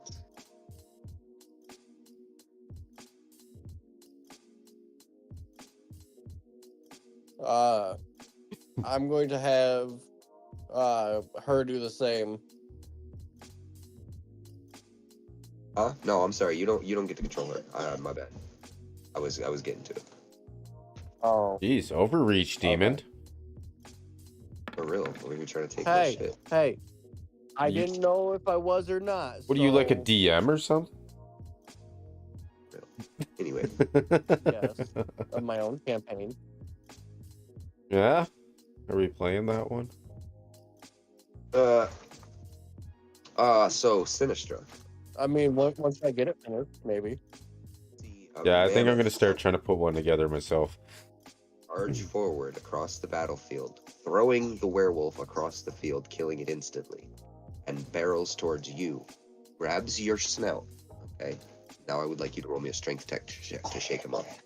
I'm going to have her do the same. Huh? No, I'm sorry. You don't get to control her. My bad. I was getting to it. Oh, Jeez, overreach, demon. For real. We're here trying to take hey, this shit. hey! I You- didn't know if I was or not. What are you, like a so- DM or something? Anyway. Yes, of my own campaign. Yeah? Are we playing that one? So Sinistra. I mean, once I get it finished, maybe. See Yeah, I think I'm mammoth gonna start trying to put one together myself. charge forward across the battlefield, throwing the werewolf across the field, killing it instantly, and barrels towards you, grabs your snout. Okay. Now I would like you to roll me a strength check to shake him off.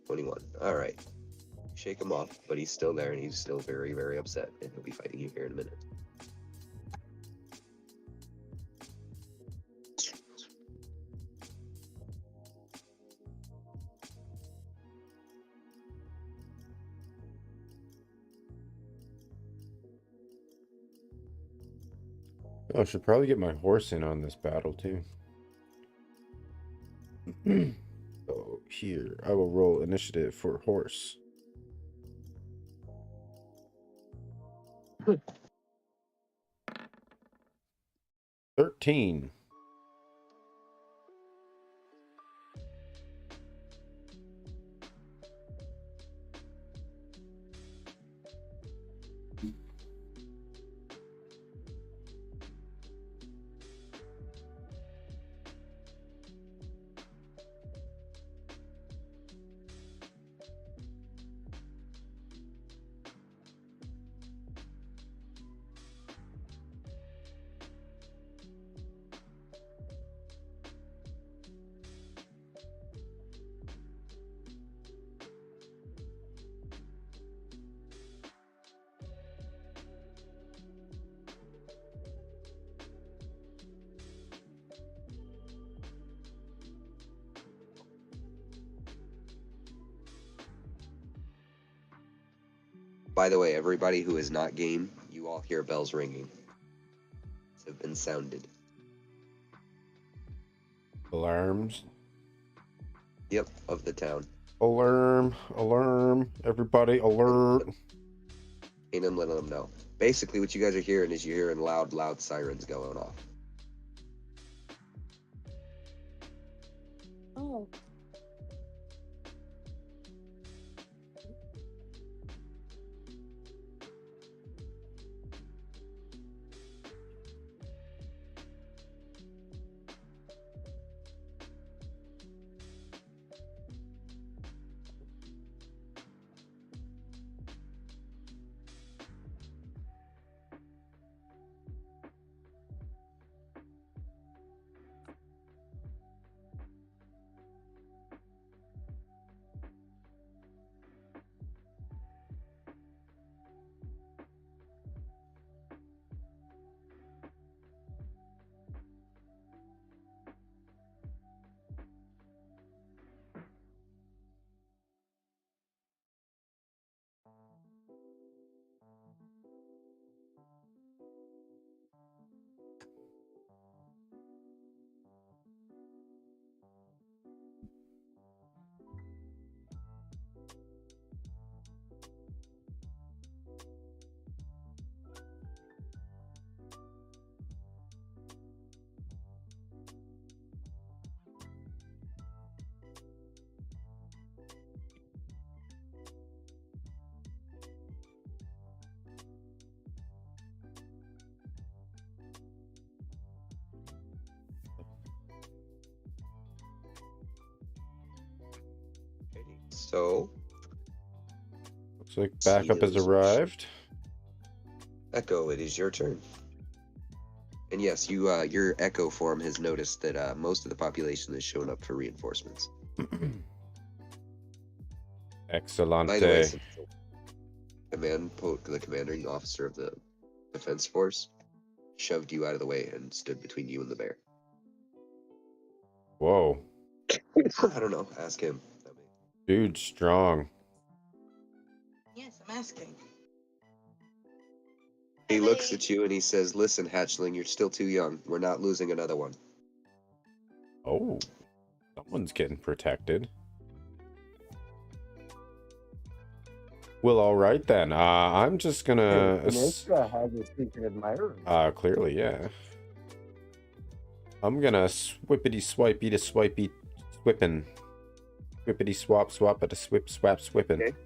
$21. All right. Shake him off, but he's still there and he's still very, very upset, and he'll be fighting you here in a minute. Oh, I should probably get my horse in on this battle too. So here, I will roll initiative for horse. Good. 13. By the way, everybody who is not game, you all hear bells ringing. Have been sounded. Alarms. Yep, of the town. Alarm. Alarm. Everybody alert. Ain't them letting them know. Basically, what you guys are hearing is you're hearing loud sirens going off. Oh. So, Looks like backup has arrived. Echo, it is your turn. And yes, your Echo form has noticed that most of the population has shown up for reinforcements. Excellent. By the way, since the commanding officer of the defense force shoved you out of the way and stood between you and the bear. Whoa. I don't know. Ask him. Dude, strong. Yes, I'm asking. He looks at you and he says, "Listen, hatchling, you're still too young. We're not losing another one." Oh. Someone's getting protected. Well, all right then. I'm just gonna. Peninsula has a secret admirer. Clearly, yeah. I'm gonna swippity swipey to swipey swippin'. Swippity swap swap at a swip swap swippin'. Okay.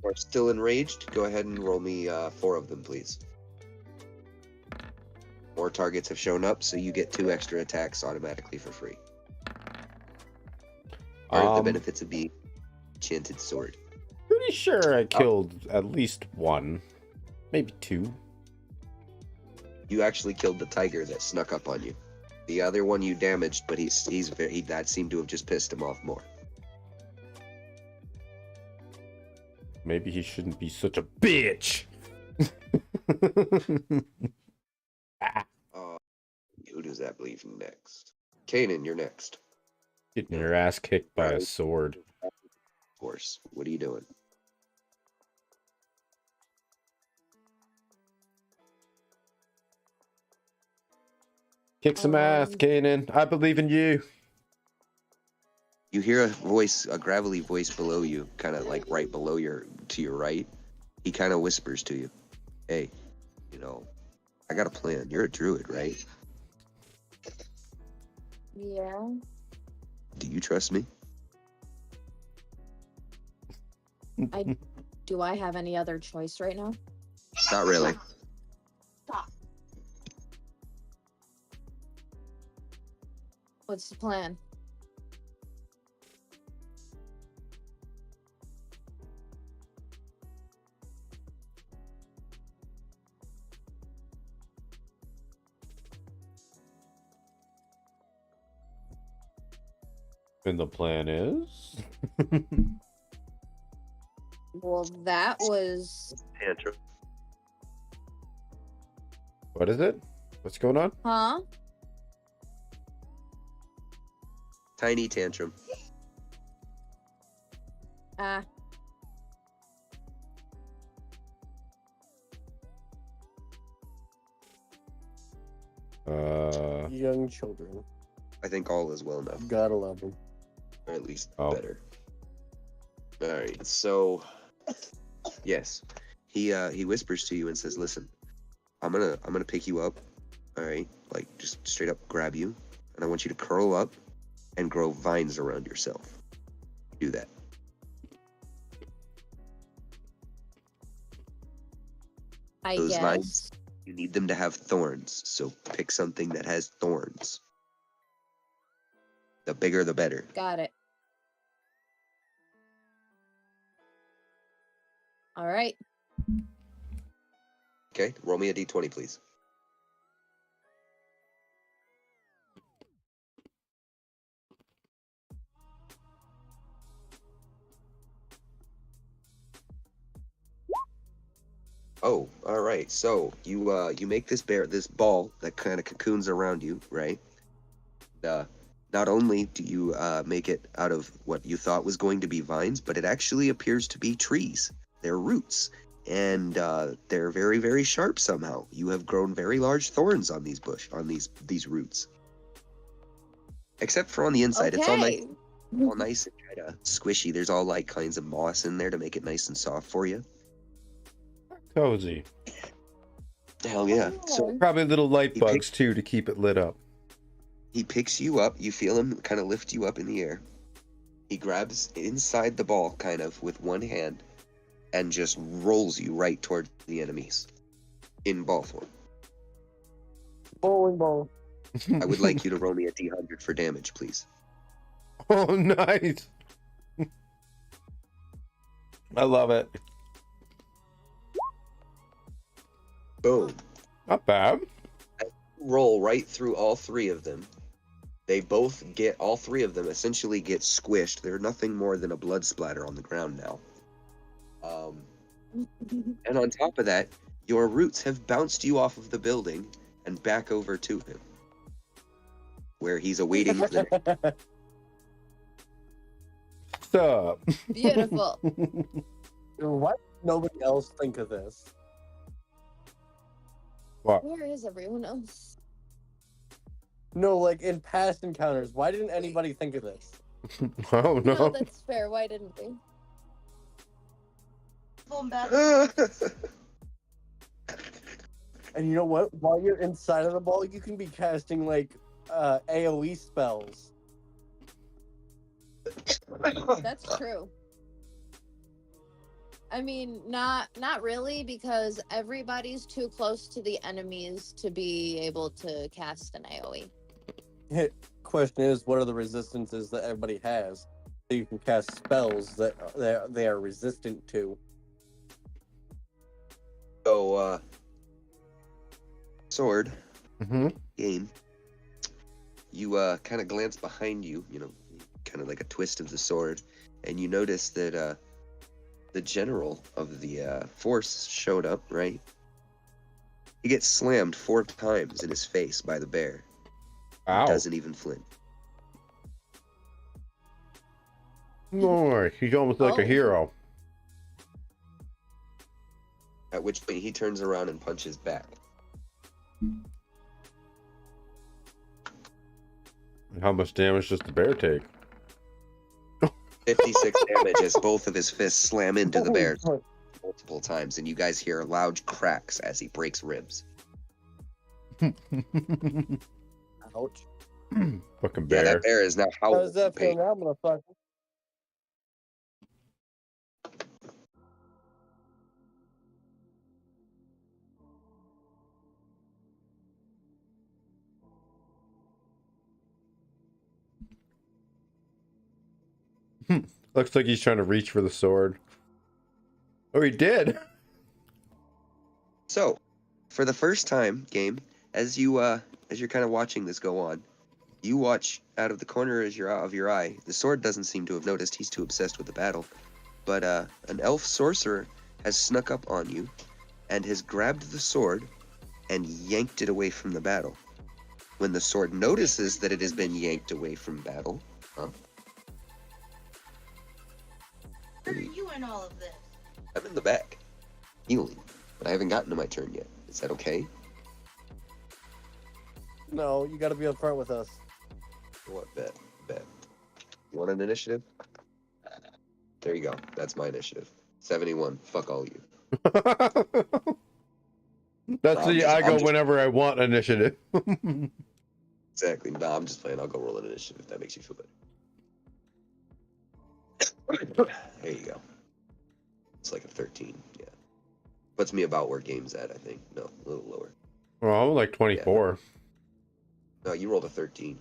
We're still enraged. Go ahead and roll me 4 of them, please. 4 targets have shown up, so you get 2 extra attacks automatically for free. Or the benefits of being enchanted sword. Pretty sure I killed at least 1, maybe 2. You actually killed the tiger that snuck up on you. The other one you damaged, but that seemed to have just pissed him off more. Maybe he shouldn't be such a bitch. Who does that believe next? Kanan, you're next. Getting your ass kicked by a sword. Of course. What are you doing? Kick some ass, Kanan. I believe in you. You hear a gravelly voice below you, kind of like right below to your right. He kind of whispers to you, "Hey, I got a plan. You're a druid, right? Yeah. Do you trust me?" Do I have any other choice right now? Not really. Stop. What's the plan? And the plan is? Well, that was... Tantrum. What is it? What's going on? Huh? Tiny tantrum. Ah. Young children. I think all is well enough. Gotta love them. Or at least Oh. better. Alright, so yes. He whispers to you and says, "Listen, I'm gonna pick you up, alright? Like just straight up grab you, and I want you to curl up and grow vines around yourself. Do that." I Those guess. vines, you need them to have thorns, so pick something that has thorns. The bigger the better. Got it. All right. Okay, roll me a d20, please. Oh, all right. So you make this ball that kind of cocoons around you, right? Not only do you make it out of what you thought was going to be vines, but it actually appears to be trees. They're roots, and they're very, very sharp somehow. You have grown very large thorns on these roots. Except for on the inside, it's all nice, Okay. all nice and kind of squishy. There's all like kinds of moss in there to make it nice and soft for you. Cozy. Hell yeah! So Probably little light He bugs too to keep it lit up. he picks you up. You feel him kind of lift you up in the air. He grabs inside the ball, kind of with one hand, and just rolls you right towards the enemies in ball form. Bowling ball. I would like you to roll me a d100 for damage, please. Oh, nice. I love it. Boom. Not bad. Roll right through all three of them. They both get, all three of them essentially get squished. They're nothing more than a blood splatter on the ground now. And on top of that, your roots have bounced you off of the building and back over to him, where he's awaiting the Stop. Beautiful. Why did nobody else think of this? What? Where is everyone else? No, like in past encounters, why didn't anybody think of this? Oh No, no. that's fair. Why didn't we? Full back. And you know what? While you're inside of the ball, you can be casting like AoE spells. That's true. I mean, not really, because everybody's too close to the enemies to be able to cast an AoE. Question is, what are the resistances that everybody has? So you can cast spells that they are resistant to. So, sword, Gaim. You kind of glance behind you, you know, kind of like a twist of the sword, and you notice that the general of the force showed up, right? He gets slammed 4 times in his face by the bear. Ow. Doesn't even flinch. No, he's almost like a Oh. hero. At which point he turns around and punches back. How much damage does the bear take? 56 damage as both of his fists slam into the bear multiple times, and you guys hear loud cracks as he breaks ribs. Ouch. Fucking Yeah, bear. that bear is now How howling does that in feel pain. now, motherfucker? Looks like he's trying to reach for the sword. Oh, he did. So, for the first time, Gaim, as you're kind of watching this go on, you watch out of the corner of your eye. The sword doesn't seem to have noticed. He's too obsessed with the battle. But an elf sorcerer has snuck up on you and has grabbed the sword and yanked it away from the battle. When the sword notices that it has been yanked away from battle, Where are you in all of this? I'm in the back, healing, but I haven't gotten to my turn yet. Is that okay? No, you gotta be up front with us. What? Bet. You want an initiative? There you go. That's my initiative. 71. Fuck all you. That's the I go whenever I want initiative. Exactly. Nah, I'm just playing. I'll go roll an initiative if that makes you feel better. There you go. It's like a 13. Yeah. Puts me about where Game's at, I think. No, a little lower. Well, I'm like 24. No, you rolled a 13.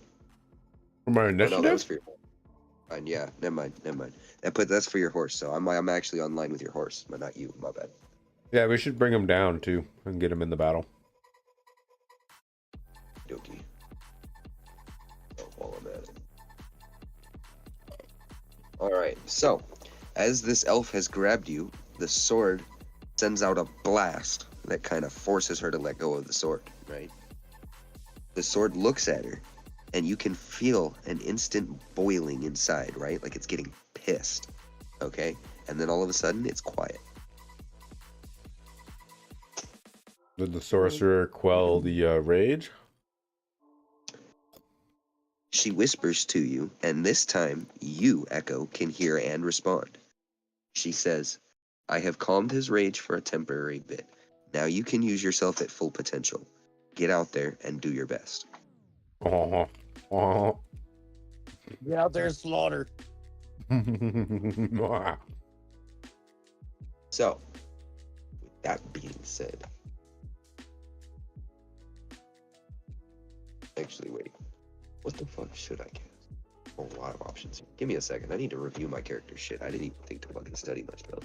For my Oh, no, that initiative? was for your fine. Yeah, never mind. That's for your horse, so I'm actually online with your horse, but not you. My bad. Yeah, we should bring him down too and get him in the battle. Dokie. Oh, while I'm at it. Alright, so, as this elf has grabbed you, the sword sends out a blast that kind of forces her to let go of the sword, right? The sword looks at her, and you can feel an instant boiling inside, right? Like it's getting pissed, okay? And then all of a sudden, it's quiet. Did the sorcerer quell the rage? She whispers to you, and this time, you, Echo, can hear and respond. She says, I have calmed his rage for a temporary bit. Now you can use yourself at full potential. Get out there and do your best. Oh. Get out there and slaughter. So, with that being said, actually, wait. What the fuck should I cast? A lot of options. Give me a second. I need to review my character shit. I didn't even think to fucking study much, though.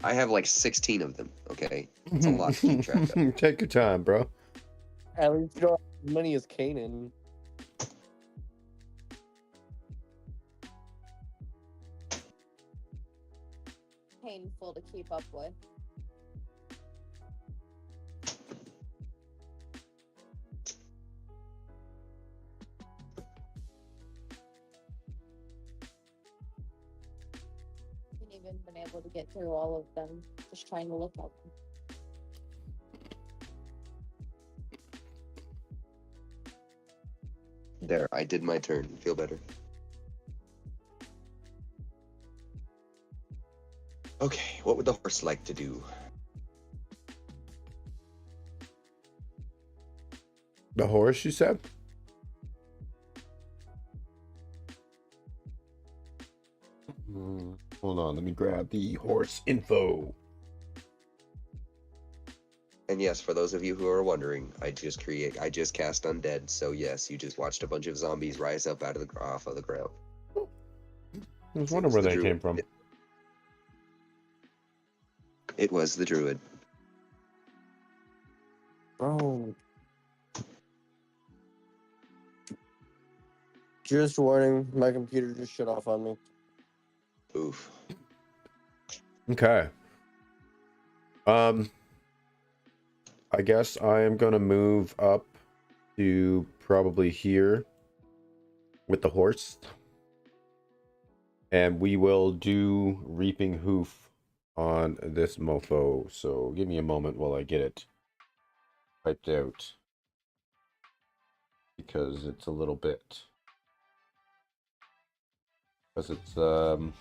I have like 16 of them. Okay, it's a lot to keep track of. Take your time, bro. At least you don't have as many as Kanan. Painful to keep up with. Haven't even been able to get through all of them. Just trying to look up. There, I did my turn. Feel better. Okay, what would the horse like to do? The horse, you said? Hold on, let me grab the horse info. And yes, for those of you who are wondering, I just cast Undead. So yes, you just watched a bunch of zombies rise up off of the ground. I was wondering where they came from. It was the druid. Bro. Just warning, my computer just shut off on me. Oof. Okay. I guess I am gonna move up to probably here with the horse. And we will do Reaping Hoof on this mofo. So give me a moment while I get it typed out. Because it's a little bit. Because it's so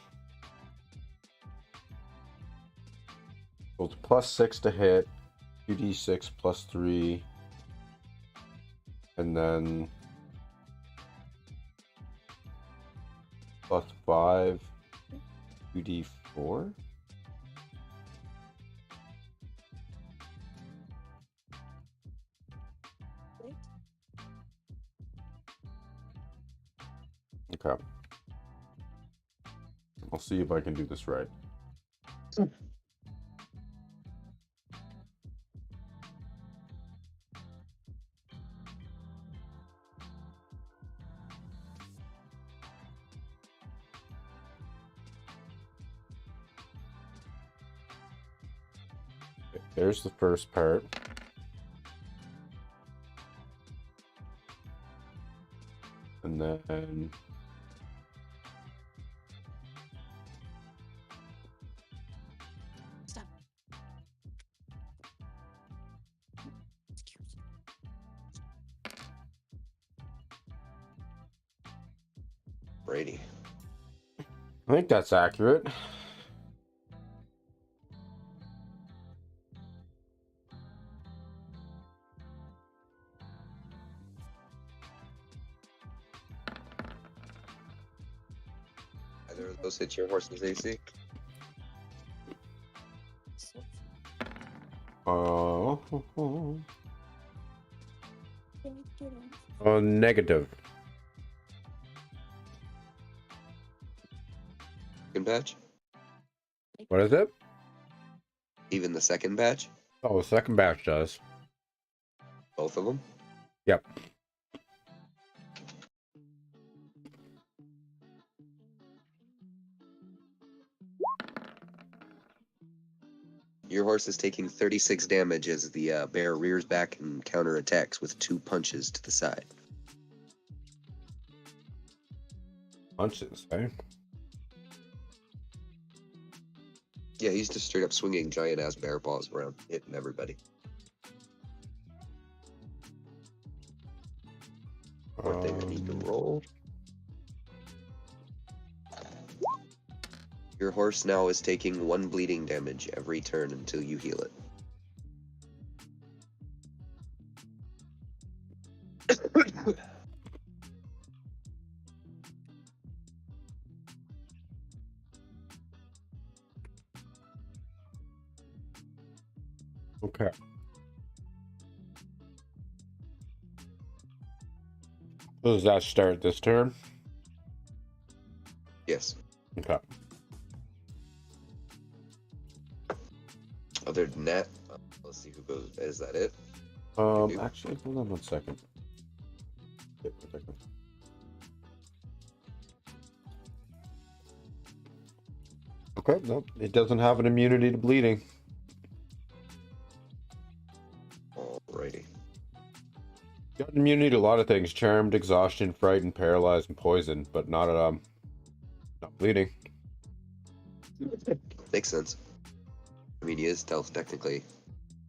it's +6 to hit, 2d6 +3, and then +5, 2d4. Okay. I'll see if I can do this right. Okay, there's the first part. And then Stop. Brady. I think that's accurate. Either of those hit your horse's AC? Negative. Second batch? What is it? Even the second batch? Oh, the second batch does. Both of them? Yep. Your horse is taking 36 damage as the bear rears back and counterattacks with 2 punches to the side. Punches, eh? Yeah, he's just straight up swinging giant ass bear paws around, hitting everybody. One thing I need to roll. Your horse now is taking 1 bleeding damage every turn until you heal it. Okay. Does that start this turn? Yes. Okay. Other than that, let's see who goes. Is that it? do. Actually, hold on 1 second. Yep, 1 second. Okay, no, it doesn't have an immunity to bleeding. Alrighty. Got an immunity to a lot of things: charmed, exhaustion, frightened, paralyzed, and poison, but not not bleeding. Makes sense. I mean, he is technically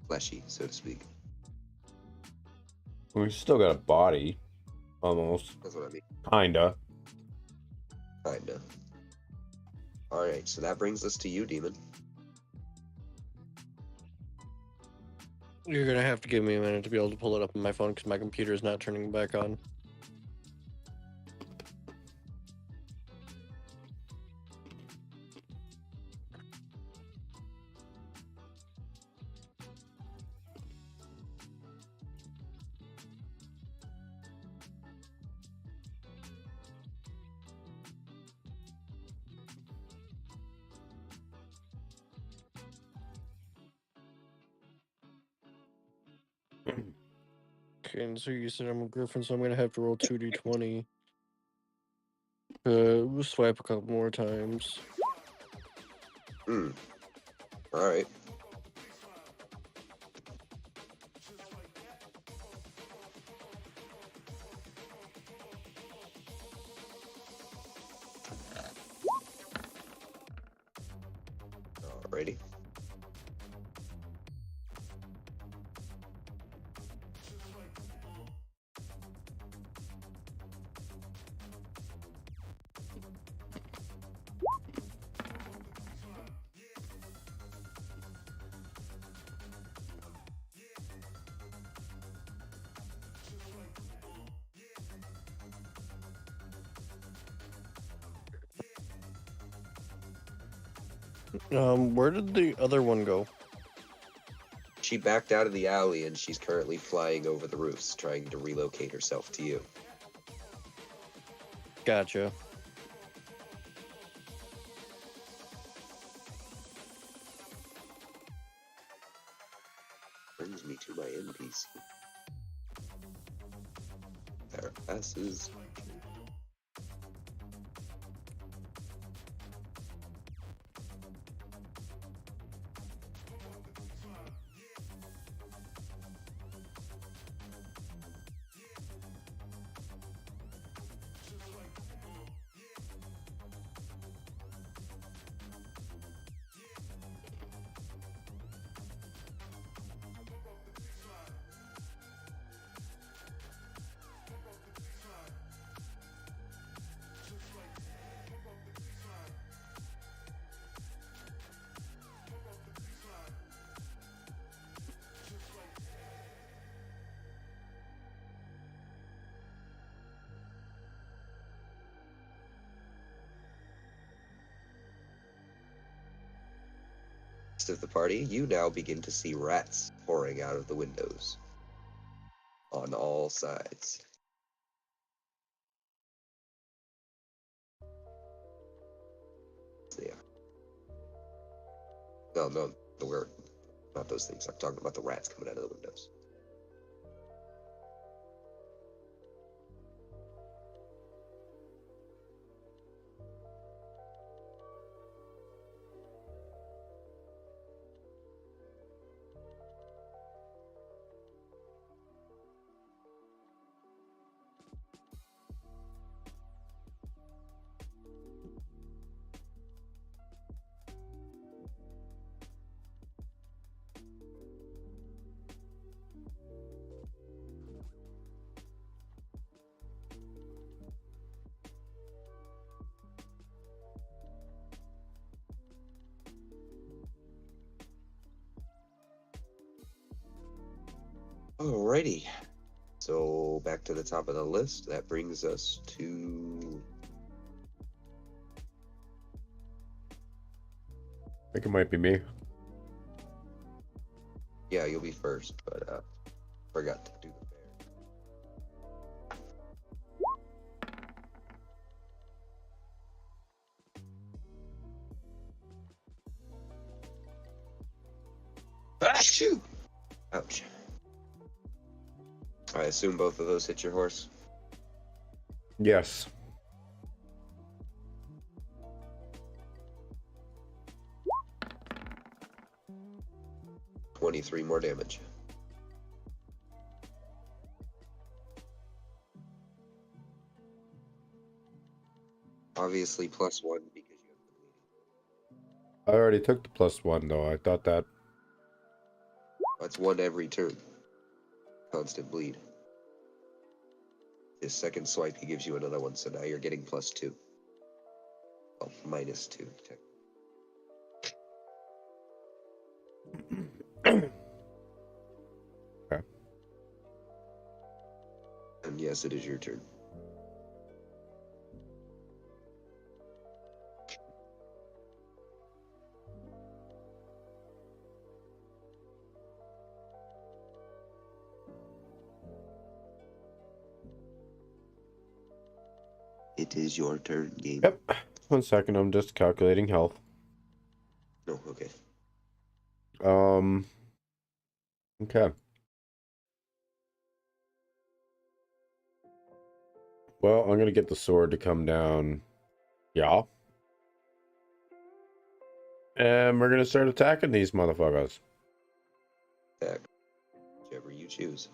fleshy, so to speak. Well, he's still got a body, almost, That's what I mean. kinda. Kinda. Alright, so that brings us to you, Demon. You're gonna have to give me a minute to be able to pull it up on my phone because my computer is not turning back on. Okay, and so you said I'm a Griffin, so I'm gonna have to roll 2d20. We'll swipe a couple more times. Alright. Alrighty. Where did the other one go? She backed out of the alley and she's currently flying over the roofs, trying to relocate herself to you. Gotcha. Brings me to my NPC. There passes. Of the party, you now begin to see rats pouring out of the windows on all sides. Yeah. No, we're not those things. I'm talking about the rats coming out of the windows. Alrighty. So back to the top of the list. That brings us to I think it might be me. yeah, you'll be first, but forgot to do the bear. Achoo! Ouch. I assume both of those hit your horse. Yes. $23 more damage. Obviously, +1 because you have the bleeding. I already took the +1 though. I thought that. That's 1 every turn. Constant bleed. His second swipe, he gives you another one, so now you're getting +2. Well, -2. Okay. And yes, it is your turn. It is your turn, Gaim. Yep. 1 second. I'm just calculating health. No, okay. Okay. Well, I'm gonna get the sword to come down. Yeah. And we're gonna start attacking these motherfuckers. Attack. Whichever you choose.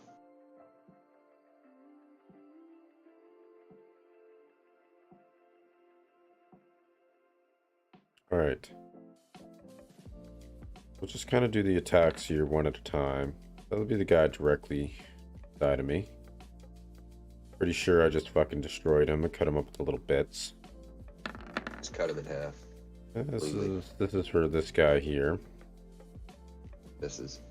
Alright. We'll just kind of do the attacks here one at a time. That'll be the guy directly side of me. Pretty sure I just fucking destroyed him and cut him up into little bits. Just cut him in half. This is for this guy here. Misses.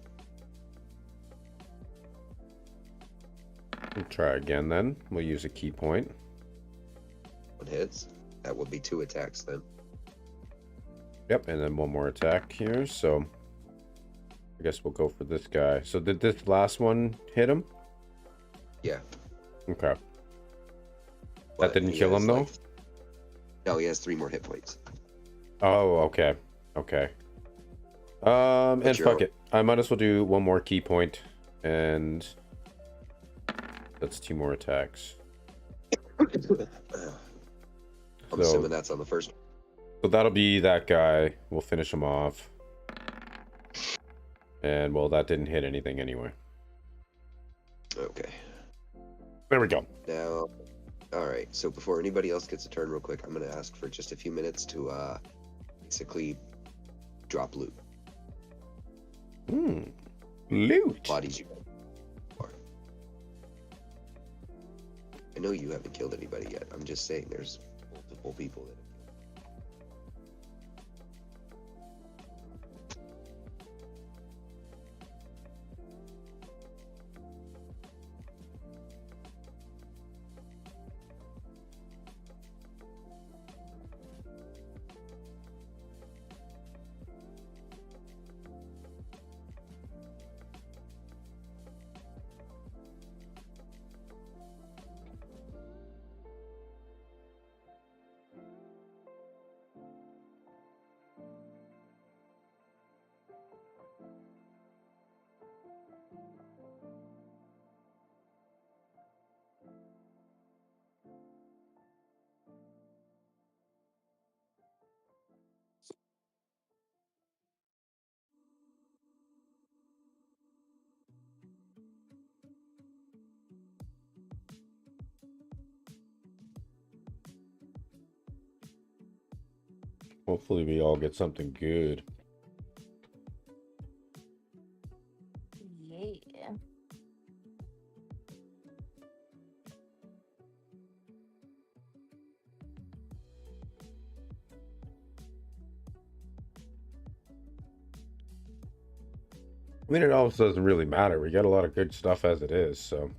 We'll try again then. We'll use a key point. 1 hits. That would be 2 attacks then. Yep, and then 1 more attack here. So I guess we'll go for this guy. So did this last one hit him? Yeah. Okay. But That didn't he kill has, him though? like- No, he has 3 more hit points. Oh, okay. Okay. And But fuck it. I might as well do 1 more key point, and that's 2 more attacks. I'm So- assuming that's on the first one. So that'll be that guy. We'll finish him off. And well, that didn't hit anything anyway. Okay. There we go. Now, alright, so before anybody else gets a turn real quick, I'm going to ask for just a few minutes to basically drop loot. Loot. Bodies you are. I know you haven't killed anybody yet. I'm just saying there's multiple people that have Hopefully we all get something good. Yeah. I mean, it also doesn't really matter. We got a lot of good stuff as it is, so.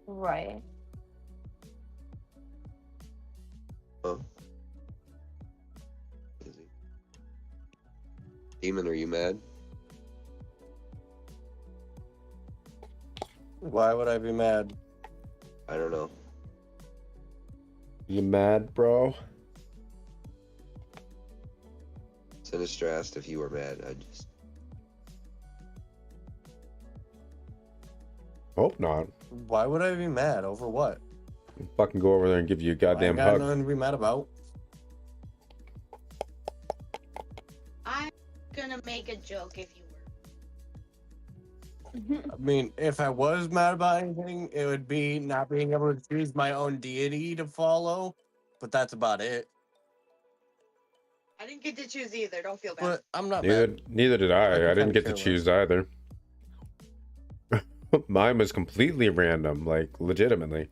Right. Huh? Is he? Demon, are you mad? Why would I be mad? I don't know. You mad, bro? Sinister asked if you were mad. I just Hope not. Why would I be mad over what? Fucking go over there and give you a I goddamn ain't got hug. nothing to be mad about. I'm gonna make a joke if you were. I mean, if I was mad about anything, it would be not being able to choose my own deity to follow. But that's about it. I didn't get to choose either. Don't feel bad. But I'm not Neither, mad. neither did I I. could I didn't kinda get to care choose either. Mine was completely random, like legitimately.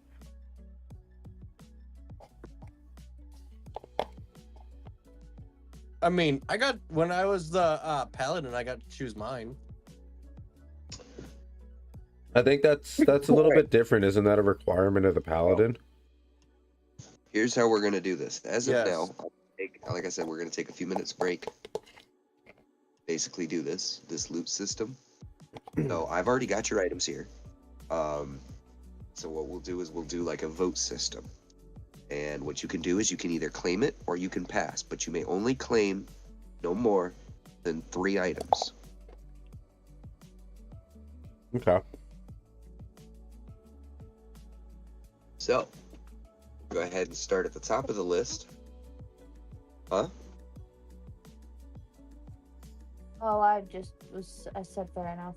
I mean, I got when I was the paladin, I got to choose mine. I think that's a little bit different. Isn't that a requirement of the paladin? Here's how we're gonna do this. As of Yes. now, like I said, we're gonna take a few minutes break. Basically, do this loot system. So I've already got your items here. So what we'll do is we'll do like a vote system. And what you can do is you can either claim it or you can pass, but you may only claim no more than 3 items. Okay. So, go ahead and start at the top of the list. Huh? Oh, I said fair enough.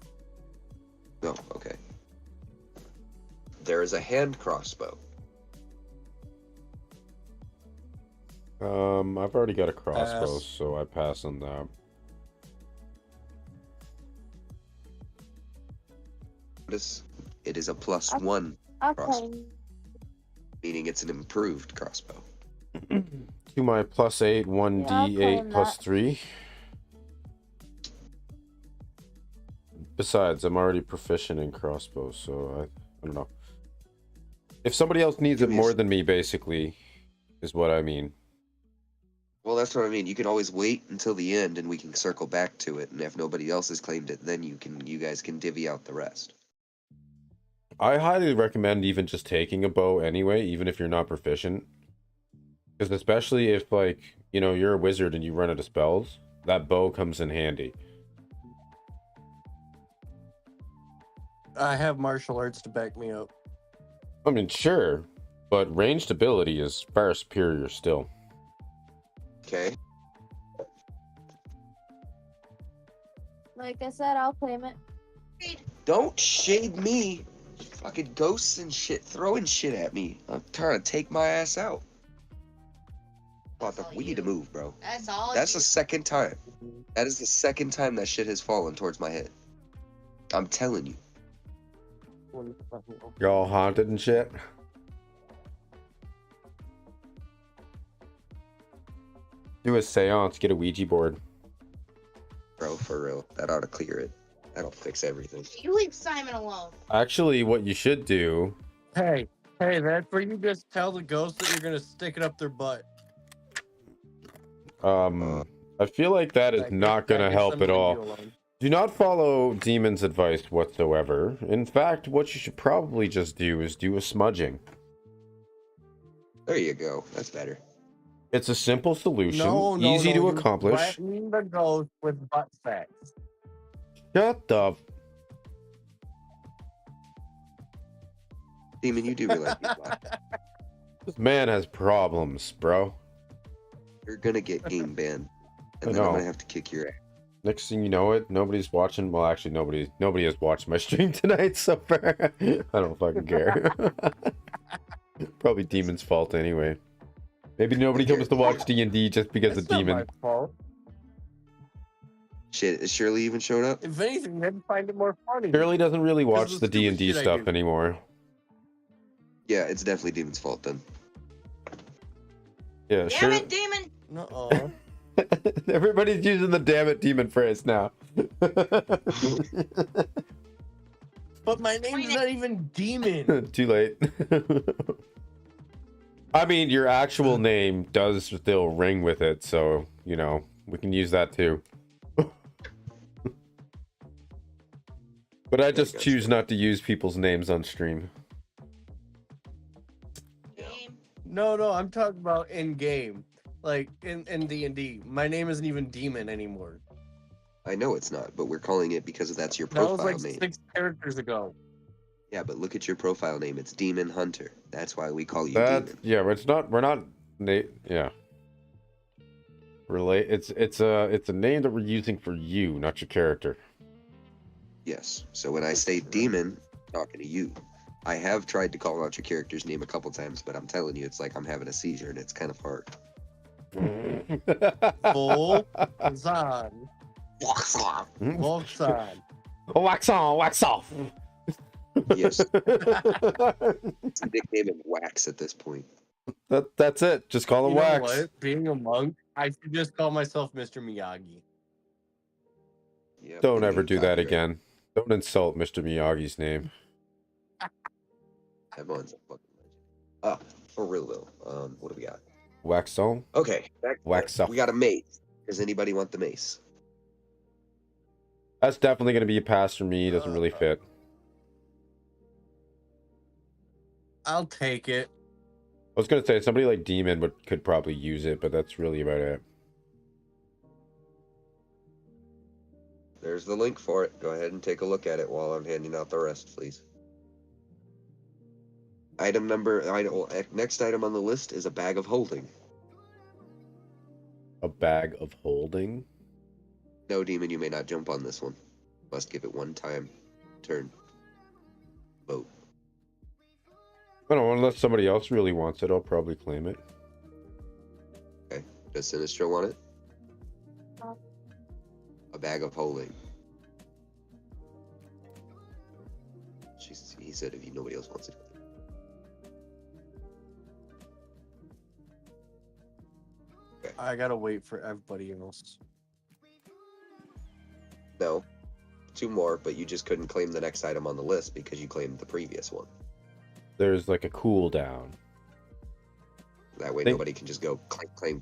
No, okay. There is a hand crossbow. I've already got a crossbow, Pass. so I pass on that. It is a +1, Okay. Crossbow. Meaning it's an improved crossbow. To my +8, 1d8 Yeah, I'll claim +3. Besides, I'm already proficient in crossbows, so I don't know. If somebody else needs it more than me, basically, is what I mean. Well, that's what I mean. You can always wait until the end, and we can circle back to it. And if nobody else has claimed it, then you guys can divvy out the rest. I highly recommend even just taking a bow anyway, even if you're not proficient. Because especially if, like, you know, you're a wizard and you run out of spells, that bow comes in handy. I have martial arts to back me up. I mean, sure, but ranged ability is far superior still. Okay. Like I said, I'll claim it. Don't shade me. Fucking ghosts and shit throwing shit at me. I'm trying to take my ass out. We need to move, bro. That's all. That's the second time. That is the second time that shit has fallen towards my head. I'm telling you. You're all haunted and shit. Do a seance, get a Ouija board. Bro, for real. That ought to clear it. That'll fix everything. You leave Simon alone. Actually, what you should do... Hey, that's where you just tell the ghost that you're gonna stick it up their butt. I feel like that is not going to help at all. Do not follow Demon's advice whatsoever. In fact, what you should probably just do is do a smudging. There you go. That's better. It's a simple solution, No, easy to you accomplish. threaten the ghost with butt sex. Shut the... Demon, you do realize you blocked. This man has problems, bro. You're gonna get game banned. And I then I'm know. gonna have to kick your ass. Next thing you know it, nobody's watching. Well, actually, nobody has watched my stream tonight so far. I don't fucking care. Probably Demon's fault anyway. Maybe nobody comes to watch D&D just because It's of not Demon. my fault. Shit, is Shirley even showed up? If anything, they'd find it more funny. Shirley doesn't really watch of the the stupid D&D shit I stuff do. anymore. Yeah, it's definitely Demon's fault then. Yeah, Damn sure. it, Demon! Nuh-uh. Everybody's using the damn it Demon phrase now. But my name's not even Demon. Too late. I mean, your actual name does still ring with it, so, you know, we can use that too. But I just choose not to use people's names on stream. Game. No, I'm talking about in game. Like in D&D, my name isn't even Demon anymore. I know it's not, but we're calling it because that's your That was profile like name. 6 characters ago. Yeah, but look at your profile name. It's Demon Hunter. That's why we call you That Demon. yeah, but it's not. We're not. Yeah. Relate. It's a name that we're using for you, not your character. Yes. So when I say Demon, I'm talking to you. I have tried to call out your character's name a couple times, but I'm telling you, it's like I'm having a seizure, and it's kind of hard. Full Zan. Volksan. Wax on, wax off. Yes. It's a nickname of Wax at this point. That's it. Just call him You know Wax. what? Being a monk, I should just call myself Mr. Miyagi. Yeah, Don't put it ever in do that copyright. again. Don't insult Mr. Miyagi's name. Everyone's a fucking legend. For real though. What do we got? Wax on, Okay, wax off. we got a mace. Does anybody want the mace? That's definitely going to be a pass for me. Doesn't really fit. I'll take it. I was going to say somebody like Demon could probably use it, but that's really about it. There's the link for it. Go ahead and take a look at it while I'm handing out the rest, please. Next item on the list is a bag of holding. A bag of holding. No, Demon, you may not jump on this one. Must give it one time. Turn. Vote. I don't know, unless somebody else really wants it, I'll probably claim it. Okay. Does Sinistro want it? A bag of holding. He said if nobody else wants it. Okay. I gotta wait for everybody else. No. 2 more, but you just couldn't claim the next item on the list because you claimed the previous one. There's like a cooldown. That way nobody can just go claim.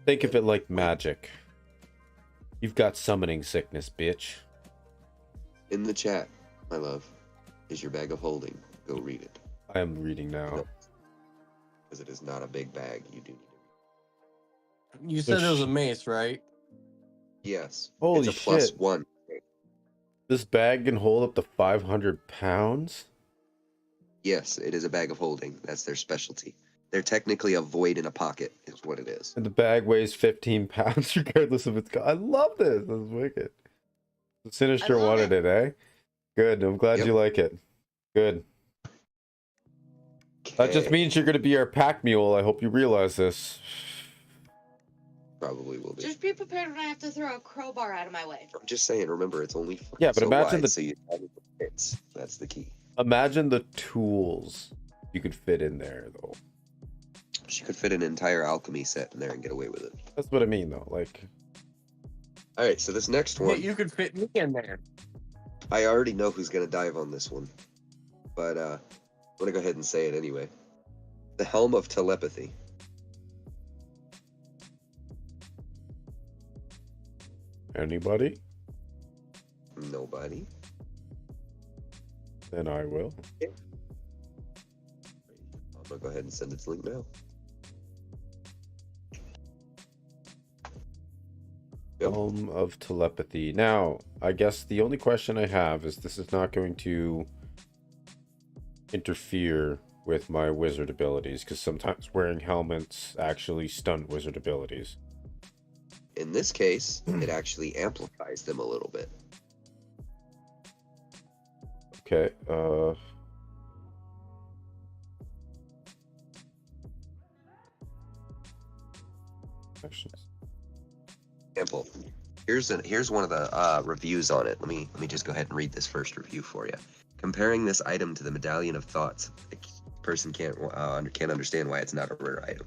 Think of it like magic. You've got summoning sickness, bitch. In the chat, my love, is your bag of holding. Go read it. I am reading now. Because it is not a big bag. You do need to. You said it was a mace, right? Yes. Holy it's a plus shit. 1. This bag can hold up to 500 pounds? Yes, it is a bag of holding. That's their specialty. They're technically a void in a pocket, is what it is. And the bag weighs 15 pounds regardless of its cost. I love this. This is wicked. The Sinister wanted it, eh? Good. I'm glad you like it. Good. That just means you're going to be our pack mule. I hope you realize this. Probably will be. Just be prepared when I have to throw a crowbar out of my way. I'm just saying, remember, it's only Yeah, but so imagine wide, so you have it fits. That's the key. Imagine the tools you could fit in there, though. She could fit an entire alchemy set in there and get away with it. That's what I mean, though. Like, all right, so this next one, You could fit me in there. I already know who's gonna dive on this one, but I'm gonna go ahead and say it anyway. The Helm of Telepathy. anybody? Nobody. Then I will. I'm gonna go ahead and send its link now. Yep. Helm of Telepathy. Now, I guess the only question I have is this is not going to interfere with my wizard abilities, because sometimes wearing helmets actually stunt wizard abilities. In this case, it actually amplifies them a little bit. Okay, actions. Example. Here's one of the reviews on it. Let me just go ahead and read this first review for you. Comparing this item to the Medallion of Thoughts, a person can't understand why it's not a rare item.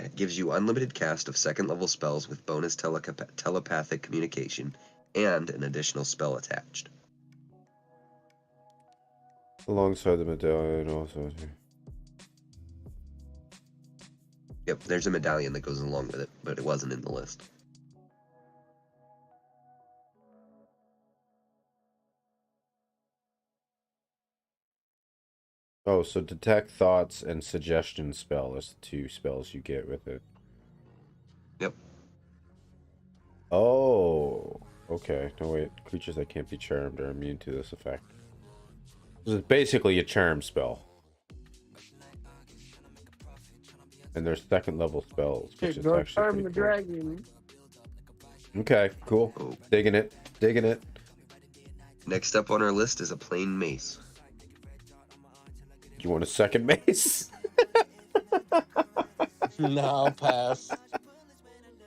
It gives you unlimited cast of 2nd level spells with bonus telepathic communication and an additional spell attached. Alongside the medallion also. Yep, there's a medallion that goes along with it, but it wasn't in the list. Oh, so detect thoughts and suggestion spell is the 2 spells you get with it. Yep. Oh, okay. No, wait. Creatures that can't be charmed are immune to this effect. This is basically a charm spell. And they're second level spells, which is Go actually charm pretty the cool. dragon. Okay, cool. Oh. Digging it. Digging it. Next up on our list is a plain mace. You want a second mace? No, I'll pass.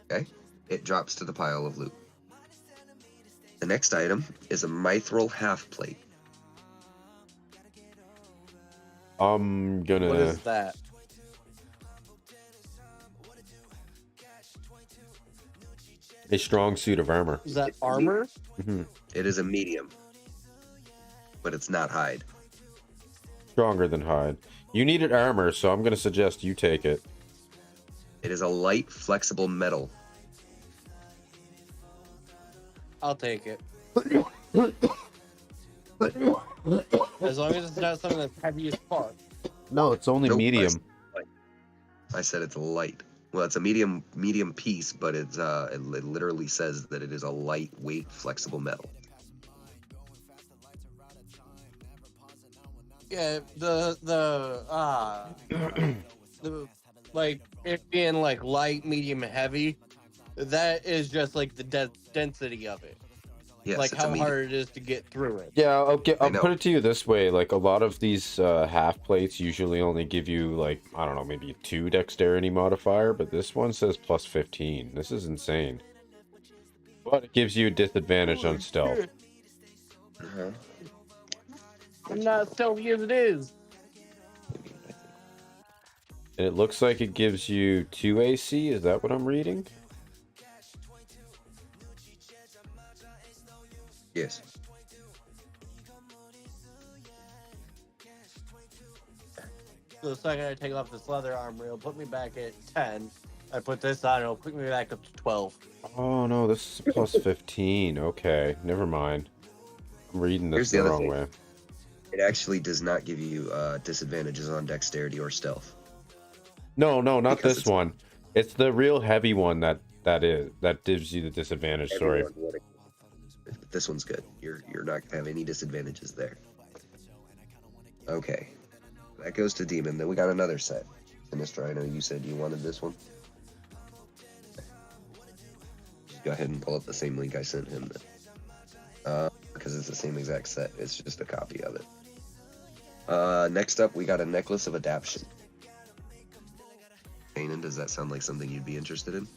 Okay. It drops to the pile of loot. The next item is a mithril half plate. I'm gonna. What is that? A strong suit of armor. Is that armor? Hmm. It is a medium, but it's not hide. Stronger than hide. You needed armor, so I'm gonna suggest you take it. It is a light, flexible metal. I'll take it. As long as it's not something that's heavy as fuck. No, it's only Nope, medium. I said it's light. Well, it's a medium piece, but it's it literally says that it is a lightweight, flexible metal. Yeah, the like it being like light, medium, heavy. That is just like the density of it. Yes, Like it's a how medium. hard it is to get through it. Yeah, I'll know. put it to you this way. Like, a lot of these half plates usually only give you, like, I don't know, maybe a 2 dexterity modifier, but this one says plus 15. This is insane. But it gives you a disadvantage on stealth. Uh-huh. I'm not stealthy as it is. And it looks like it gives you 2 AC. Is that what I'm reading? Yes. So the second I take off this leather armor, it'll put me back at 10. I put this on, it'll put me back up to 12. Oh, no, this is plus 15. Okay, never mind. I'm reading Here's this the the other wrong thing. way. It actually does not give you disadvantages on dexterity or stealth. No, not Because this it's- one. It's the real heavy one that gives you the disadvantage. Sorry. Everyone would- This one's good. You're not gonna have any disadvantages there. Okay, that goes to demon. Then we got another set. Sinister, I know you said you wanted this one. Just go ahead and pull up the same link I sent him. Because it's the same exact set. It's just a copy of it. Next up, we got a necklace of adaption. Kanan, does that sound like something you'd be interested in?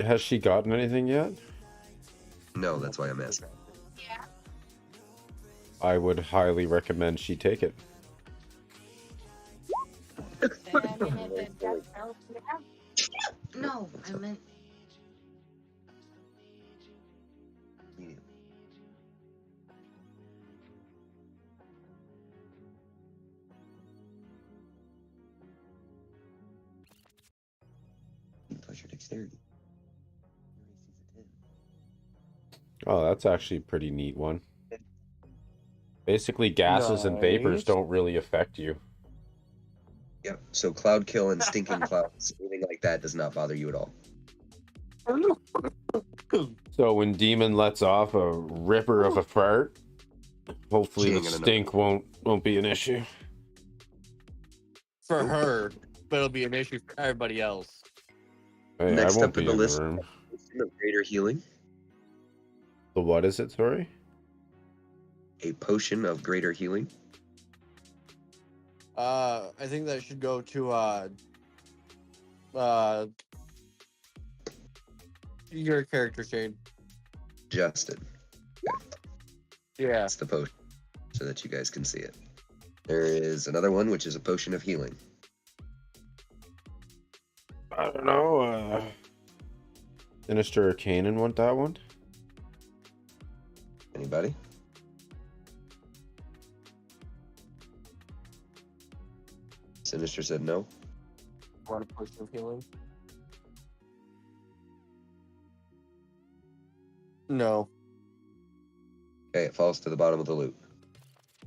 Has she gotten anything yet? No, that's why I'm asking. Yeah. I would highly recommend she take it. No, I meant Medium. Plus your dexterity. Your AC's a 10. Oh, that's actually a pretty neat one. Basically, gases and vapors Nice. don't really affect you. Yep. So cloud kill and stinking clouds, anything like that does not bother you at all. So when Demon lets off a ripper of a fart, hopefully She the ain't gonna know. stink won't be an issue. For her, but it'll be an issue for everybody else. Hey, Next I won't up in be the in list- the room. Potion of greater healing. The what is it? Sorry. A potion of greater healing. I think that should go to your character, Shane. Justin. Yeah. That's the potion, so that you guys can see it. There is another one, which is a potion of healing. I don't know. Sinister or Kanan want that one? Anybody? Sinister said no. Want a potion of healing? No. Okay, it falls to the bottom of the loop.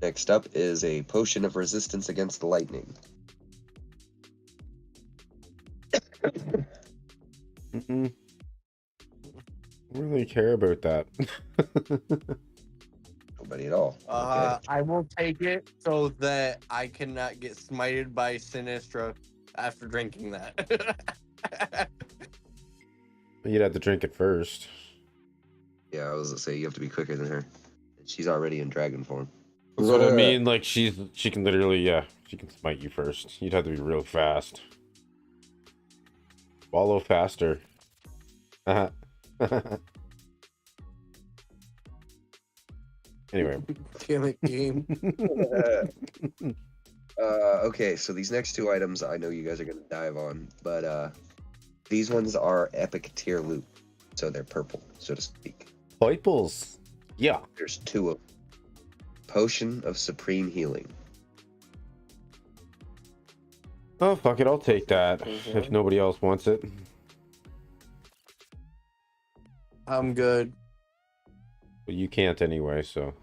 Next up is a potion of resistance against lightning. Mm-mm. I don't really care about that. Nobody at all. Okay. I will take it so that I cannot get smited by Sinistra after drinking that. You'd have to drink it first. Yeah, I was gonna say you have to be quicker than her. She's already in dragon form. That's what I mean. Like she can literally, yeah, she can smite you first. You'd have to be real fast. Follow faster. Anyway. Damn it, game. Okay, so these next two items I know you guys are gonna dive on, but these ones are epic tier loot, so they're purple, so to speak. Purples. Yeah. There's two of them. Potion of Supreme Healing. Oh, fuck it. I'll take that if nobody else wants it. I'm good. But you can't anyway, so.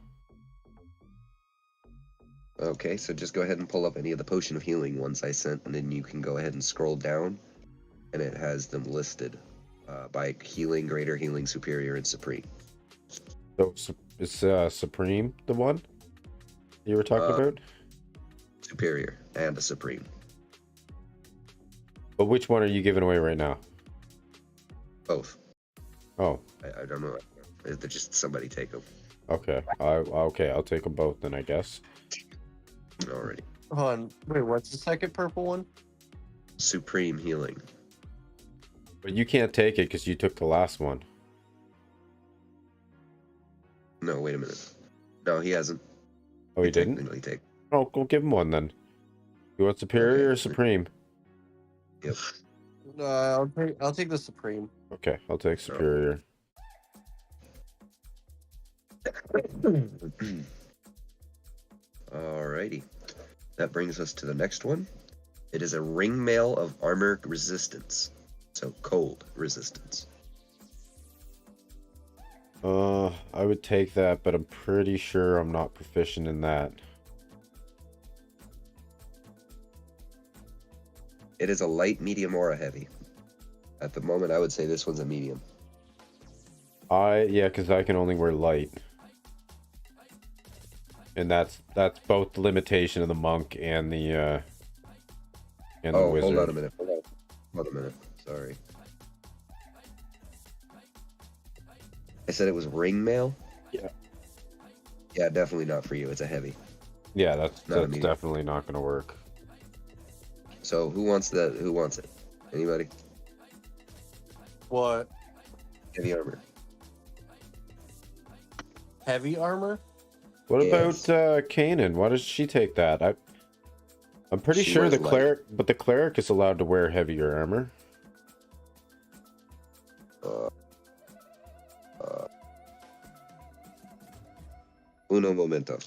Okay, so just go ahead and pull up any of the Potion of Healing ones I sent, and then you can go ahead and scroll down, and it has them listed by healing, greater healing, superior, and supreme. So is Supreme the one you were talking about? Superior and a supreme. But which one are you giving away right now? Both. Oh, I don't know. They're just somebody take them. okay. Okay, I'll take them both then, I guess. Alrighty. Hold on. Wait, what's the second purple one? Supreme Healing. But you can't take it because you took the last one. No, wait a minute. No, he hasn't. Oh, he didn't? Technically take. Oh, go give him one then. You want Superior or Okay. Supreme? Yep. I'll take the Supreme. Okay, I'll take Superior. Alrighty. That brings us to the next one. It is a ring mail of armor resistance. So cold resistance. I would take that, but I'm pretty sure I'm not proficient in that. It is a light, medium, or a heavy. At the moment, I would say this one's a medium. Yeah, because I can only wear light. And that's both the limitation of the monk and the wizard. Hold on a minute. Hold on a minute. Sorry. I said it was ring mail? Yeah. Yeah, definitely not for you. It's a heavy. Yeah, that's Not a medium. definitely not going to work. So who wants that? Who wants it? Anybody? What? Heavy armor. Heavy armor? What Yes. about Kanan? Why does she take that? I'm pretty She sure wears the light. cleric, but the cleric is allowed to wear heavier armor. Uno momento.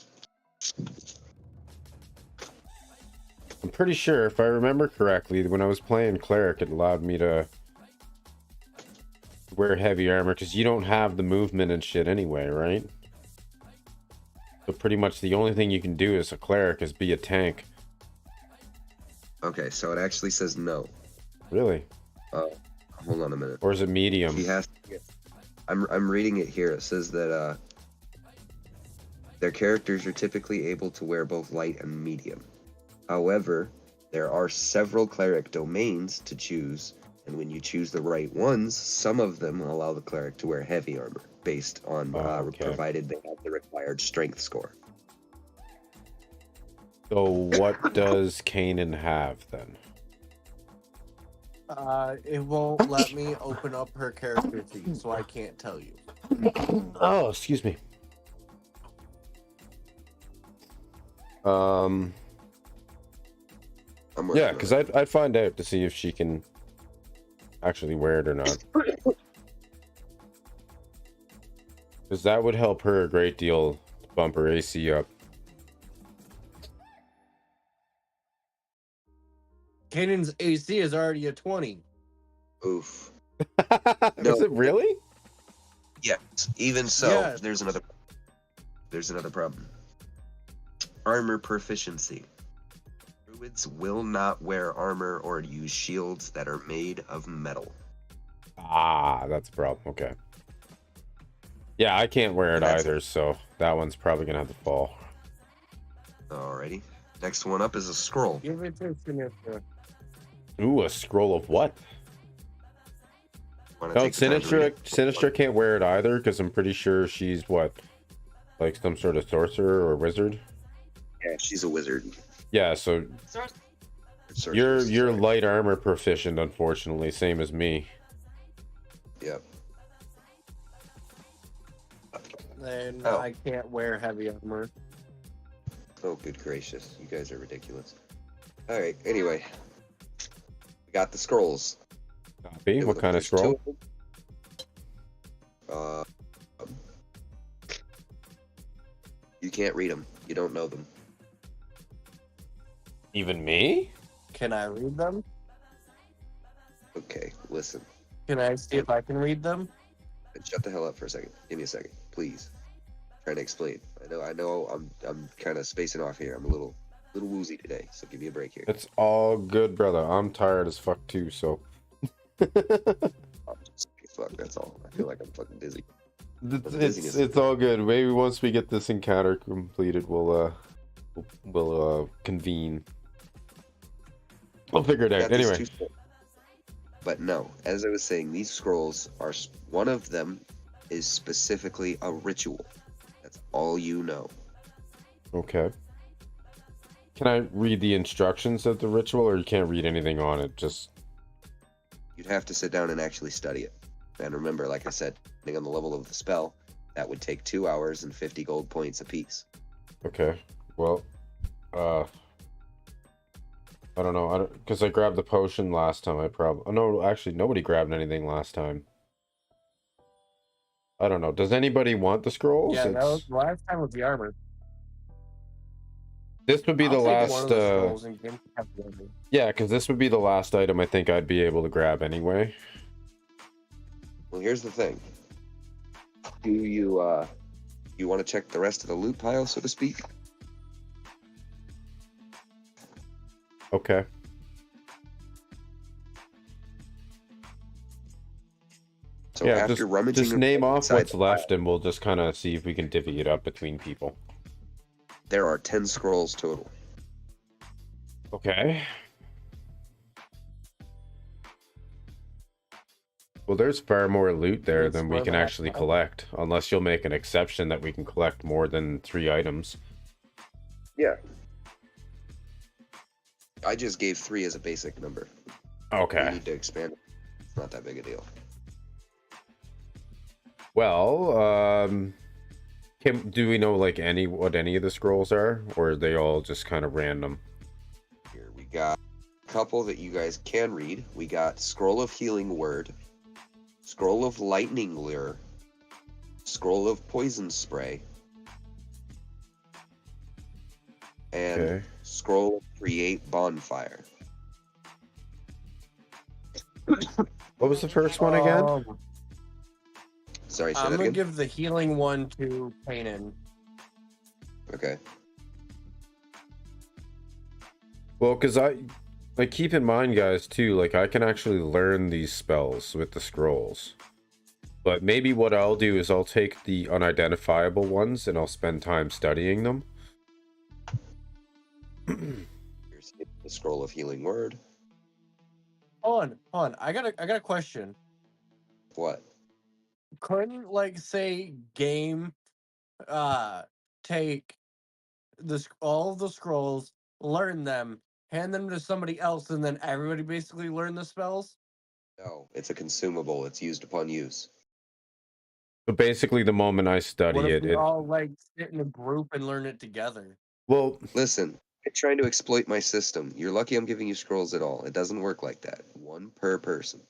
I'm pretty sure, if I remember correctly, when I was playing cleric, it allowed me to wear heavy armor because you don't have the movement and shit anyway, right? So pretty much the only thing you can do as a cleric is be a tank. Okay, so it actually says no. Really? Hold on a minute. Or is it medium? She has. I'm reading it here. It says that their characters are typically able to wear both light and medium. However, there are several cleric domains to choose, and when you choose the right ones, some of them allow the cleric to wear heavy armor based on Okay. provided they have the required strength score. So what does Kanan have then? It won't let me open up her character sheet, so I can't tell you. Oh, excuse me. I'm working Yeah, on because it. I'd find out to see if she can actually wear it or not. Because that would help her a great deal to bump her AC up. Kanan's AC is already a 20. Oof. Is it really? Yes. Even so, Yes. there's another problem. Armor proficiency. Druids will not wear armor or use shields that are made of metal. Ah, that's a problem. Okay. Yeah, I can't wear it And that's either, so that one's probably gonna have to fall. Alrighty. Next one up is a scroll. Give it to Sinistra. Ooh, a scroll of what? Want to No, take the time to read Sinistra it? can't wear it either because I'm pretty sure she's what, like some sort of sorcerer or wizard. Yeah, she's a wizard. Yeah, so Sorceress, you're sorry. light armor proficient, unfortunately, same as me. Yep. Then Oh. I can't wear heavy armor. Oh, good gracious. You guys are ridiculous. Alright, anyway. We got the scrolls. Copy. What kind of There's two scroll? of them. You can't read them. You don't know them. Even me? Can I read them? Okay, listen. Can I see if I can read them? And shut the hell up for a second. Give me a second, please. Trying to explain. I know. I'm kind of spacing off here. I'm a little woozy today, so give me a break here. It's all good, brother. I'm tired as fuck too, so. I'm just, fuck. That's all. I feel like I'm fucking dizzy. It's all good. Maybe once we get this encounter completed, we'll convene. We'll figure it out. Got these Anyway, two scrolls. But no, as I was saying, these scrolls are, one of them is specifically a ritual. That's all you know. okay. Can I read the instructions of the ritual, or you can't read anything on it? Just You'd have to sit down and actually study it. And remember, like I said, depending on the level of the spell, that would take 2 hours and 50 gold points apiece. okay. Well, I don't know. Because I grabbed the potion last time. I probably. Oh, no, actually, nobody grabbed anything last time. I don't know. Does anybody want the scrolls? Yeah, that was last time with the armor. This would be the I'll take last. one of the scrolls and give have the armor. Yeah, because this would be the last item I think I'd be able to grab anyway. Well, here's the thing. Do you want to check the rest of the loot pile, so to speak? Okay. So Yeah, after rummaging just name off inside what's the left, pile, and we'll just kind of see if we can divvy it up between people. there are 10 scrolls total. Okay. Well, there's far more loot there Let's than we run can that actually pile. collect, unless you'll make an exception that we can collect more than 3 items. Yeah. I just gave 3 as a basic number. We Okay. need to expand it. It's not that big a deal. Well, do we know like what any of the scrolls are, or are they all just kind of random? Here we got a couple that you guys can read. We got Scroll of Healing Word, Scroll of Lightning Lure, Scroll of Poison Spray, and Okay. Scroll of Create Bonfire. What was the first one again? Sorry, say I'm that gonna again? give the healing one to Kanan. Okay. Well, because like, keep in mind, guys, too, like, I can actually learn these spells with the scrolls. But maybe what I'll do is I'll take the unidentifiable ones and I'll spend time studying them. Here's the Scroll of Healing Word. Hold on. I got a question. What? Couldn't, like, say Gaim take all of the scrolls, learn them, hand them to somebody else, and then everybody basically learn the spells? No, it's a consumable. It's used upon use. So basically, the moment I What study if it, we all, like, sit in a group and learn it together? well, Listen, you're trying to exploit my system. You're lucky I'm giving you scrolls at all. It doesn't work like that. 1 per person.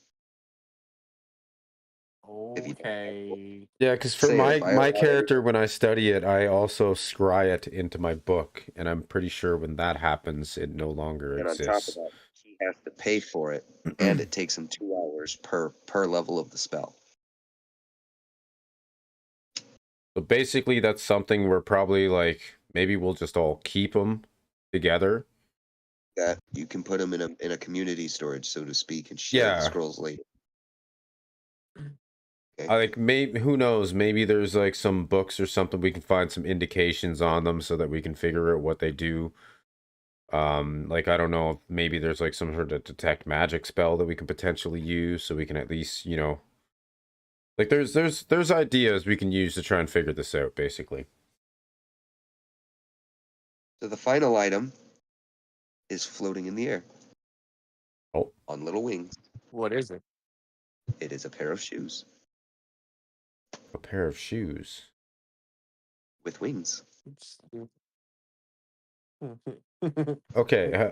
If you don't have Okay. yeah, because for Say if I my allow character, when I study it, I also scry it into my book, and I'm pretty sure when that happens, it no longer and on top of exists. that, he has to pay for it, and it takes him 2 hours per level of the spell. So basically, that's something we're probably like, maybe we'll just all keep them together. That you can put them in a community storage, so to speak, and share the Yeah. scrolls later. Okay. I like maybe who knows? Maybe there's like some books or something we can find some indications on them so that we can figure out what they do. Like I don't know, if maybe there's like some sort of detect magic spell that we can potentially use so we can at least, like there's ideas we can use to try and figure this out basically. So the final item is floating in the air Oh, on little wings. What is it? It is a pair of shoes a pair of shoes. with wings. Okay,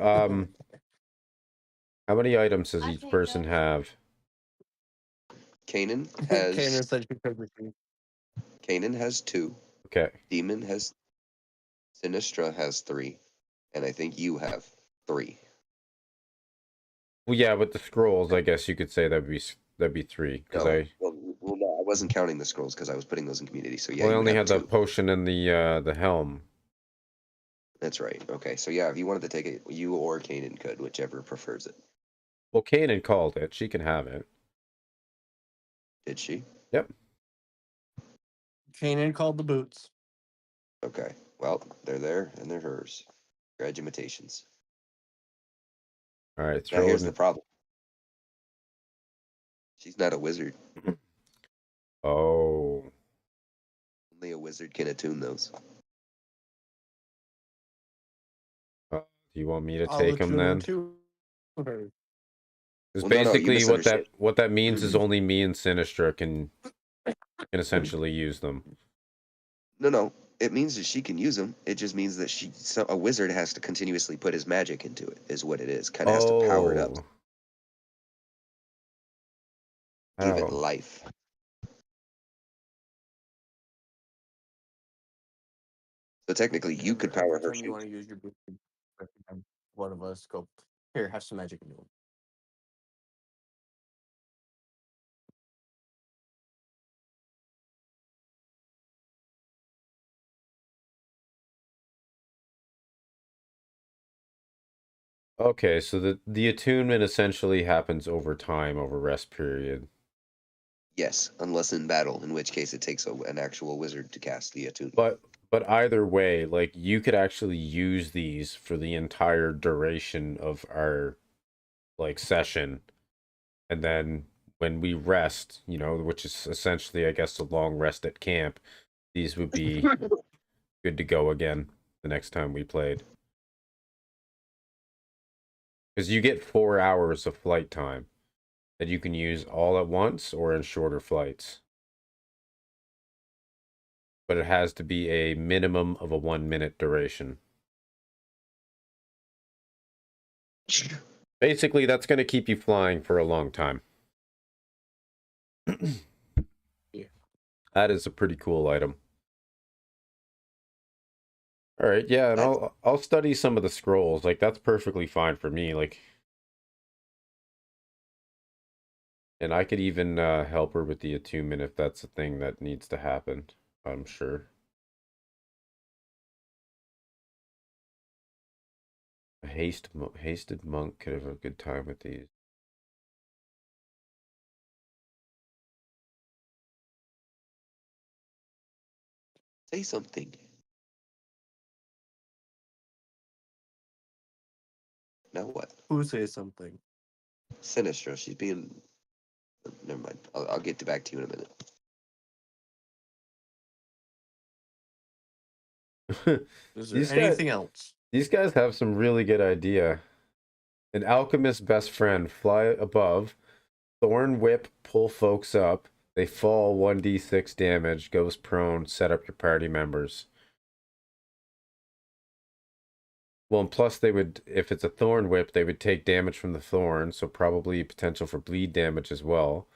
how many items does I each take person those. have? Kanan Kanan has said she took the shoe. Kanan has 2. Okay. Demon has Sinistra has 3, and I think you have 3. Well, yeah, with the scrolls, I guess you could say that'd be 3 because No, I well, no, I wasn't counting the scrolls because I was putting those in community. So yeah, well, I you would only have had the 2. potion and the helm. That's right. Okay, so yeah, if you wanted to take it, you or Kanan could, whichever prefers it. Well, Kanan called it. She can have it. Did she? Yep. Kanan called the boots. Okay. Well, they're there and they're hers. Congratulations. All right. Now Throw here's it. the problem. She's not a wizard. Oh. Only a wizard can attune those. Do you want me to I'll take them attune then? to her. Because Well, no, you basically misunderstand. what that means is only me and Sinistra can essentially use them. No. It means that she can use them. It just means that a wizard has to continuously put his magic into it. Is what it is. Kind of has to power it up. Oh. Give it How? life. So technically, you could power her Every time you want shoes. to use your boots, every time one of us go, here, have some magic into them. Okay, so the attunement essentially happens over time, over rest period. Yes, unless in battle, in which case it takes an actual wizard to cast the attunement. But either way, like you could actually use these for the entire duration of our like session, and then when we rest, which is essentially, I guess, a long rest at camp, these would be good to go again the next time we played. Because you get 4 hours of flight time that you can use all at once or in shorter flights. But it has to be a minimum of a 1 minute duration. Basically, that's going to keep you flying for a long time. Yeah. That is a pretty cool item. All right, yeah, and I'll study some of the scrolls. Like that's perfectly fine for me. Like, and I could even help her with the attunement if that's a thing that needs to happen. I'm sure. A hasted monk could have a good time with these. Say something. Now what? Who says something? Sinistra. She's being. Never mind. I'll get back to you in a minute. Is there These guys, anything else? these guys have some really good idea. An alchemist's best friend, fly above, thorn whip, pull folks up. They fall 1d6 damage, goes prone, set up your party members. Well, and plus they would, if it's a thorn whip, they would take damage from the thorn, so probably potential for bleed damage as well.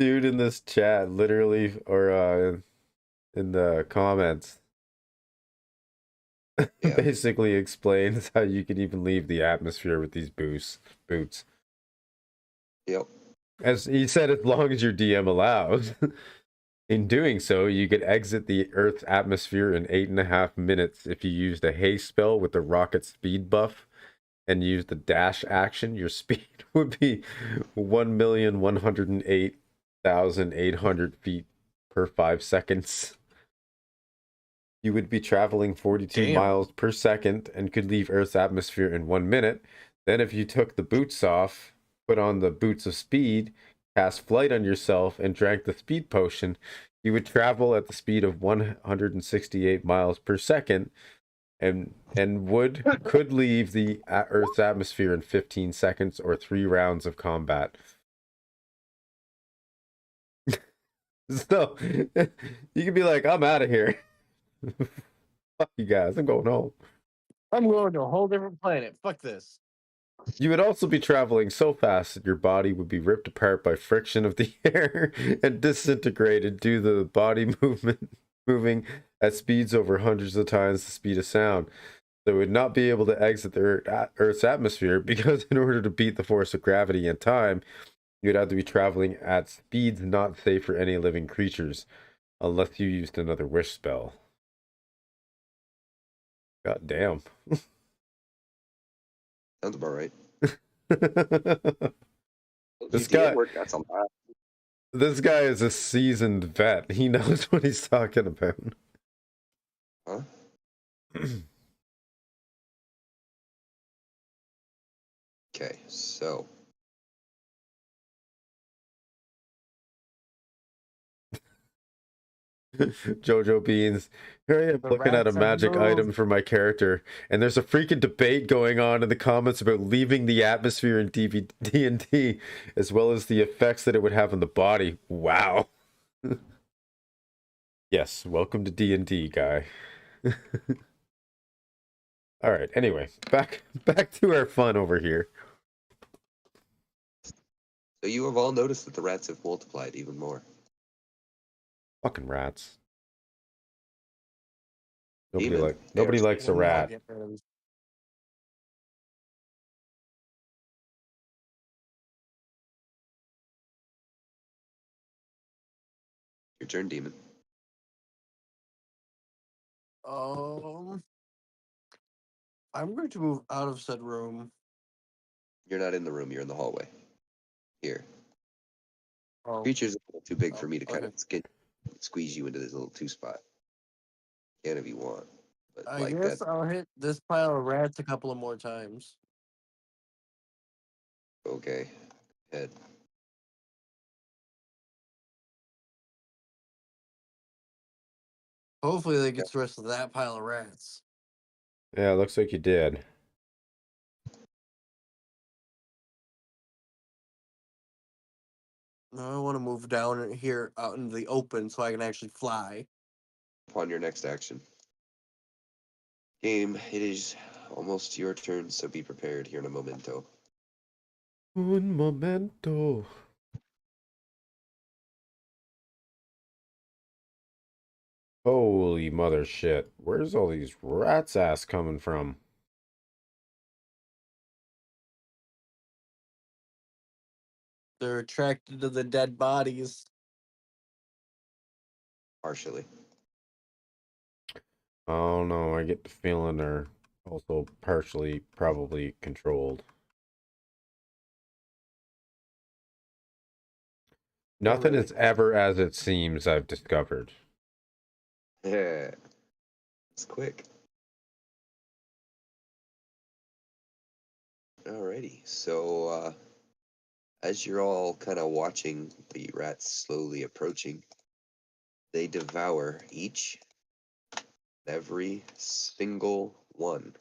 Dude in this chat, literally, or in the comments, Yeah. basically explains how you can even leave the atmosphere with these boots. Yep. As he said, as long as your DM allows. In doing so, you could exit the Earth's atmosphere in 8.5 minutes if you used a haste spell with the rocket speed buff and used the dash action. Your speed would be 1,108,800 feet per 5 seconds. You would be traveling 42 Damn. miles per second and could leave Earth's atmosphere in 1 minute. Then, if you took the boots off, put on the boots of speed, cast flight on yourself, and drank the speed potion, you would travel at the speed of 168 miles per second and could leave the Earth's atmosphere in 15 seconds or 3 rounds of combat. So, you could be like, I'm out of here. Fuck you guys, I'm going home. I'm going to a whole different planet. Fuck this. You would also be traveling so fast that your body would be ripped apart by friction of the air and disintegrated due to the body moving at speeds over hundreds of times the speed of sound. So it would not be able to exit the Earth's atmosphere because in order to beat the force of gravity and time, you'd have to be traveling at speeds not safe for any living creatures, unless you used another wish spell. God damn. Sounds about right. This GTA guy- work, that's a lot. This guy is a seasoned vet. He knows what he's talking about. Huh? Okay, so Jojo Beans. Here I am The looking at a rats have magic moved. item for my character, and there's a freaking debate going on in the comments about leaving the atmosphere in D&D, as well as the effects that it would have on the body. Wow. Yes, welcome to D&D, guy. All right. Anyway, back to our fun over here. so you have all noticed that the rats have multiplied even more. Fucking rats. Demon, Nobody they are likes a When will I rat. get rid of these? Your turn, demon. I'm going to move out of said room. You're not in the room, you're in the hallway. Here. Oh, Creature's a little too big for Oh, me to kind okay. of squeeze you into this little 2 spot. Can if you want. But I like guess that. I'll hit this pile of rats a couple of more times. Okay. Head. Hopefully, they get the rest of that pile of rats. Yeah, looks like you did. Now I want to move down here out into the open so I can actually fly. Upon your next action. Game, it is almost your turn, so be prepared here in a momento. Un momento. Holy mother shit. Where's all these rats ass coming from? They're attracted to the dead bodies. Partially. Oh no, I get the feeling they're also partially probably controlled. Nothing really. is ever as it seems, I've discovered. Yeah. It's quick. Alrighty. So as you're all kind of watching the rats slowly approaching, they devour each every single one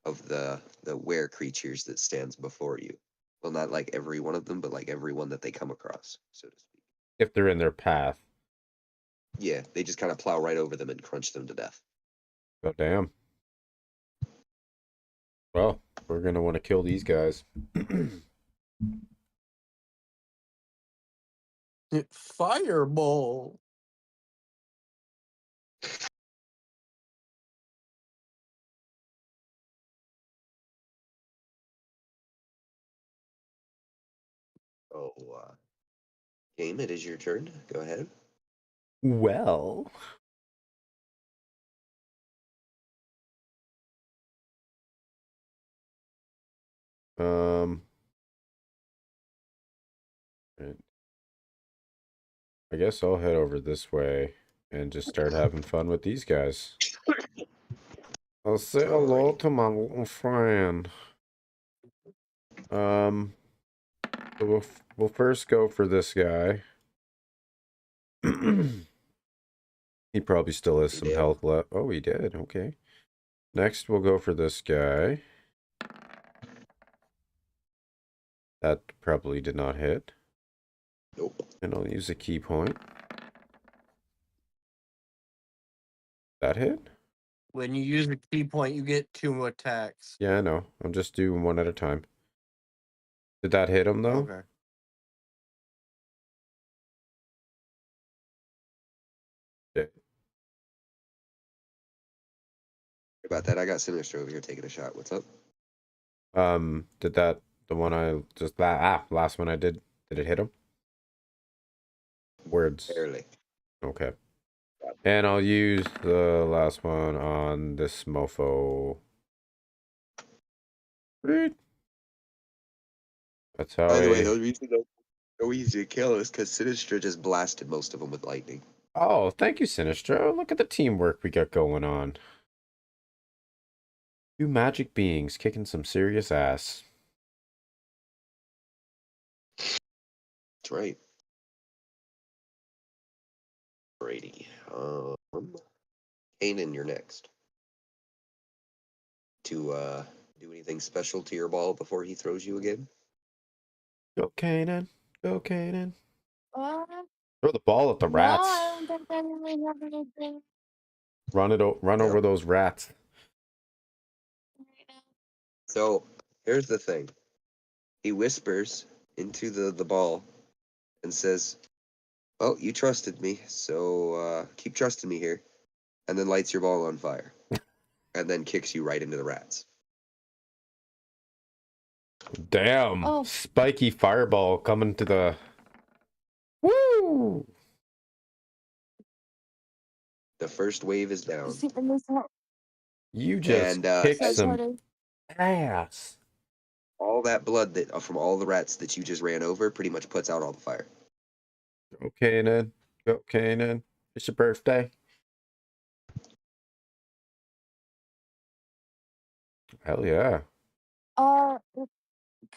of the were creatures that stands before you. Well, not like every one of them, but like every one that they come across, so to speak. If they're in their path. Yeah, they just kind of plow right over them and crunch them to death. Oh damn. Well, we're gonna want to kill these guys. Fireball. Oh, Gaim, it is your turn. Go ahead. Well. Right. I guess I'll head over this way and just start having fun with these guys. I'll say hello Alrighty. to my little friend. So we'll first go for this guy. He probably still has He some did. health left. Oh, he did. Okay. Next, we'll go for this guy. That probably did not hit. Nope. And I'll use a key point. That hit? When you use a key point, you get 2 attacks. Yeah, I know. I'm just doing one at a time. Did that hit him, though? Okay. Yeah. About that, I got Sinistro over here taking a shot. What's up? Did that, the one I just, last one I did it hit him? Words. Barely. Okay. And I'll use the last one on this mofo. Sweet. That's how By the way, the reason so easy to kill is because Sinistra just blasted most of them with lightning. Oh, thank you, Sinistro. Look at the teamwork we got going on. Two magic beings kicking some serious ass. That's right. Alrighty. Kanan, you're next. To do anything special to your ball before he throws you again? Go, Kanan. Go, Kanan. Uh, Throw the ball at the no, rats. I don't think I really have anything Run Yeah. over those rats. right now. So here's the thing. He whispers into the ball and says, "Well, you trusted me, so keep trusting me here," and then lights your ball on fire, and then kicks you right into the rats. Damn. Oh. Spiky fireball coming to the... Woo! The first wave is down, See, and this how- You just and kicked so some sorry. ass. all that blood that from all the rats that you just ran over pretty much puts out all the fire. Go, Kanan. Go, Kanan. It's your birthday. Hell yeah.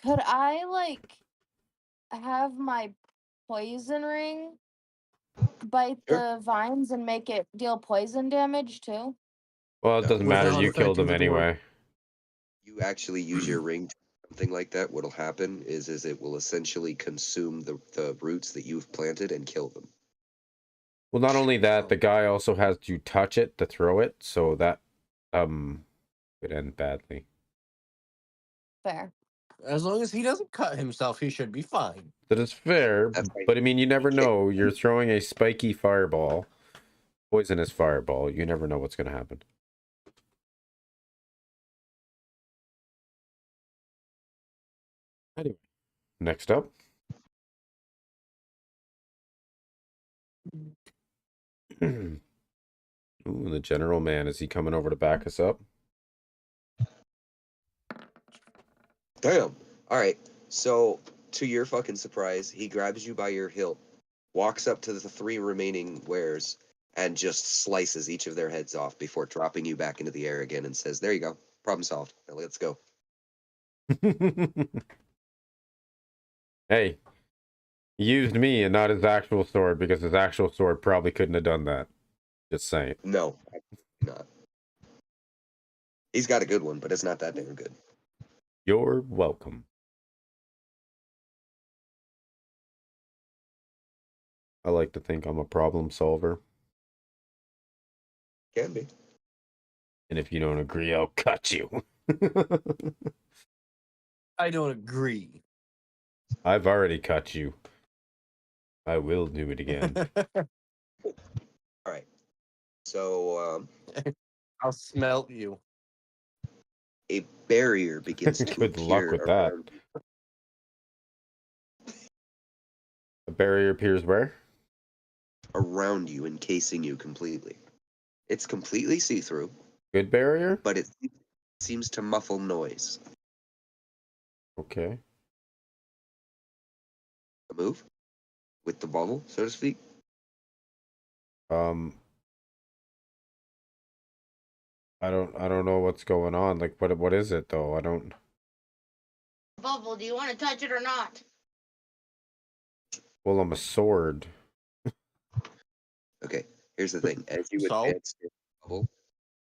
Could I like have my poison ring bite Sure. the vines and make it deal poison damage too? Well, it No. doesn't matter. Without You killed affecting him the dwarf. anyway. You actually use your ring to do something like that. What'll happen is it will essentially consume the roots that you've planted and kill them. Well, not only that, Oh. the guy also has to touch it to throw it, so that could end badly. Fair. As long as he doesn't cut himself, he should be fine. That is fair, That's right. but I mean, you never You can't- know. You're throwing a spiky fireball, poisonous fireball. You never know what's going to happen. Anyway, next up. Ooh, the general man. Is he coming over to back us up? Damn. All right. So, to your fucking surprise, he grabs you by your hilt, walks up to the three remaining wares, and just slices each of their heads off before dropping you back into the air again and says, "There you go. Problem solved. Now let's go." Hey, he used me and not his actual sword because his actual sword probably couldn't have done that. Just saying. No, not. He's got a good one, but it's not that damn good. You're welcome. I like to think I'm a problem solver. Can be. And if you don't agree, I'll cut you. I don't agree. I've already cut you. I will do it again. All right. So I'll smelt you. a barrier begins to Good luck appear with that. around you. The barrier appears where? Around you, encasing you completely. It's completely see-through, Good barrier? but it seems to muffle noise. Okay. A move with the bubble, so to speak. I don't know what's going on. Like what is it though? I don't. Bubble, do you want to touch it or not? Well, I'm a sword. Okay, here's the thing. As you So? advance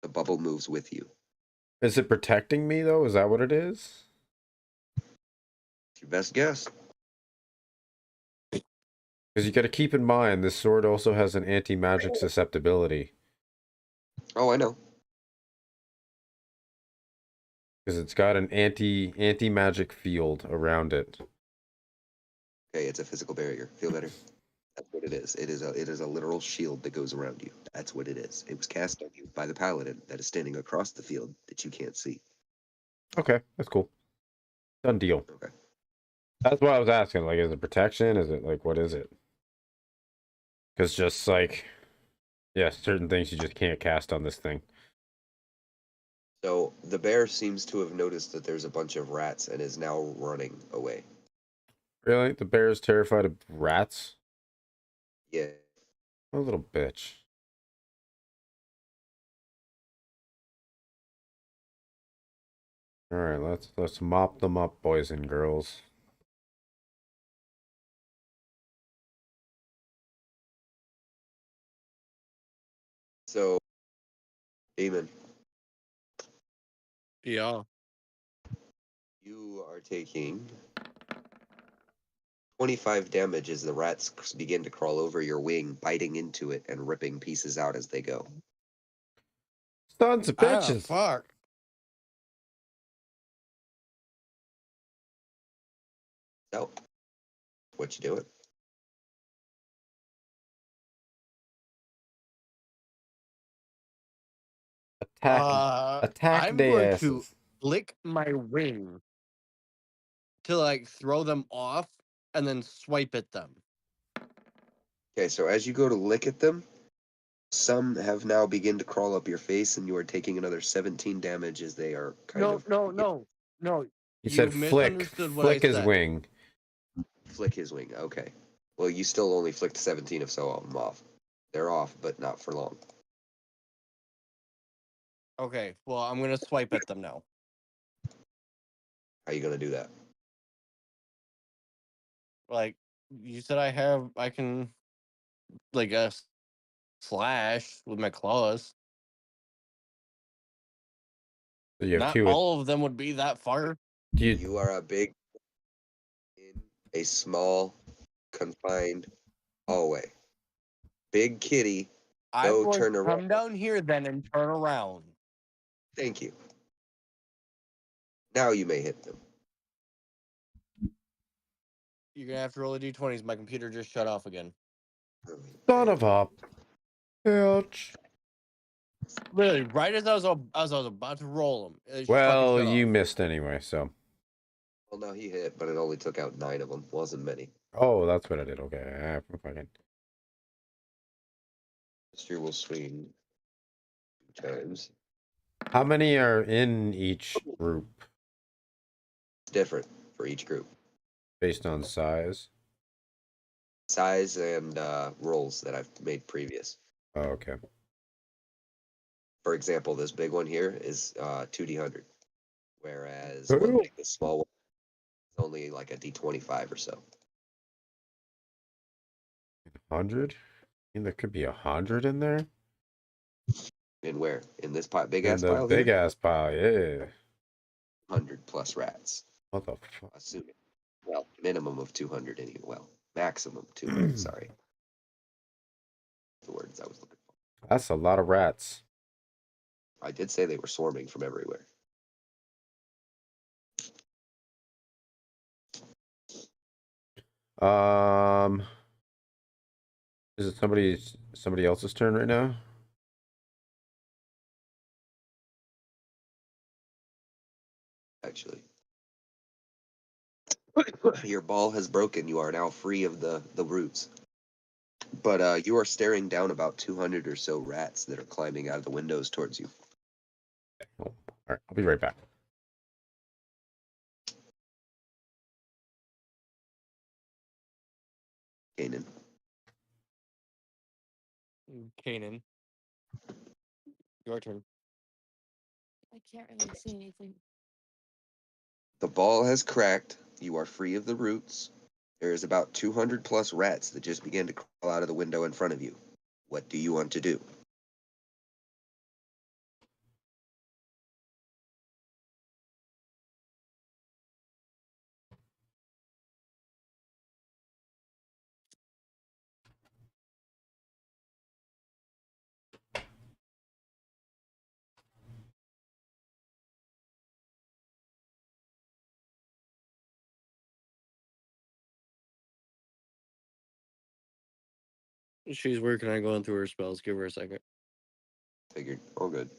the bubble moves with you. Is it protecting me though? Is that what it is? It's your best guess. Because you got to keep in mind this sword also has an anti-magic susceptibility. Oh, I know. Because it's got an anti-magic field around it. Okay, it's a physical barrier. Feel better. That's what it is. It is a literal shield that goes around you. That's what it is. It was cast on you by the paladin that is standing across the field that you can't see. Okay, that's cool. Done deal. Okay. That's what I was asking. Like, is it protection? Is it like what is it? Because just like, yeah, certain things you just can't cast on this thing. So the bear seems to have noticed that there's a bunch of rats and is now running away. Really? The bear is terrified of rats? Yeah. A little bitch. All right, let's mop them up, boys and girls. So, Demon, Yeah. you are taking 25 damage as the rats begin to crawl over your wing, biting into it and ripping pieces out as they go. Sons of Ah, bitches. fuck. So, what you doing? Attack I'm their going to asses. flick my wing to like throw them off and then swipe at them. Okay, so as you go to lick at them, some have now begun to crawl up your face, and you are taking another 17 damage as they are No. He You said misunderstood what I flick his said. wing. flick his wing. Okay. Well, you still only flicked 17 of so of them off. They're off, but not for long. Okay, well, I'm gonna swipe at them now. How are you gonna do that? Like you said, I can like slash with my claws. So you have Not two. all of them would be that far. Do you, You are a big in a small, confined hallway. Big kitty, I'm go going turn to around. come down here then and turn around. Thank you. Now you may hit them. You're gonna have to roll a d20s. My computer just shut off again. son of a bitch. Literally, right as I was about to roll them, it just fucking Well, shut you off. missed anyway, so. Well, no, he hit, but it only took out 9 of them. Wasn't many. Oh, that's what I did. Okay. Fucking. Mystery will swing 2 times. How many are in each group It's different for each group. based on size? Size and rolls that I've made previous. Oh, okay. For example, this big one here is 2d100, whereas Ooh. one like the small one is only like a d25 or so. 100? I mean, there could be 100 in there. In where? In this big In ass the pile big here? ass pile, yeah. 100 plus rats. What the fuck? Assuming. Well, minimum of 200 anyway. Well, maximum 200, sorry. The words I was looking for. That's a lot of rats. I did say they were swarming from everywhere. Um, Is it somebody else's turn right now? Actually, your ball has broken. You are now free of the roots. But you are staring down about 200 or so rats that are climbing out of the windows towards you. Oh, all right, I'll be right back. Kanan. Kanan. Your turn. I can't really see anything. The ball has cracked. You are free of the roots. There is about 200 plus rats that just began to crawl out of the window in front of you. What do you want to do? She's working on going through her spells. Give her a second. Figured. All good.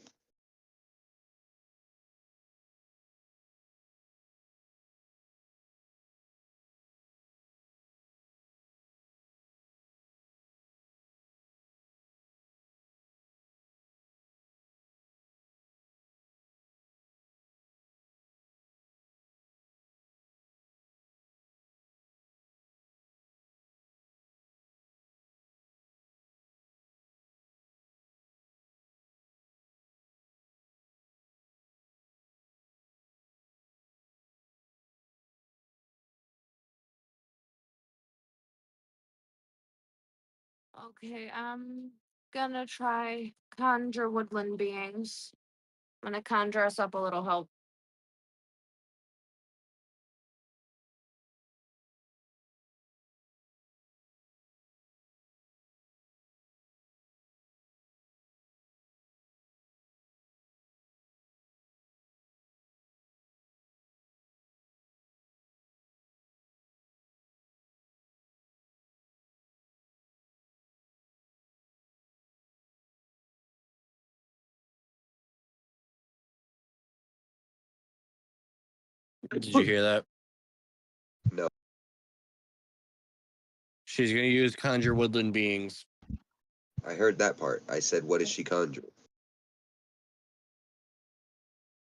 Okay, I'm gonna try conjure woodland beings. I'm gonna conjure us up a little help. Did you hear that? No. She's gonna use conjure woodland beings. I heard that part. I said, what is she conjuring?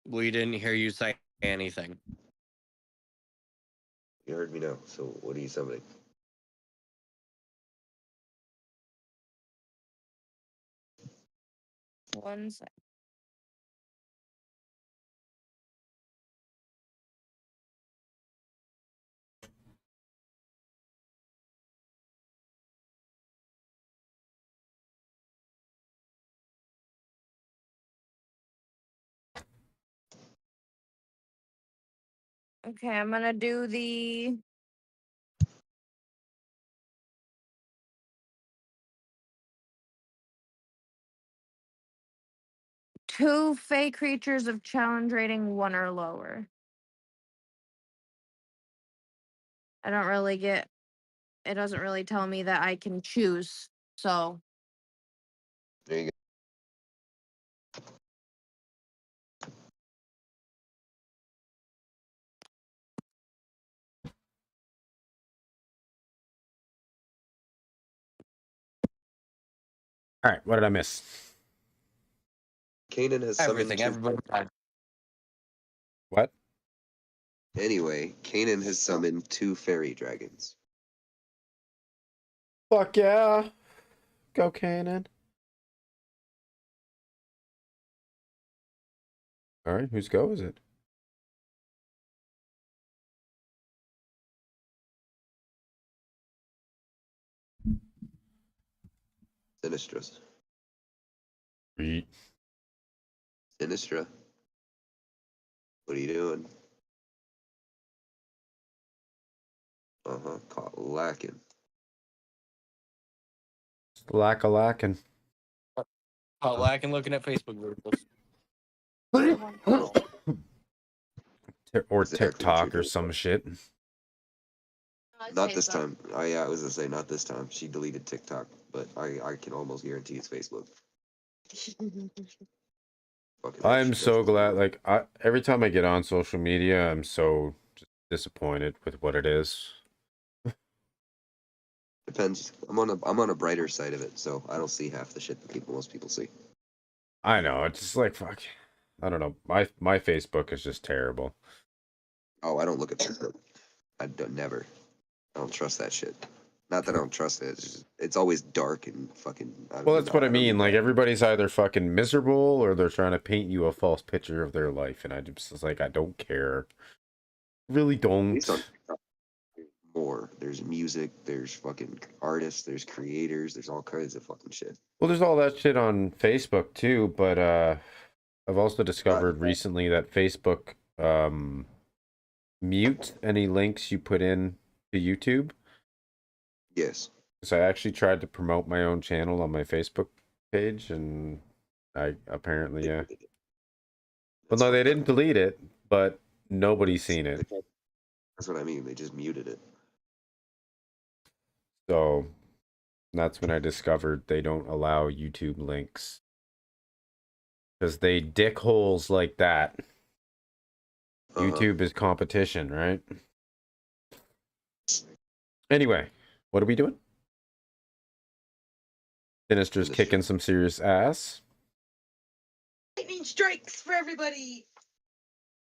We didn't hear you say anything. You heard me now. So what are you summoning? One sec. Okay, I'm gonna do the two fey creatures of challenge rating 1 or lower. I don't really get. It doesn't really tell me that I can choose. So There you All right, what did I miss? go. Kanan has summoned Everything. two. Everybody. What? Anyway, Kanan has summoned 2 fairy dragons. Fuck yeah. Go Kanan. All right, whose go is it? Sinistras. Sweet. Sinistra. What are you doing? Caught lacking. Lacking. Oh, lacking looking at Facebook videos. Or Exactly what TikTok you're or doing. some shit. Not this time. Oh yeah, I was gonna say not this time. She deleted TikTok, but I can almost guarantee it's Facebook. Fucking I'm that so shit glad. doesn't- Like, every time I get on social media, I'm so just disappointed with what it is. Depends. I'm on a brighter side of it, so I don't see half the shit that most people see. I know. It's just like fuck. I don't know. My Facebook is just terrible. Oh, I don't look at Facebook. I don't never. I don't trust that shit. Not that I don't trust it. It's always dark and fucking. Well, that's what I don't mean. even Like, know. everybody's either fucking miserable or they're trying to paint you a false picture of their life, and I just was like, I don't care. Really At don't. least on TikTok, there's more. There's music. There's fucking artists. There's creators. There's all kinds of fucking shit. Well, there's all that shit on Facebook too, but I've also Not discovered recently that Facebook mute any links you put in to YouTube. yes. So I actually tried to promote my own channel on my Facebook page, and I apparently, yeah. Well, That's no, they fucked up. didn't delete it, but nobody's seen it. That's what I mean. They just muted it. So that's when I discovered they don't allow YouTube links. Because they dick holes like that. YouTube is competition, right? Anyway, what are we doing? Sinister's kicking some serious ass. Lightning strikes for everybody.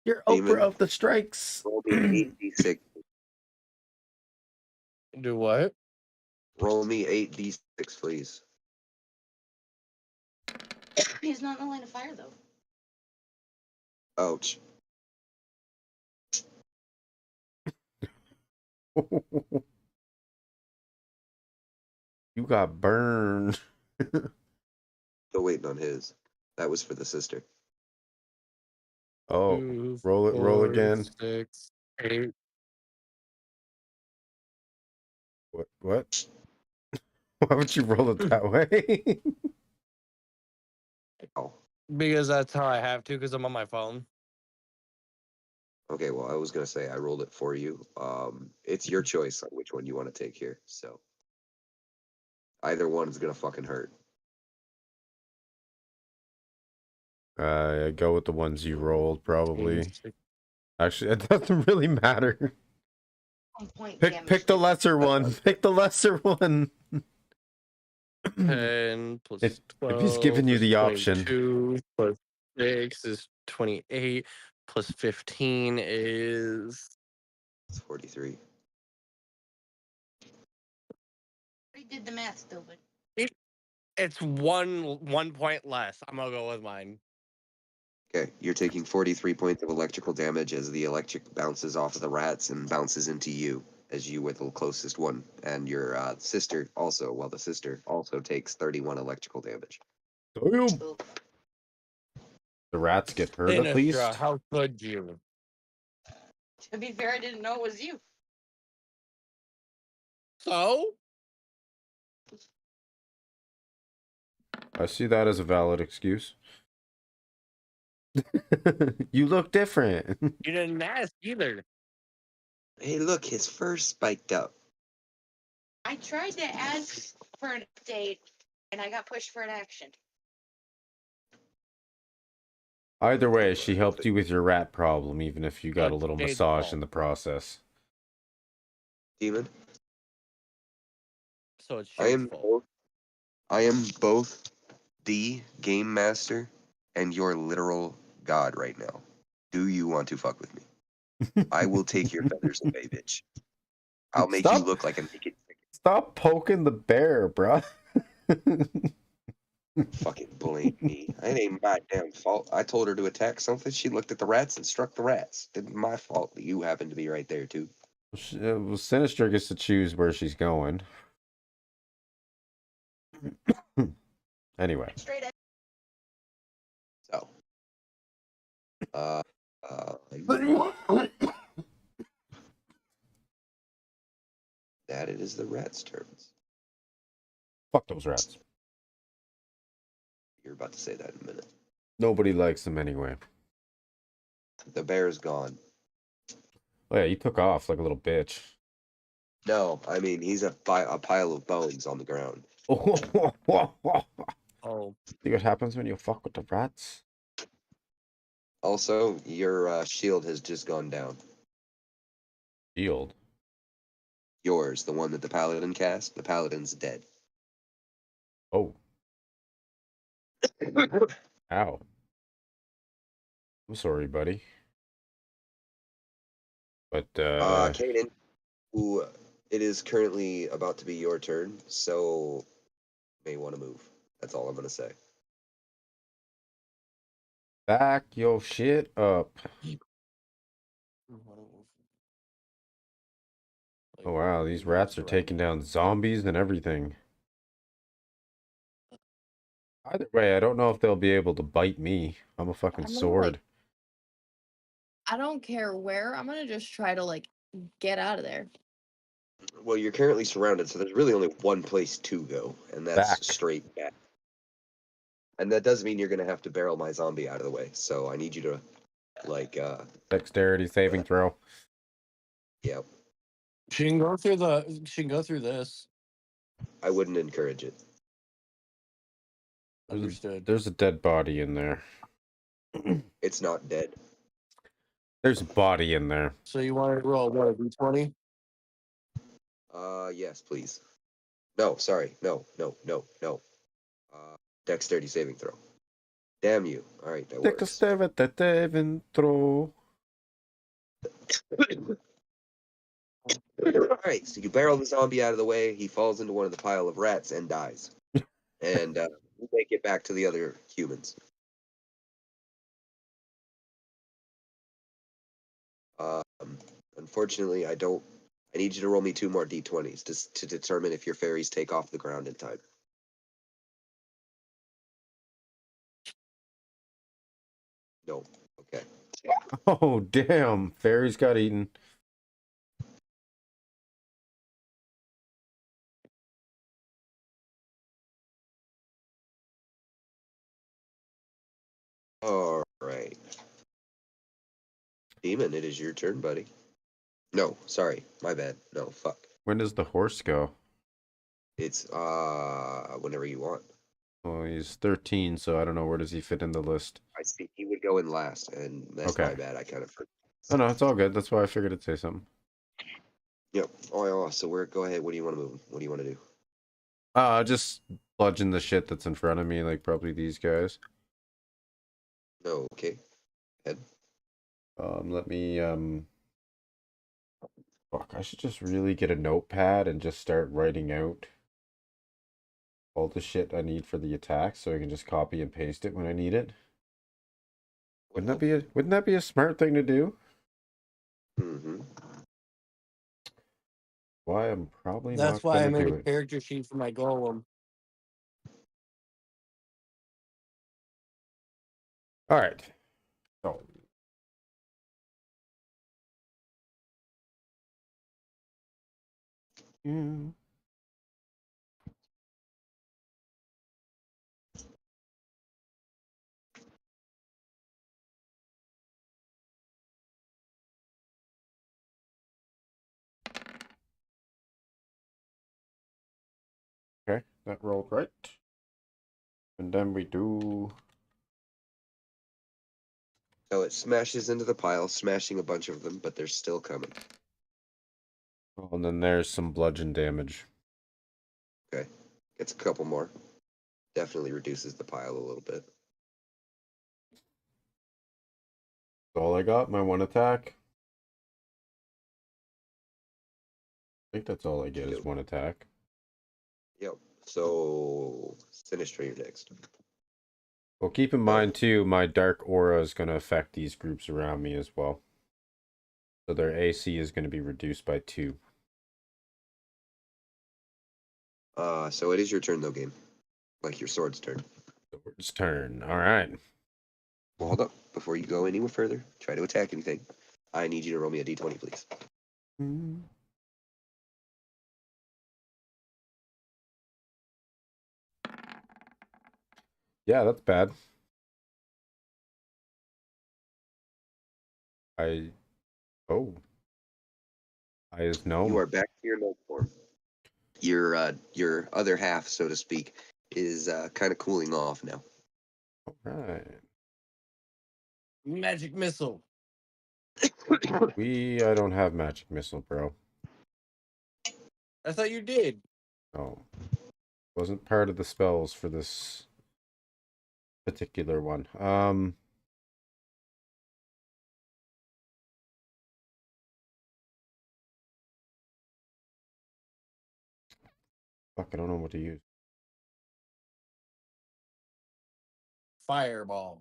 You're Demon. Oprah of the strikes. Roll me 8d6. Do what? Roll me 8d6, please. He's not in the line of fire though. Ouch. You got burned. Still waiting on his. That was for the sister. Oh, 2, roll it, roll 4, again. 6, 8. What? Why would you roll it that way? Oh. Because that's how I have to, because I'm on my phone. Okay, well, I was gonna say I rolled it for you. It's your choice on which one you want to take here. So either one is gonna fucking hurt. Go with the ones you rolled, probably. 6, Actually, it doesn't really matter. 1 point Pick damage. the lesser one. Pick the lesser one. 10 plus If 12 he's giving you is the option. 22, plus 6 is 28, plus 15 is... It's 43. We did the math, stupid. It's one point less. I'm gonna go with mine. Okay, you're taking 43 points of electrical damage as the electric bounces off of the rats and bounces into you as you were the closest one. And your sister also, well, the sister also takes 31 electrical damage. Damn. So, The rats get hurt at Sinistra, least. how could you? to be fair, I didn't know it was you. So? I see that as a valid excuse. You look different. You didn't ask either. Hey, look, his fur spiked up. I tried to ask for an update, and I got pushed for an action. Either way, she helped you with your rat problem, even if you got a little Jade massage fault. in the process. Demon, So it's I am Shade's fault. both. I am both the game master and your literal god right now. Do you want to fuck with me? I will take your feathers away, bitch. I'll make you Stop. look like a naked chicken. Stop poking the bear, bruh. Fucking blame me. It ain't my damn fault. I told her to attack something. She looked at the rats and struck the rats. It's my fault that you happen to be right there too. Well, Sinister gets to choose where she's going. Anyway. Straight up. So, uh, that it is the rats' turns. Fuck those rats. You're about to say that in a minute. Nobody likes them anyway. The bear's gone. Oh yeah, he took off like a little bitch. No, I mean he's a pile of bones on the ground. Oh, See what happens when you fuck with the rats? Also, your shield has just gone down. Shield. Yours, the one that the paladin cast. The paladin's dead. Oh, ow. I'm sorry, buddy. But Kanan, who it is currently about to be your turn, so may want to move. That's all I'm gonna say. back your shit up. Oh wow, these rats are taking down zombies and everything. Either way, I don't know if they'll be able to bite me. I'm a fucking I'm gonna like, sword. I don't care where. I'm gonna just try to like get out of there. Well, you're currently surrounded, so there's really only one place to go, and that's Back. straight back. And that does mean you're gonna have to barrel my zombie out of the way. So I need you to, like, Dexterity saving throw. yeah, she can go through the. She can go through this. I wouldn't encourage it. Understood. There's a dead body in there. It's not dead. There's a body in there. So you want to roll what, a d20? Yes, please. No, sorry, no. Dexterity saving throw. Damn you! All right, that works. Dexterity saving throw. All right, so you barrel the zombie out of the way. He falls into one of the pile of rats and dies. And we make it back to the other humans. Unfortunately, I don't. I need you to roll me 2 more d20s to determine if your fairies take off the ground in time. No. Okay. Oh damn! Fairies got eaten. All right. Demon, it is your turn, buddy. No, sorry, my bad. No, fuck. When does the horse go? It's whenever you want. Well, he's 13, so I don't know where does he fit in the list. I see he would go in last, and that's Okay. my bad. I kind of forgot. Oh no, it's all good. That's why I figured I'd say something. Yep. Oh, so we're go ahead. What do you want to move? What do you want to do? Just bludgeon the shit that's in front of me, like probably these guys. No, okay. Head. Let me fuck, I should just really get a notepad and just start writing out all the shit I need for the attack so I can just copy and paste it when I need it. Wouldn't that be a smart thing to do? Mm-hmm. Why I'm probably That's not why I gonna made do a it. character sheet for my golem. All right. So yeah. Okay, that rolled right. And then we do So it smashes into the pile, smashing a bunch of them, but they're still coming. oh, and then there's some bludgeon damage. Okay. Gets a couple more. Definitely reduces the pile a little bit. That's all I got, my one attack. I think that's all I get is one attack. Yep. So Sinistray, you're next. Well, keep in mind too, my dark aura is going to affect these groups around me as well. So their AC is going to be reduced by 2. So it is your turn though, game. Like your sword's turn. Sword's turn. All right. Well, hold up. Before you go anywhere further, try to attack anything. I need you to roll me a d20, please. Yeah, that's bad. Oh. I is no. You are back to your note form. your other half, so to speak, is kind of cooling off now. All right. Magic missile. I don't have magic missile, bro. I thought you did. No. Wasn't part of the spells for this particular one. Fuck, I don't know what to use. Fireball.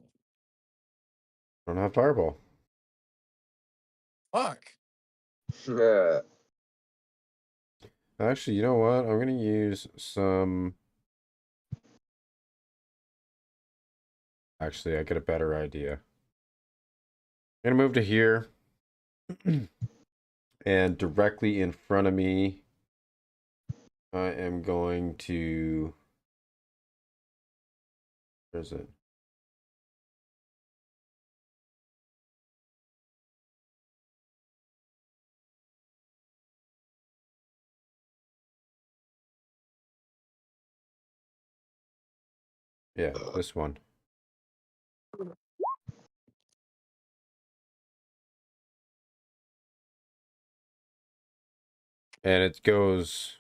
I don't have fireball. Fuck. Actually, you know what? I'm gonna use some. Actually, I get a better idea. I'm gonna move to here. And directly in front of me, I am going to. Where's it? Yeah, this one. And it goes.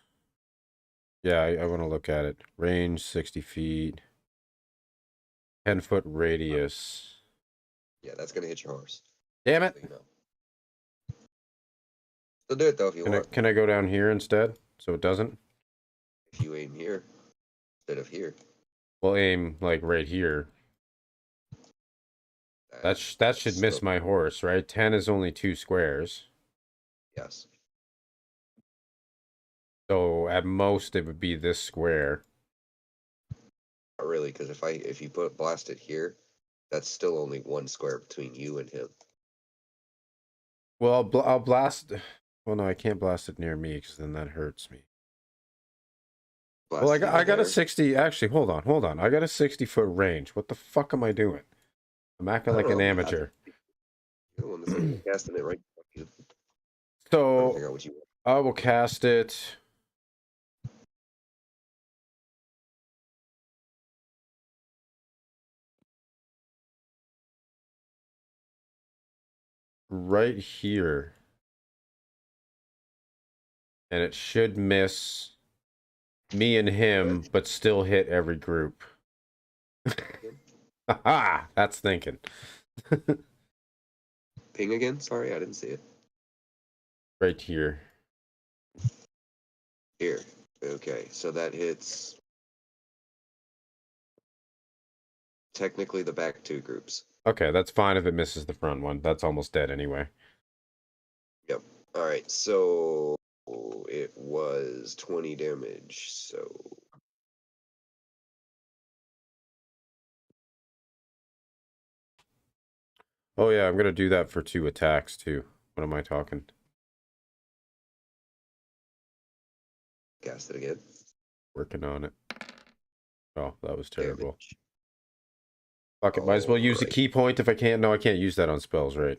Yeah, I want to look at it. Range 60 feet. 10-foot radius. Yeah, that's gonna hit your horse. Damn it! So you know. Still do it though if you want. Can I go down here instead so it doesn't? If you aim here instead of here. We'll aim like right here. That should miss still- my horse, right? 10 is only 2 squares. Yes. So at most it would be this square. Not really, because if you blast it here, that's still only 1 square between you and him. Well, I'll blast. Well, no, I can't blast it near me because then that hurts me. Blast Well, it I got a there. 60. Actually, hold on. I got a 60-foot range. What the fuck am I doing? I'm acting I like don't an know, amateur. You're the one that's casting it right. You So figure out what you want. I will cast it. Right here. And it should miss me and him, but still hit every group. Haha, that's thinking. Ping again? Sorry, I didn't see it. Right here. Here. Okay, so that hits technically the back 2 groups. Okay, that's fine if it misses the front one. That's almost dead anyway. Yep. All right, so it was 20 damage. So Oh yeah, I'm gonna do that for 2 attacks too. What am I talking? cast it again. Working on it. Oh, that was terrible. Damage. Fuck it, might as well use a Alright. key point if I can't. No, I can't use that on spells, right?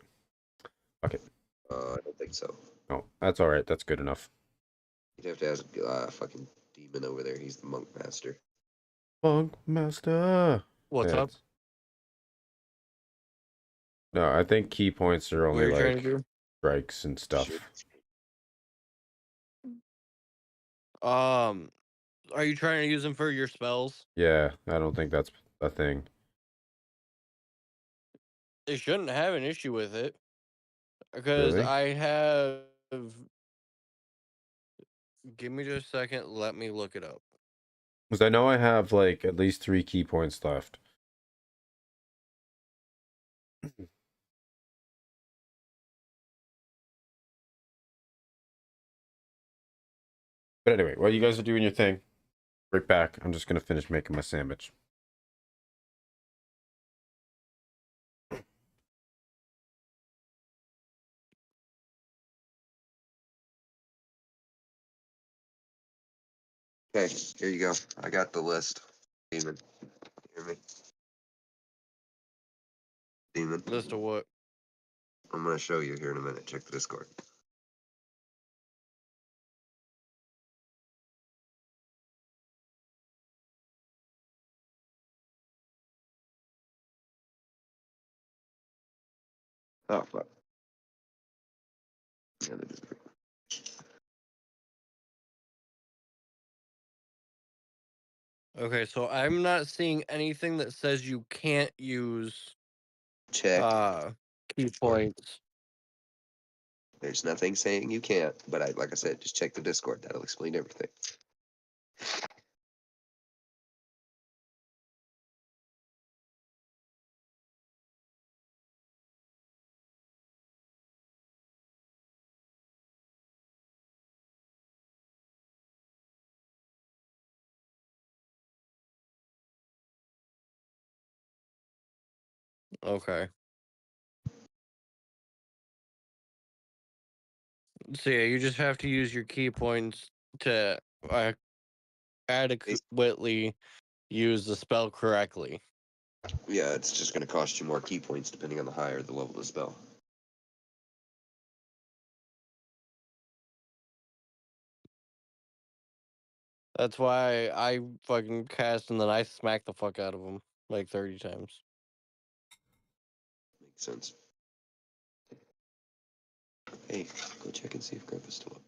Fuck it. I don't think so. Oh, that's alright. That's good enough. You'd have to ask fucking demon over there. He's the monk master. Monk Master! What's Yeah, up? No, I think key points are What are only you trying like to do? strikes and stuff. Shoot. Are you trying to use them for your spells? Yeah, I don't think that's a thing. They shouldn't have an issue with it. Because Really? I have. Give me just a second. Let me look it up. Because I know I have like at least 3 key points left. But anyway, while you guys are doing your thing, right back. I'm just gonna finish making my sandwich. Okay, here you go. I got the list. Demon. Hear me? Demon. List of what? I'm gonna show you here in a minute. Check the Discord. Oh fuck. Yeah, that is great. Okay, so I'm not seeing anything that says you can't use Check. key points. There's nothing saying you can't, but like I said, just check the Discord. That'll explain everything. Okay. So yeah, you just have to use your key points to adequately use the spell correctly. Yeah, it's just going to cost you more key points depending on the higher the level of the spell. That's why I fucking cast and then I smack the fuck out of them like 30 times. Makes sense. Hey, go check and see if Grandpa's still up.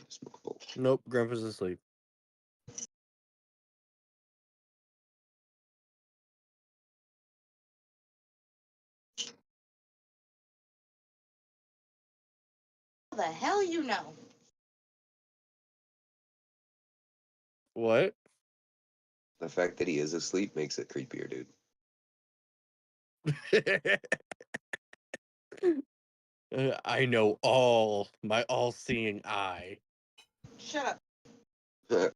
Smoke a bowl. Nope, Grandpa's asleep. How the hell you know? What? The fact that he is asleep makes it creepier, dude. I know all, my all-seeing eye. Shut up.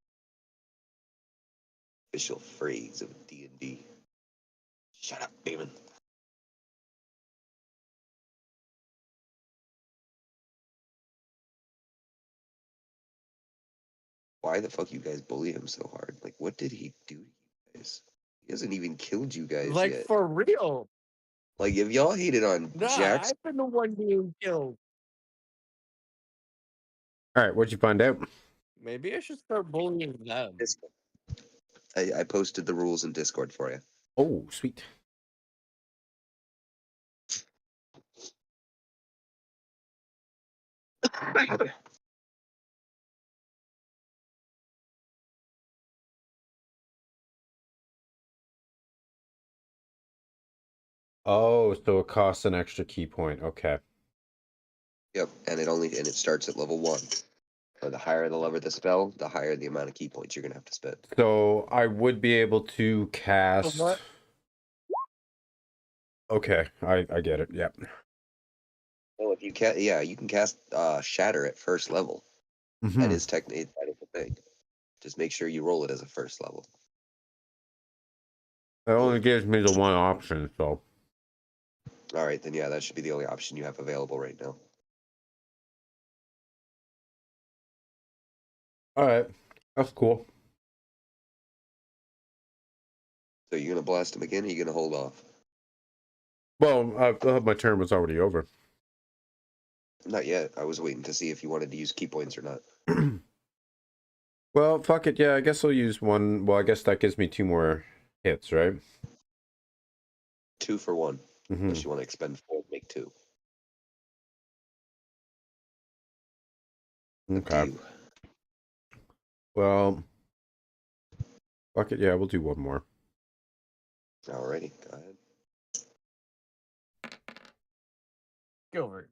Official phrase of D&D. Shut up, demon. Why the fuck you guys bully him so hard? Like, what did he do to you guys? He hasn't even killed you guys Like, yet. for real. Like, if y'all hated on Nah, Jack's, I've been the one being killed. All right, what'd you find out? Maybe I should start bullying them. I posted the rules in Discord for you. Oh, sweet. Oh, so it costs an extra key point. Okay. Yep, and it starts at level 1. So the higher the level of the spell, the higher the amount of key points you're gonna have to spend. So I would be able to cast. What? Okay, I get it. Yep. Well, if you can, yeah, you can cast Shatter at first level. Mm-hmm. That is technically that is the thing. Just make sure you roll it as a first level. It only gives me the one option, so. All right, then yeah, that should be the only option you have available right now. All right, that's cool. So you're gonna blast him again, or you gonna hold off? Well, I thought my turn was already over. Not yet. I was waiting to see if you wanted to use key points or not. Well, fuck it. Yeah, I guess I'll use one. Well, I guess that gives me 2 more hits, right? 2 for 1. Mm-hmm. Unless you want to expend 4, make 2. Up to Okay. you. Well, fuck it. Yeah, we'll do one more. Alrighty, go ahead. Gilbert.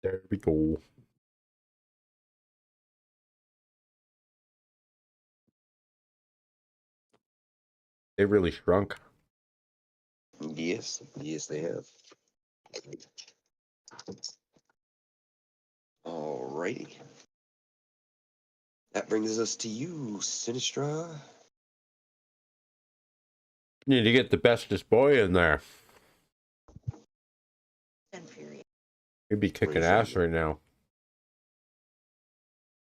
There we go. They really shrunk. Yes, yes, they have. Alrighty. That brings us to you, Sinistra. Need to get the bestest boy in there. Infuriating. He'd be kicking ass right now.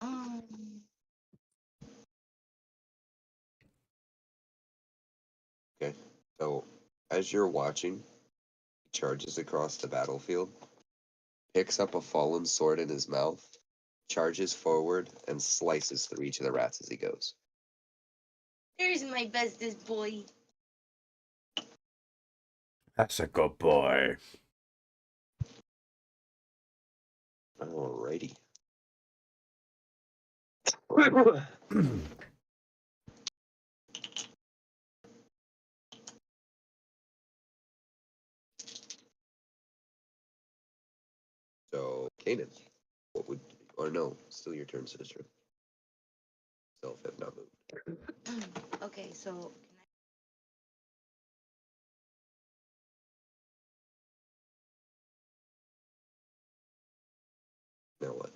Um, Okay, so as you're watching, he charges across the battlefield, picks up a fallen sword in his mouth, charges forward and slices through each of the rats as he goes. There's my bestest boy. That's a good boy. Alrighty. So, Kanan, what would, or no, still your turn, sister. Self have not moved. Okay, so Now what?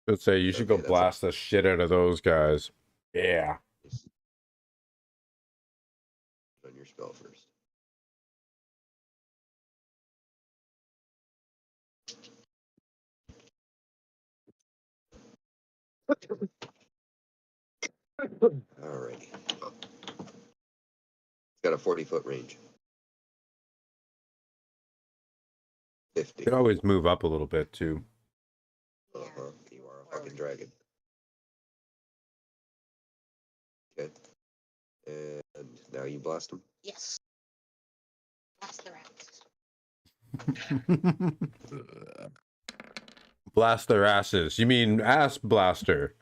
Let's say you should Okay, go that's blast the shit out of those guys. Yeah. On your spell first. Alrighty. It's got a 40-foot range. 50. You can always move up a little bit too. Uh-huh. You are a fucking dragon. Okay. And now you blast him. yes. Blast the rats. Blast their asses. You mean ass blaster?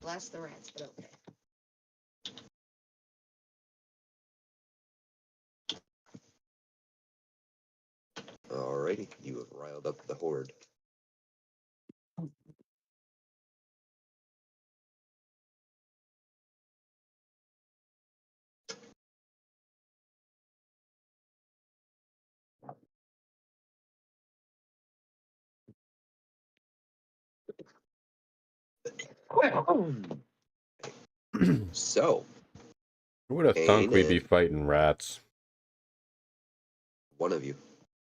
Blast the rats, but okay. Alrighty. You have riled up the horde. So, Who would have thunk we'd be fighting rats? one of you.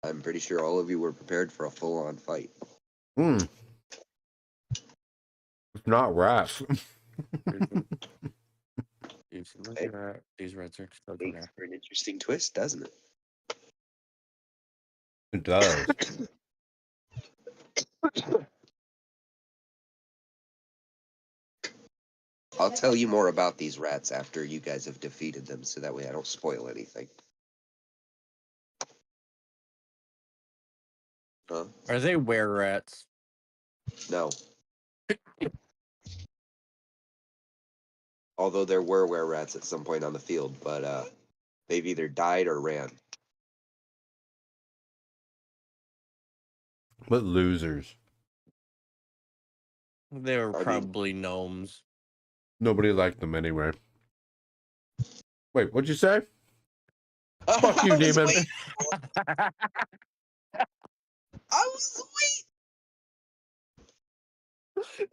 I'm pretty sure all of you were prepared for a full-on fight. It's not rats. These rats are still Makes there. for an interesting twist, doesn't it? It does. I'll tell you more about these rats after you guys have defeated them, so that way I don't spoil anything. Huh? Are they were rats? No. Although there were were-rats at some point on the field, but they've either died or ran. What losers. They were I mean- probably gnomes. Nobody liked them anyway. Wait, what'd you say? Fuck you, I was demon. waiting- I was waiting.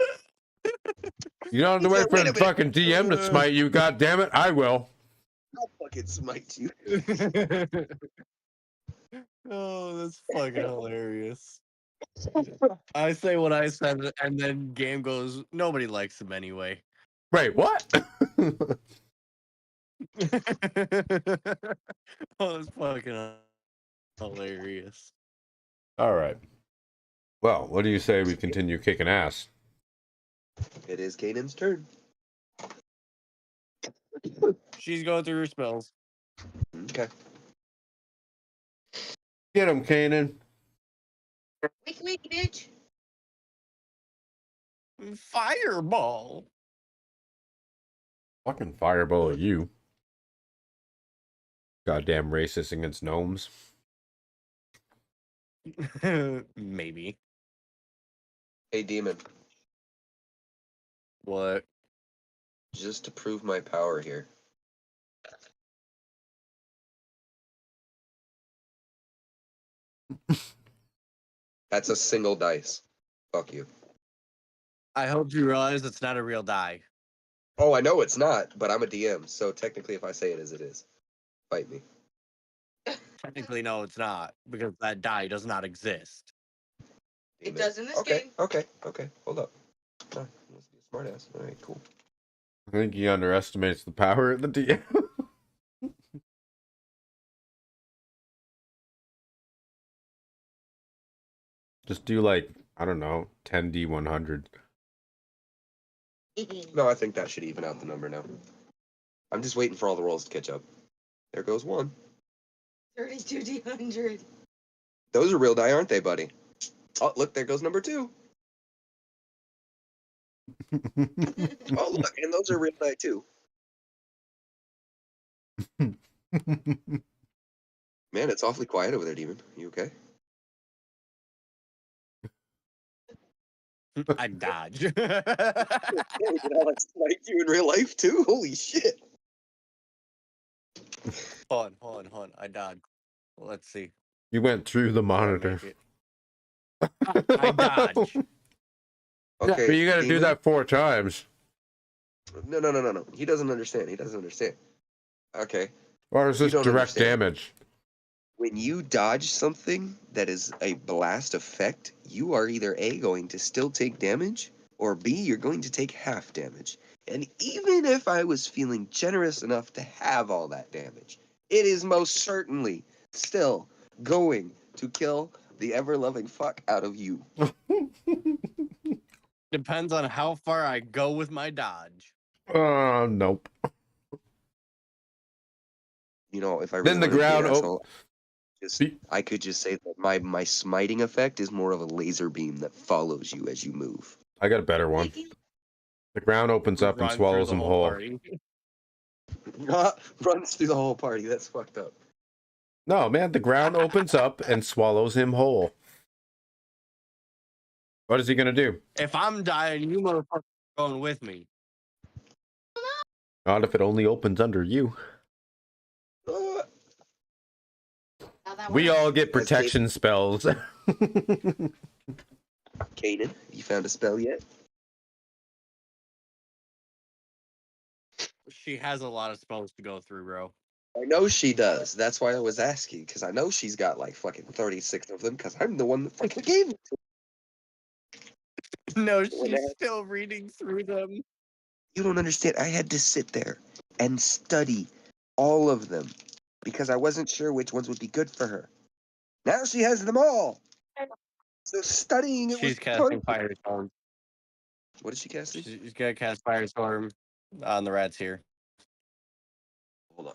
You don't have to He wait said, for "Wait the a minute." fucking DM to smite you, god damn it. I will. I'll fucking smite you. Oh, that's fucking hilarious. I say what I said, and then Game goes, nobody likes him anyway. Wait, what? Oh, that's fucking hilarious. All right. Well, what do you say we continue kicking ass? It is Kanan's turn. She's going through her spells. Okay. Get him, Kanan. Wake, bitch. Fireball. Fucking fireball you. Goddamn racist against gnomes. Maybe. Hey, demon. What? Just to prove my power here. That's a single dice. Fuck you. I hope you realize it's not a real die. Oh, I know it's not, but I'm a DM, so technically if I say it is. Fight me. Technically, no, it's not, because that die does not exist. It does in this Okay, game. okay. Hold up. Oh, you must be a smartass. Alright, cool. I think he underestimates the power of the DM. Just do like, I don't know, 10d100. No, I think that should even out the number now. I'm just waiting for all the rolls to catch up. There goes one. 32 D100. Those are real die, aren't they, buddy? Oh, look, there goes number 2. Oh, look, and those are real die too. Man, it's awfully quiet over there, Demon. You okay? I dodge. Yeah, did Alex like you in real life too? Holy shit! hold on. I dodge. Let's see. You went through the Will I monitor. make it? I dodge. Okay, But you gotta do Demon? that 4 times. No. He doesn't understand. Okay. Or is You this don't direct understand. damage? When you dodge something that is a blast effect, you are either A, going to still take damage, or B, you're going to take half damage. And even if I was feeling generous enough to have all that damage, it is most certainly still going to kill the ever-loving fuck out of you. Depends on how far I go with my dodge. Nope. You know, if I really Then the wanted to be an ground asshole, I could just say that my smiting effect is more of a laser beam that follows you as you move. I got a better one. The ground opens up and Run through swallows the him whole whole. party. Runs through the whole party. That's fucked up. No, man, the ground opens up and swallows him whole. What is he gonna do? If I'm dying, you motherfuckers are going with me. Not if it only opens under you. Uh, How that We works. all get protection spells. Kanan, you found a spell yet? She has a lot of spells to go through, bro. I know she does. That's why I was asking, because I know she's got like fucking 36 of them, because I'm the one that fucking gave them to No, When she's that- still reading through them. her. You don't understand. I had to sit there and study all of them, because I wasn't sure which ones would be good for her. Now she has them all. So studying it was She's casting fun. Firestorm. What is she casting? She's gonna cast Firestorm on the rats here. Hold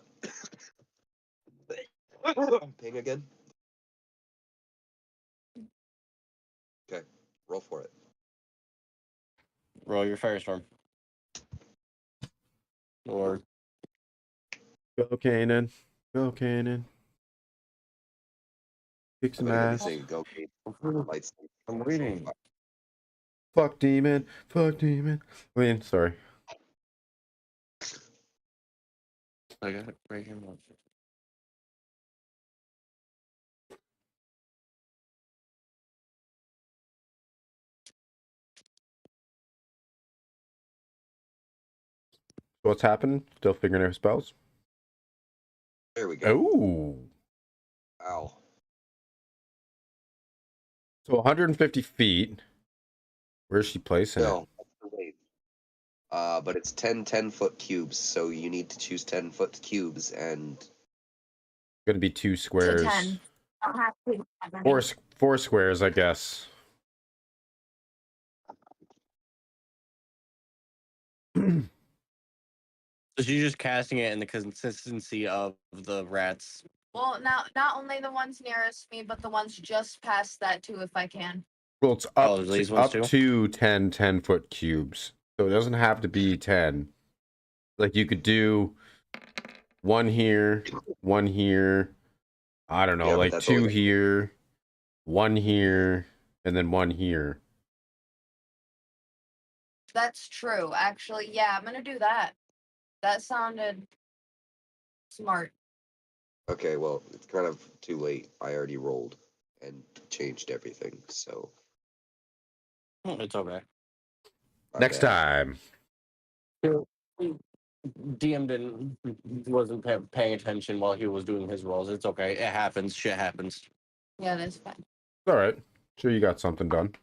on. Ping again. Okay, roll for it. Roll your Firestorm. Or Go, Kanan. Go, Kanan. Kick some I thought you were ass. saying go, Kate. Lights. I'm reading. Fuck demon. Fuck demon. I mean, sorry. I got it right here. What's happening? Still figuring out spells? There we go. Oh. Ow. So 150 feet. Where's she placing it? No, that's the weight. But it's 10 10-foot cubes, so you need to choose 10-foot cubes, and Gonna be 2 squares. 10. I'll have to. Four squares, I guess. So she's just casting it in the consistency of the rats. Well, now not only the ones nearest me, but the ones just past that too, if I can. Well, it's Oh, these ones up to 10 10-foot cubes. So it doesn't have to be 10. Like you could do one here, I don't know, Yeah, but like that's 2 only- here, 1 here, and then 1 here. That's true. Actually, yeah, I'm gonna do that. That sounded smart. okay, well, it's kind of too late. I already rolled and changed everything, so It's okay. my Next bad. time. DM wasn't paying attention while he was doing his rolls. It's okay. It happens. Shit happens. Yeah, that's fine. All right. Sure you got something done.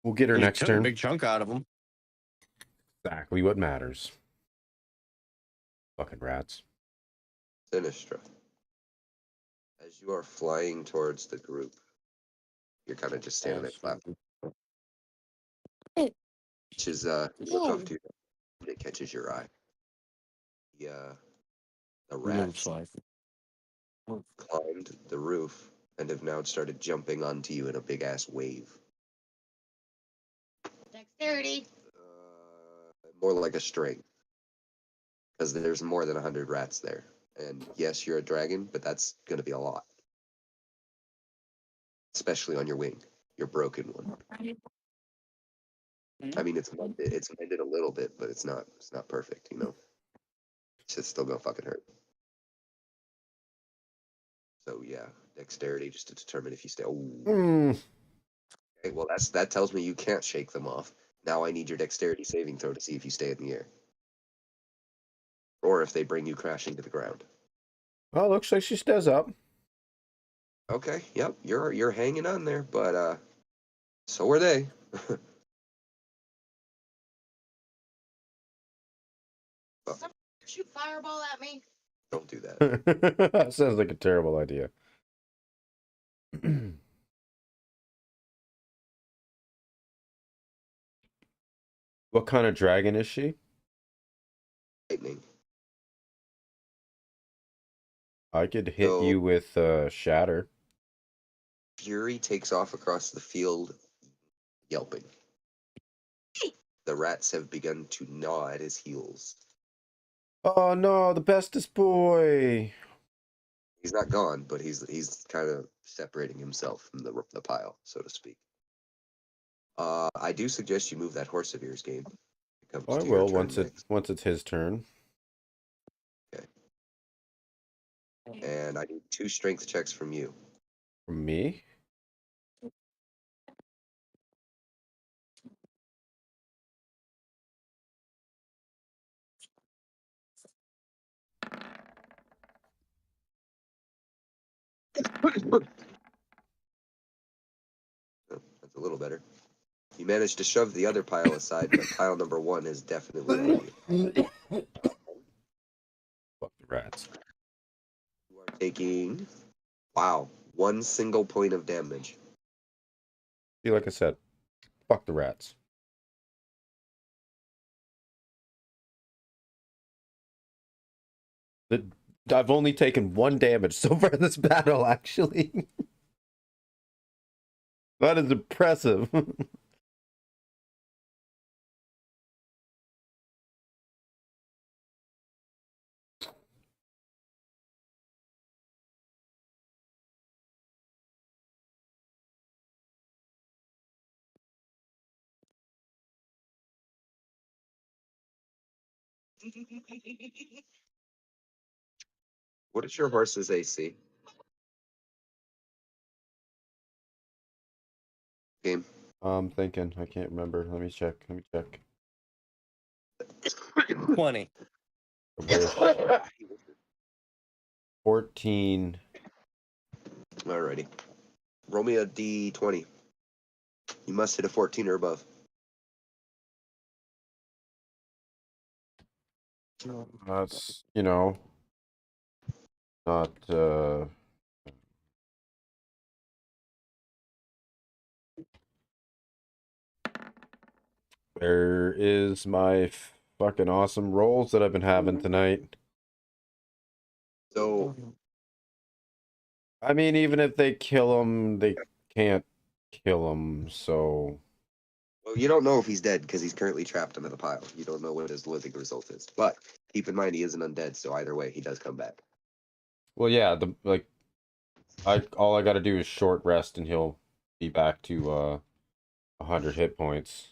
We'll get her You next took turn. a big chunk out of him. Exactly what matters. Fucking rats. Sinistra. As As you are flying towards the group, you're kind of just standing there flapping. Which is you look off to your right, it catches your eye. The rats climbed the roof and have now started jumping onto you in a big ass wave. Dexterity. More like a string, because there's more than 100 rats there. And yes, you're a dragon, but that's going to be a lot, especially on your wing, your broken one. I mean, it's mended a little bit, but it's not perfect, you know. It's just still gonna fucking hurt. So yeah, dexterity just to determine if you stay. Okay, well that tells me you can't shake them off. Now I need your dexterity saving throw to see if you stay in the air, or if they bring you crashing to the ground. Well, looks like she stays up. Okay, yep, you're hanging on there, but so are they. Shoot fireball at me. Don't do that. That sounds like a terrible idea. What kind of dragon is she? Lightning. I could hit you with shatter. Fury takes off across the field, yelping. The rats have begun to gnaw at his heels. Oh no, the bestest boy. He's not gone, but he's kind of separating himself from the pile, so to speak. I do suggest you move that horse of yours, Gaim. I will once it's his turn. Okay. And I need 2 strength checks from you. From me? That's a little better. You managed to shove the other pile aside, but pile number 1 is definitely on you. Fuck the rats. You are taking, wow, 1 single point of damage. See, like I said, fuck the rats. I've only taken 1 damage so far in this battle, actually. That is impressive. What is your horse's AC? Game. I'm thinking. I can't remember. Let me check. 20. 14. Alrighty. Roll me a d20. You must hit a 14 or above. That's, not, Where is my fucking awesome rolls that I've been having tonight? So, I mean, even if they kill him, they can't kill him, so... well, you don't know if he's dead because he's currently trapped under the pile. You don't know what his living result is. But keep in mind he isn't undead, so either way, he does come back. Well, yeah, all I gotta do is short rest and he'll be back to 100 hit points.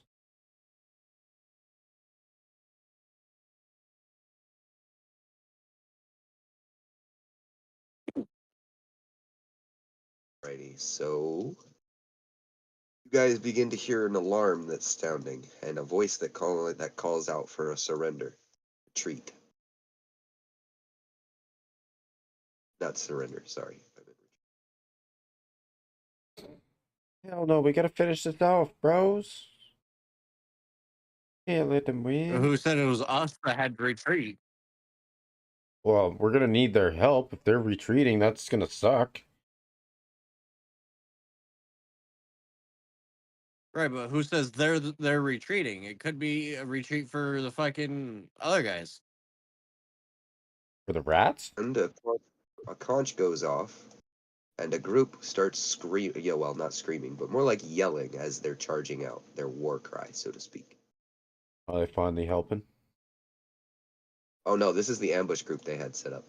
Alrighty, so you guys begin to hear an alarm that's sounding and a voice that calls out for a surrender. Retreat. Not surrender, sorry. Hell no, we gotta finish this off, bros. Can't let them win. Who said it was us that had to retreat? Well, we're gonna need their help. If they're retreating, that's gonna suck. Right, but who says they're retreating? It could be a retreat for the fucking other guys. For the rats? And a conch goes off, and a group starts screaming. Yeah, well, not screaming, but more like yelling as they're charging out. Their war cry, so to speak. Are they finally helping? Oh no, this is the ambush group they had set up.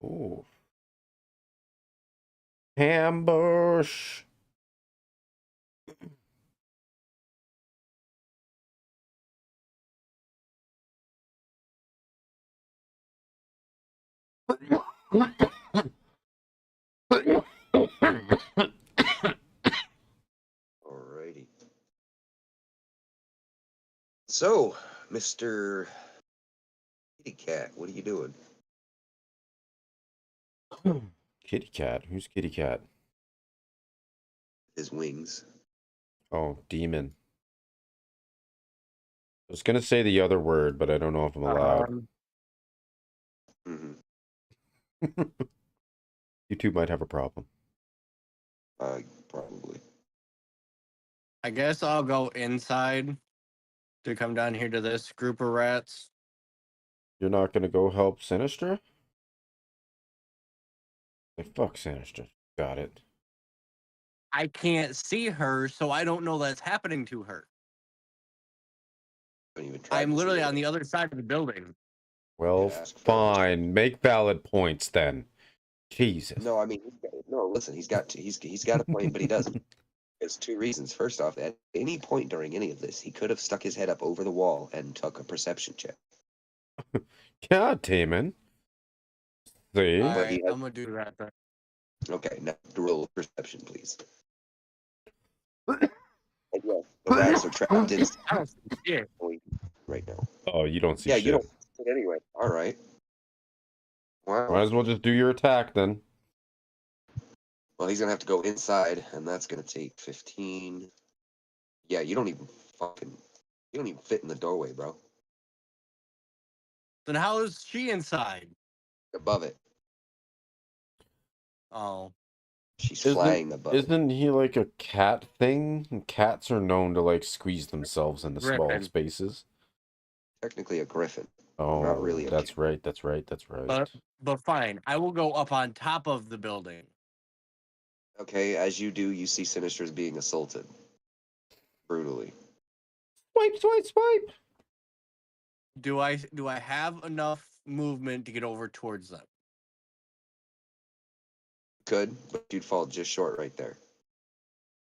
Ooh. Ambush. Alrighty. So, Mr. Kitty Cat, what are you doing? Kitty cat. Who's kitty cat? His wings. Oh, demon. I was gonna say the other word, but I don't know if I'm allowed. Mm-hmm. You two might have a problem. Probably. I guess I'll go inside to come down here to this group of rats. You're not gonna go help Sinistra? Like, fuck Sinistra. Got it. I can't see her, so I don't know that's happening to her. Don't even try I'm to literally see on it. the other side of the building. Well, Yeah, ask for fine. Make valid points then. Jesus. No, I mean, no. Listen, he's got a point, but he doesn't. There's two reasons. First off, at any point during any of this, he could have stuck his head up over the wall and took a perception check. God, Damon. See? All But right, he has- I'm gonna do that then. Okay, now roll perception, please. And yeah, the rats are trapped in I don't see shit. right now. Oh, you don't see Yeah, shit. you don't. But anyway, all right. Wow. Might as well just do your attack then. Well, he's gonna have to go inside, and that's gonna take 15. Yeah, you don't even fit in the doorway, bro. Then how is she inside? Above it, Oh, she's flying above it. Isn't he like a cat thing? And cats are known to like squeeze themselves into small Griffin. spaces. Technically a griffin. Oh, Not really a that's cat. right. That's right. That's right. but fine. I will go up on top of the building. Okay, as you do, you see Sinisters being assaulted brutally. Swipe, swipe, swipe. Do I have enough movement to get over towards them? Could, but you'd fall just short right there.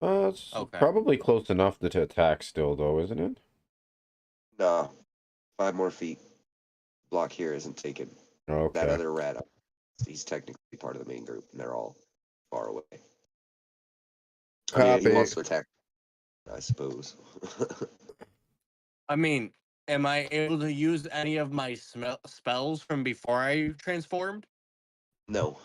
It's Okay. probably close enough to attack still, though, isn't it? No, 5 more feet. Block here isn't taken. Okay. That other rat, he's technically part of the main group, and they're all far away. I mean, he Copy. wants to attack, I suppose. I mean, am I able to use any of my spells from before I transformed? No.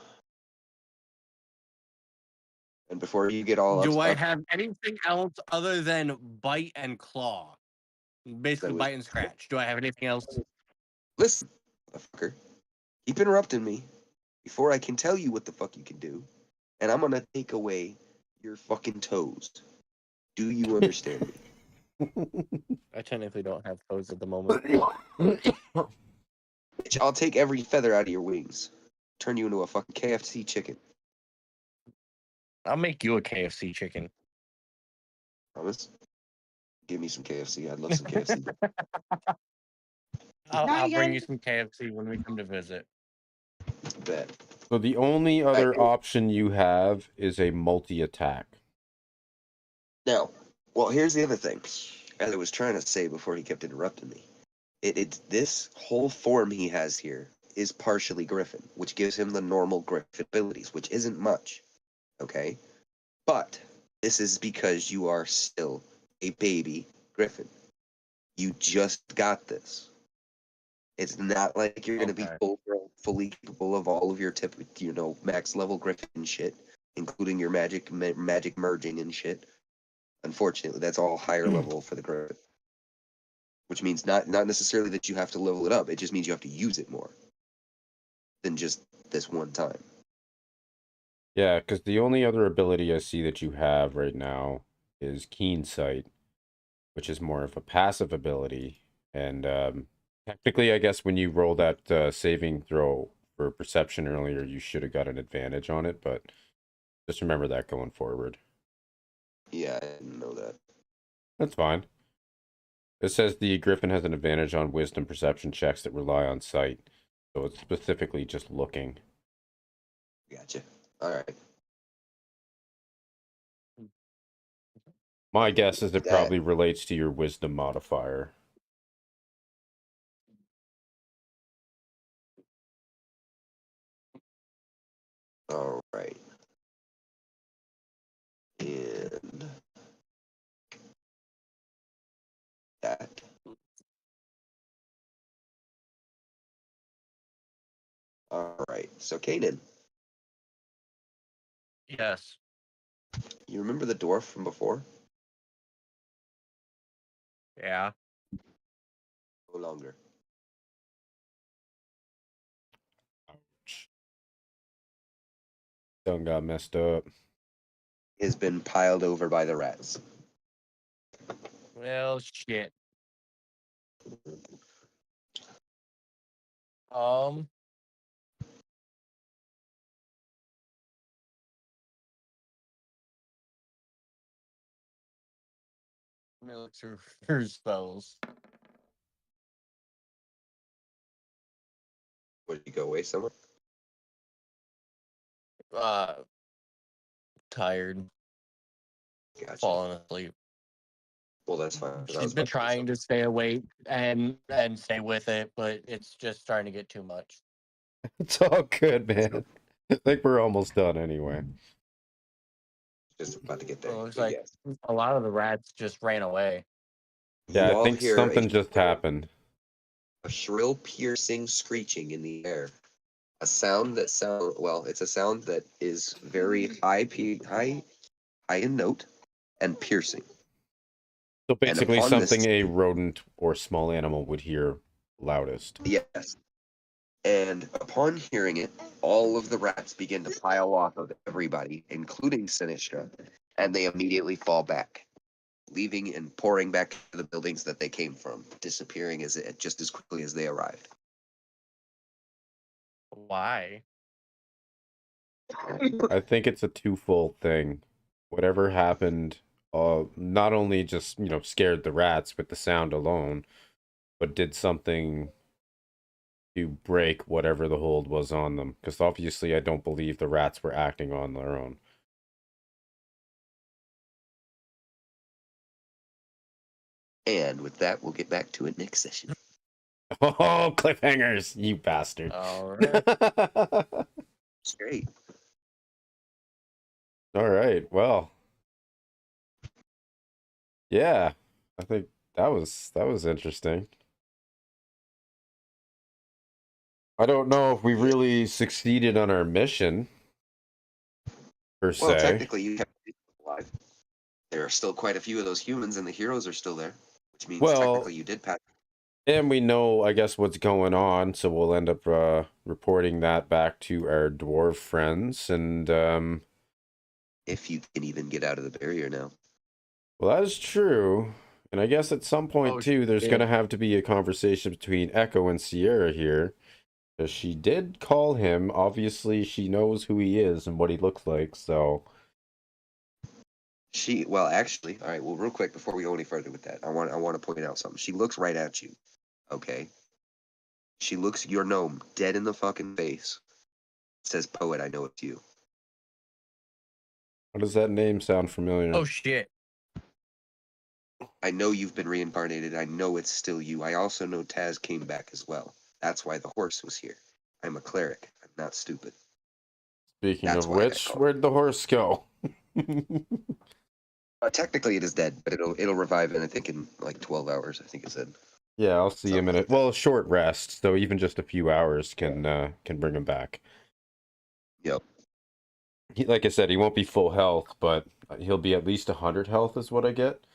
And before you get all Do I up, have anything else other than bite and claw? Basically, That was- bite and scratch. Do I have anything else? listen, motherfucker, keep interrupting me before I can tell you what the fuck you can do, and I'm gonna take away your fucking toes. Do you understand me? I technically don't have toes at the moment. Bitch, I'll take every feather out of your wings. Turn you into a fucking KFC chicken. I'll make you a KFC chicken. Promise? Give me some KFC. I'd love some KFC. I'll Now you bring gotta- you some KFC when we come to visit. Bet. So the only other Right. option you have is a multi-attack. Now, well, here's the other thing. As I was trying to say before he kept interrupting me, it's this whole form he has here is partially Griffin, which gives him the normal Griffin abilities, which isn't much. Okay? But this is because you are still a baby Griffin. You just got this. It's not like you're going to be Okay. full grown, fully capable of all of your max level Griffin shit, including your magic merging and shit. Unfortunately, that's all higher level for the Griffin. Which means not necessarily that you have to level it up. It just means you have to use it more than just this one time. Yeah, because the only other ability I see that you have right now is Keen Sight, which is more of a passive ability. And technically, I guess when you roll that saving throw for perception earlier, you should have got an advantage on it, but just remember that going forward. Yeah, I didn't know that. That's fine. It says the Griffin has an advantage on wisdom perception checks that rely on sight. So it's specifically just looking. Gotcha. All right. My guess is it That. probably relates to your wisdom modifier. All right. And that. All right. So, Kanan, Yes. you remember the dwarf from before? Yeah. No longer. Done got messed up. Has been piled over by the rats. Well, shit. Um. Let me look through her spells. Would you go away somewhere? Uh, tired, Gotcha. falling asleep. Well, that's fine. 'cause I She's was been about to say trying to stay awake and stay with it, but it's just starting to get too much. It's all good, man. I think we're almost done anyway. just about to get there. Well, it looks But like yes. a lot of the rats just ran away. Yeah, You I all think hear something just happened. a shrill, piercing screeching in the air. A sound that it's a sound that is very high in note and piercing. So basically upon this- something a rodent or small animal would hear loudest. Yes. And upon hearing it, all of the rats begin to pile off of everybody, including Sinistra, and they immediately fall back, leaving and pouring back to the buildings that they came from, disappearing just as quickly as they arrived. Why? I think it's a twofold thing. Whatever happened, not only just, scared the rats with the sound alone, but did something to break whatever the hold was on them. Because obviously I don't believe the rats were acting on their own. And with that, we'll get back to it next session. Oh, cliffhangers, you bastard. All right. It's great. All right, well. Yeah, I think that was interesting. I don't know if we really succeeded on our mission, per Well, se. technically, you have people alive. There are still quite a few of those humans, and the heroes are still there, which means Well- technically you did pass. And we know, I guess, what's going on, so we'll end up reporting that back to our dwarf friends, and If you can even get out of the barrier now. well, that is true. And I guess at some point Oh, too, there's shit. gonna have to be a conversation between Echo and Sierra here, because she did call him. Obviously, she knows who he is and what he looks like. So Actually, all right. Well, real quick before we go any further with that, I want to point out something. She looks right at you. Okay. She looks your gnome dead in the fucking face. Says, "Poet, I know it's you." how does that name sound familiar? Oh shit. I know you've been reincarnated. I know it's still you. I also know Taz came back as well. That's why the horse was here. I'm a cleric. I'm not stupid. Speaking That's of why I which, called. where'd the horse go? Technically, it is dead, but it'll revive in I think in like 12 hours. I think it said. Yeah, I'll see him in Something it. Well, a short rest, so even just a few hours can bring him back. Yep. Like I said, he won't be full health, but he'll be at least 100 health, is what I get.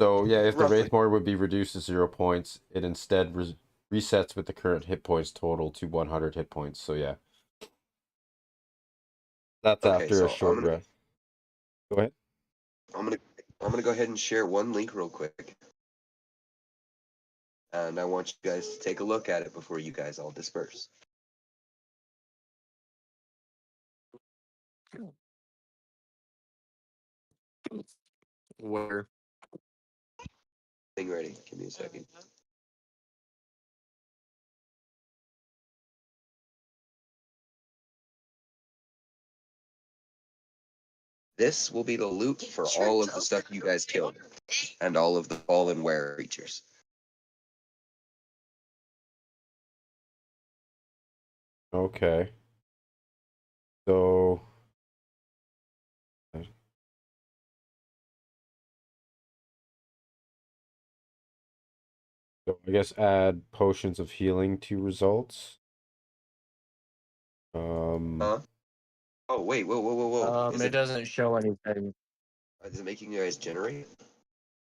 So yeah, if the Roughly. Wraithmore would be reduced to 0 points, it instead resets with the current hit points total to 100 hit points. So yeah. That's Okay, after a so short rest. Go ahead. I'm gonna go ahead and share one link real quick, and I want you guys to take a look at it before you guys all disperse. Where? Thing ready? Give me a second. This will be the loot for all of the stuff you guys killed, and all of the fallen were creatures. Okay. So I guess add potions of healing to results. Huh? Oh wait, whoa! It doesn't show anything. Is it making you guys generate?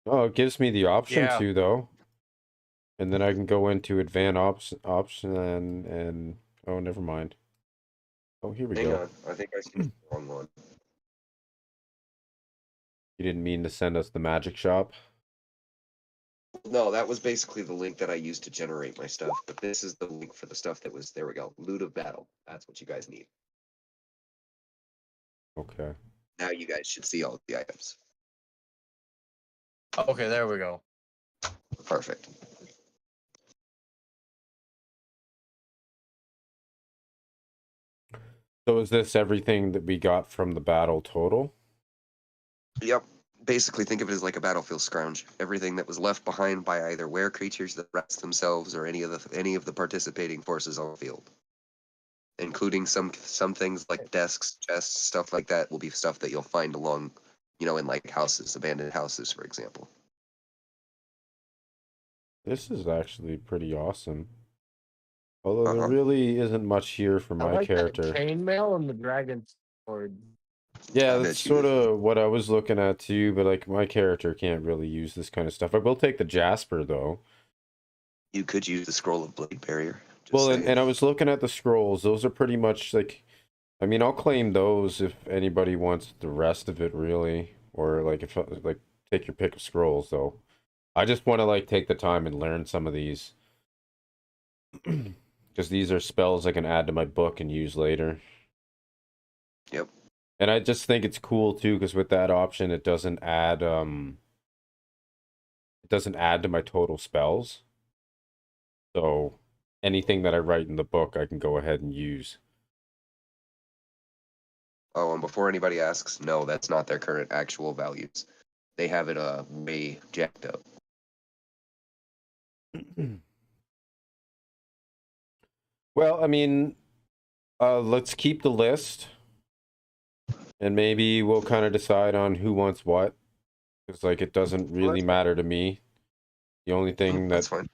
Oh, it gives me the option Yeah. to though. And then I can go into advanced option and oh, never mind. Oh, here we Hang go. on, I think I see the wrong one. You didn't mean to send us the magic shop. No, that was basically the link that I used to generate my stuff, but this is the link for the stuff that was, there we go, loot of battle. That's what you guys need. Okay. Now you guys should see all the items. Okay, there we go. Perfect. So is this everything that we got from the battle total? Yep. Basically, think of it as like a battlefield scrounge. Everything that was left behind by either were creatures that rest themselves or any of the participating forces on the field, including some things like desks, chests, stuff like that will be stuff that you'll find along, in like houses, abandoned houses, for example. This is actually pretty awesome. Although there Uh-huh. really isn't much here for I my like that character. chainmail and the dragon sword. Yeah, I that's bet you sort would. of what I was looking at too, but like my character can't really use this kind of stuff. I will take the Jasper though. You could use the scroll of blade barrier. Just Well, saying. and I was looking at the scrolls. Those are pretty much like, I mean, I'll claim those if anybody wants the rest of it really, or like if like take your pick of scrolls though. I just want to like take the time and learn some of these because these are spells I can add to my book and use later. Yep. And I just think it's cool too because with that option it doesn't add to my total spells. So anything that I write in the book I can go ahead and use. Oh, and before anybody asks, no, that's not their current actual values. They have it way jacked up. Well, I mean, let's keep the list and maybe we'll kind of decide on who wants what. Because like it doesn't really matter to me. The only thing That's that fine.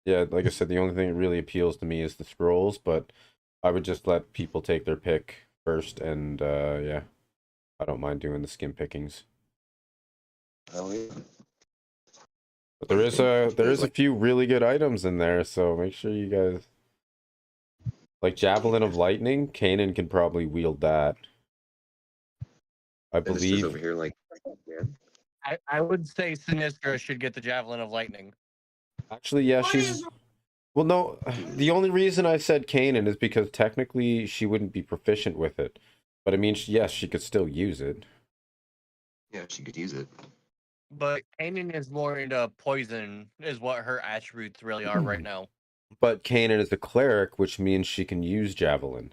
yeah, like I said, the only thing that really appeals to me is the scrolls, but I would just let people take their pick first and yeah. I don't mind doing the skim pickings. Hell yeah. But there is a few really good items in there, so make sure you guys like Javelin of Lightning, Kanan can probably wield that. I Minister's over believe here like, man. I would say Sinistra should get the Javelin of Lightning. actually yeah, she's well no, the only reason I said Kanan is because technically she wouldn't be proficient with it. But I mean, yes, she could still use it. Yeah, she could use it. But Kanan is more into poison, is what her attributes really are right now. But Kanan is a cleric, which means she can use Javelin.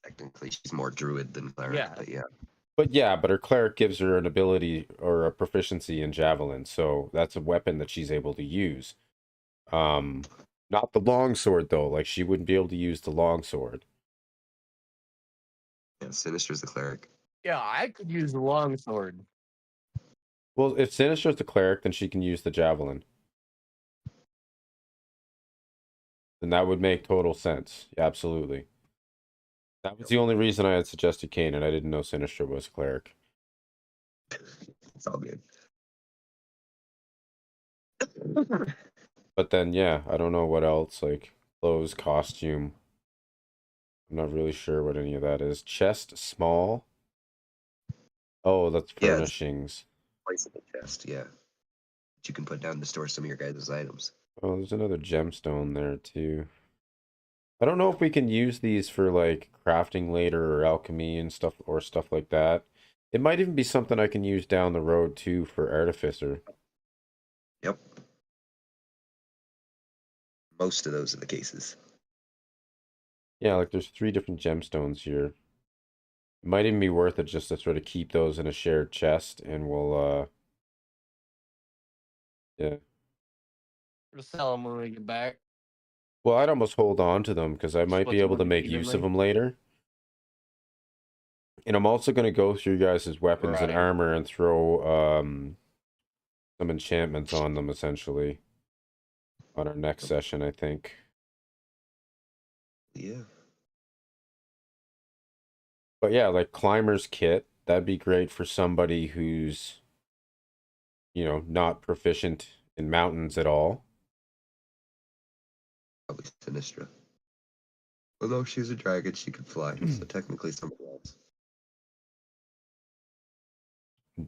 Technically, she's more druid than cleric, Yeah. but yeah. But yeah, but her cleric gives her an ability or a proficiency in Javelin, so that's a weapon that she's able to use. Not the longsword though, like she wouldn't be able to use the longsword. Yeah, Sinister's the cleric. Yeah, I could use the longsword. Well, if Sinister's the cleric, then she can use the Javelin. Then that would make total sense. Yeah, absolutely. That was the only reason I had suggested Kanan. I didn't know Sinistra was a cleric. It's all good. But then, yeah, I don't know what else. Like, clothes, costume. I'm not really sure what any of that is. Chest small. Oh, that's Yeah, it's furnishings. a placeable chest. Yeah, that you can put down to store some of your guys' items. Oh, there's another gemstone there too. I don't know if we can use these for like crafting later or alchemy and stuff or stuff like that. It might even be something I can use down the road too for artificer. Yep. Most of those are the cases. Yeah, like there's 3 different gemstones here. It might even be worth it just to sort of keep those in a shared chest and we'll yeah. We'll sell them when we get back. Well, I'd almost hold on to them because I might be Split able to money make use of evenly. them later. And I'm also going to go through you guys' weapons and Right. armor and throw some enchantments on them essentially on our next session, I think. Yeah. But yeah, like climber's kit, that'd be great for somebody who's, you know, not proficient in mountains at all. Probably Sinistra. Although she's a dragon, she can fly, so technically somebody else.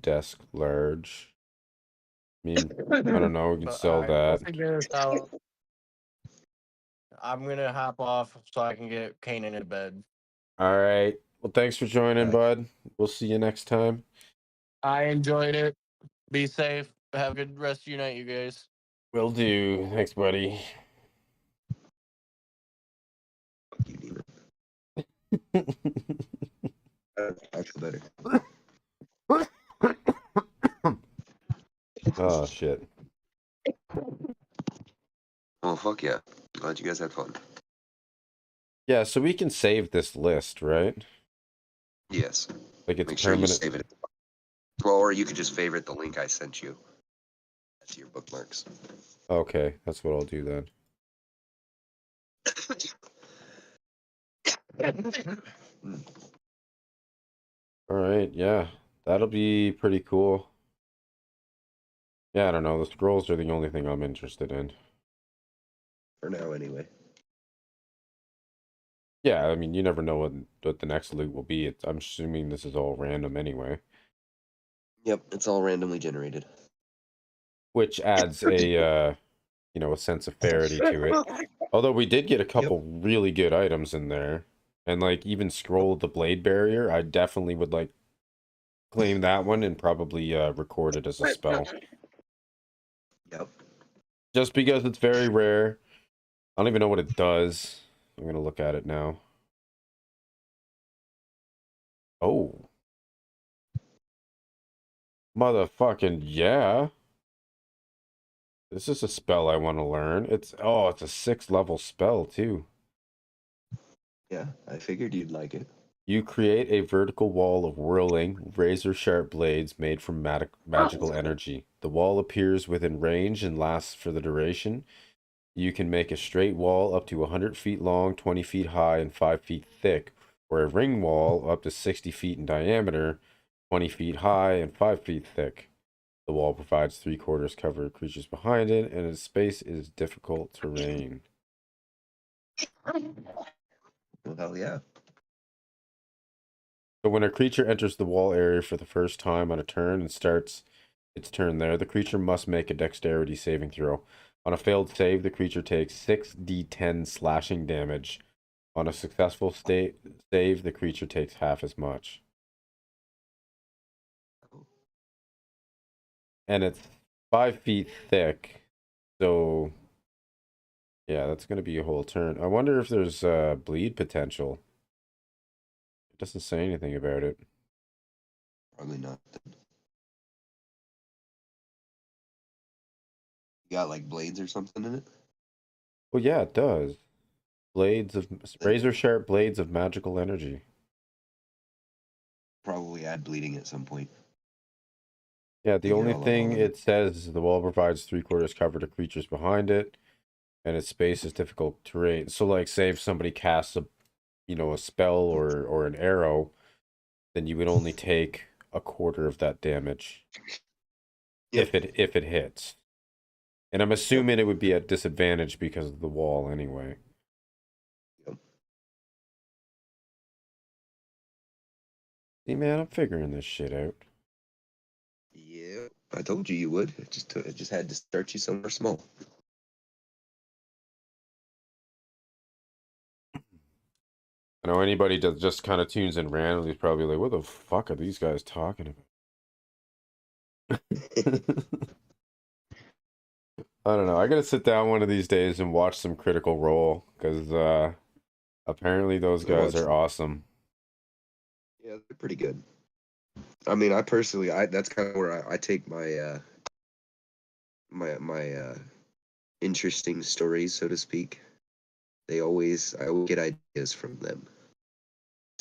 Desk large. I mean, I don't know, we can But, sell all right, we'll that. figure this out. I'm gonna hop off so I can get Kanan in bed. All right. Well, thanks for joining, bud. We'll see you next time. I enjoyed it. Be safe. Have a good rest of your night, you guys. Will do. Thanks, buddy. Fuck you, demon. I feel better. Oh, shit. Well, fuck yeah. Glad you guys had fun. Yeah, so we can save this list, right? Yes. Like it's Make sure you permanent. save it. Well, or you could just favorite the link I sent you. That's your bookmarks. Okay, that's what I'll do then. All right, yeah. That'll be pretty cool. Yeah, I don't know. The scrolls are the only thing I'm interested in. For now, anyway. Yeah, I mean, you never know what the next loot will be. I'm assuming this is all random anyway. Yep, it's all randomly generated. Which adds a, you know, a sense of fairity to it. Although we did get a couple really good items in there. And like even scroll the blade barrier, I definitely would like claim that one and probably record it as a spell. Yep. Just because it's very rare. I don't even know what it does. I'm gonna look at it now. Oh. Motherfucking yeah. This is a spell I want to learn. It's a 6th level spell too. Yeah, I figured you'd like it. You create a vertical wall of whirling, razor-sharp blades made from magical energy. The wall appears within range and lasts for the duration. You can make a straight wall up to 100 feet long, 20 feet high, and 5 feet thick, or a ring wall up to 60 feet in diameter, 20 feet high, and 5 feet thick. The wall provides 3/4 cover of creatures behind it, and its space is difficult terrain. Well, hell yeah. So when a creature enters the wall area for the first time on a turn and starts its turn there, the creature must make a dexterity saving throw. On a failed save, the creature takes 6d10 slashing damage. On a successful save, the creature takes half as much. And it's 5 feet thick, so yeah, that's going to be a whole turn. I wonder if there's bleed potential. It doesn't say anything about it. Probably not. You got like blades or something in it? Well, yeah, it does. Razor sharp blades of magical energy. Probably add bleeding at some point. Yeah, the Figure only all that thing out. it says is the wall provides 3/4 cover to creatures behind it, and its space is difficult terrain. So, like, say if somebody casts a, you know, a spell or an arrow, then you would only take 1/4 of that damage Yep. if it hits. And I'm assuming it would be at disadvantage because of the wall anyway. Yep. See, man, I'm figuring this shit out. Yeah, I told you would. It just had to start you somewhere small. I know anybody that just kind of tunes in randomly is probably like, what the fuck are these guys talking about? I don't know. I gotta sit down one of these days and watch some Critical Role, because apparently those guys are awesome. Yeah, they're pretty good. I mean, I personally, that's kind of where I take my my interesting stories, so to speak. I always get ideas from them.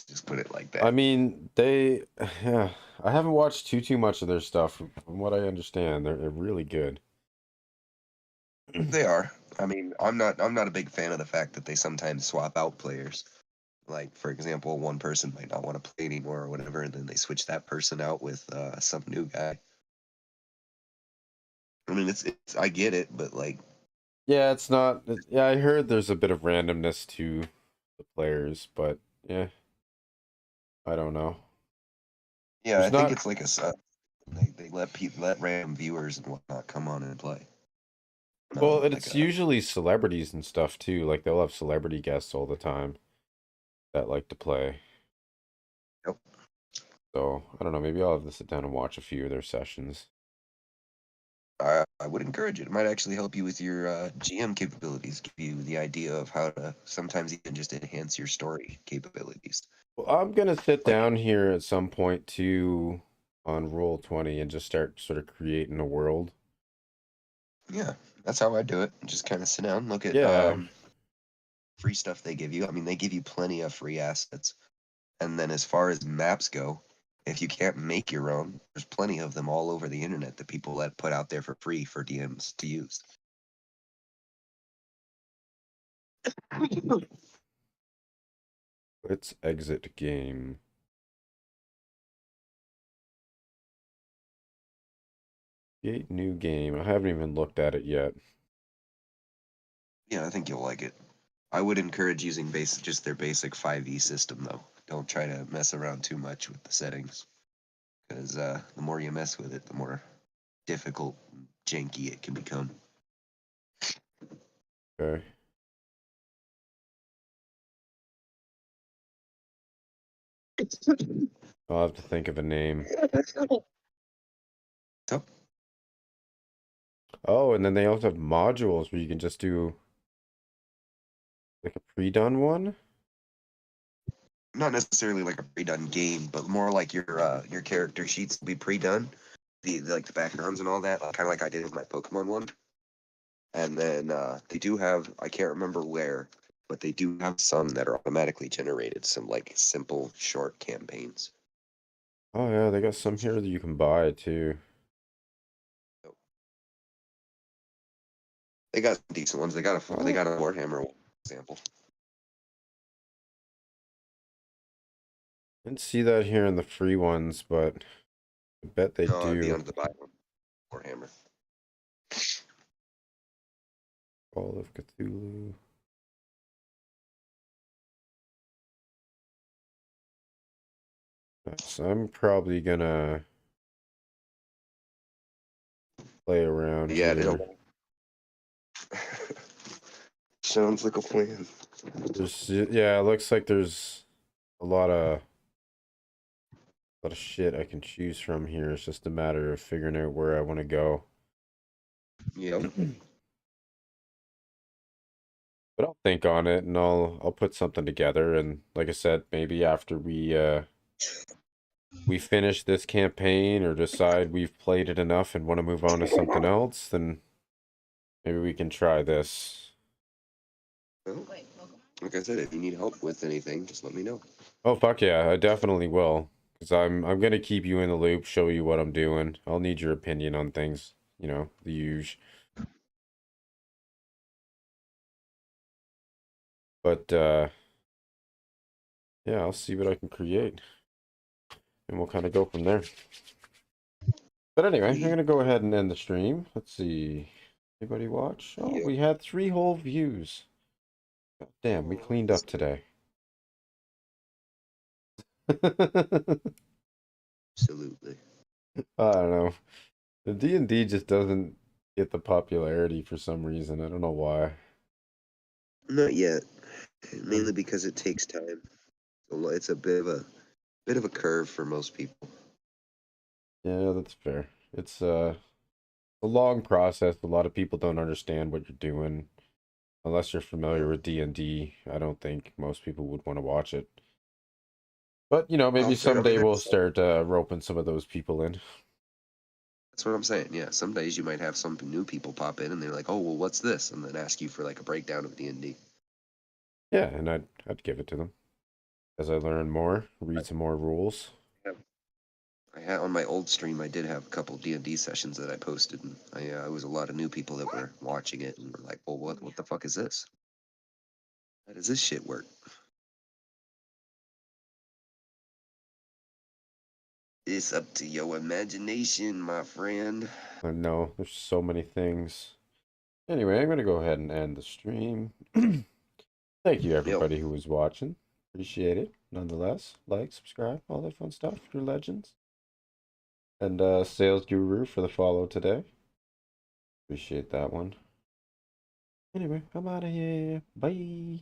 Just put it like that. I mean, yeah, I haven't watched too much of their stuff. From what I understand, they're really good. They are. I mean, I'm not a big fan of the fact that they sometimes swap out players. Like, for example, one person might not want to play anymore or whatever, and then they switch that person out with some new guy. I mean, it's I get it, but like, Yeah, it's not. Yeah, I heard there's a bit of randomness to the players, but yeah, I don't know. yeah, There's I think not. it's like they let random viewers and whatnot come on and play. Well, and Like it's usually celebrities and stuff too. Like they'll have celebrity guests all the time that like to play. Yep. So I don't know. Maybe I'll have to sit down and watch a few of their sessions. I would encourage it. It might actually help you with your GM capabilities, give you the idea of how to sometimes even just enhance your story capabilities. Well, I'm gonna sit Like, down here at some point too on Roll20 and just start sort of creating a world. yeah, that's how I do it. Just kind of sit down, look at Yeah. free stuff they give you. I mean, they give you plenty of free assets. And then as far as maps go, if you can't make your own, there's plenty of them all over the internet that people let put out there for free for DMs to use. Let's exit game. Create new game. I haven't even looked at it yet. Yeah, I think you'll like it. I would encourage using just their basic 5e system though. Don't try to mess around too much with the settings, because the more you mess with it, the more difficult, and janky it can become. Okay. I'll have to think of a name. So, Oh, and then they also have modules where you can just do like a pre-done one. not necessarily like a pre-done game, but more like your character sheets will be pre-done, like the backgrounds and all that, kind of like I did with my Pokemon one. And then they do have, I can't remember where, but they do have some that are automatically generated, some like simple short campaigns. Oh yeah, they got some here that you can buy too. They got some decent ones. They got a Warhammer example. Didn't see that here in the free ones, but I bet they No, it'd be do. under the buy one. Warhammer. Call of Cthulhu. So I'm probably gonna play around Yeah, they here. don't. Sounds like a plan. Yeah, it looks like there's a lot of shit I can choose from here. It's just a matter of figuring out where I want to go. Yep. But I'll think on it and I'll put something together, and like I said, maybe after we finish this campaign or decide we've played it enough and want to move on to something else, then maybe we can try this. Well, Wait, Pokemon? like I said, if you need help with anything, just let me know. Oh fuck yeah, I definitely will. Because I'm gonna keep you in the loop, show you what I'm doing. I'll need your opinion on things, the usual. But yeah, I'll see what I can create. And we'll kind of go from there. But anyway, I'm gonna go ahead and end the stream. Let's see. Anybody watch? Oh, Yeah. we had 3 whole views. God damn, we cleaned up today. Absolutely. I don't know. The D&D just doesn't get the popularity for some reason. I don't know why. Not yet. Mainly because it takes time. It's a bit of a curve for most people. Yeah, that's fair. It's a long process. A lot of people don't understand what you're doing. Unless you're familiar with D&D, I don't think most people would want to watch it. But, you know, maybe I mean, someday we'll start roping some of those people in. that's what I'm saying. Yeah, some days you might have some new people pop in and they're like, "Oh, well, what's this?" and then ask you for like a breakdown of D&D. Yeah, and I'd give it to them. As I learn more, read some more rules. I had on my old stream, I did have a couple D&D sessions that I posted, and I was a lot of new people that were watching it and were like, "Well, what the fuck is this? How does this shit work?" It's up to your imagination, my friend. I know, there's so many things. Anyway, I'm going to go ahead and end the stream. Thank you, Yo, everybody who was watching. Appreciate it. Nonetheless, like, subscribe, all that fun stuff. Your legends. And Sales Guru for the follow today. Appreciate that one. Anyway, I'm out of here. Bye.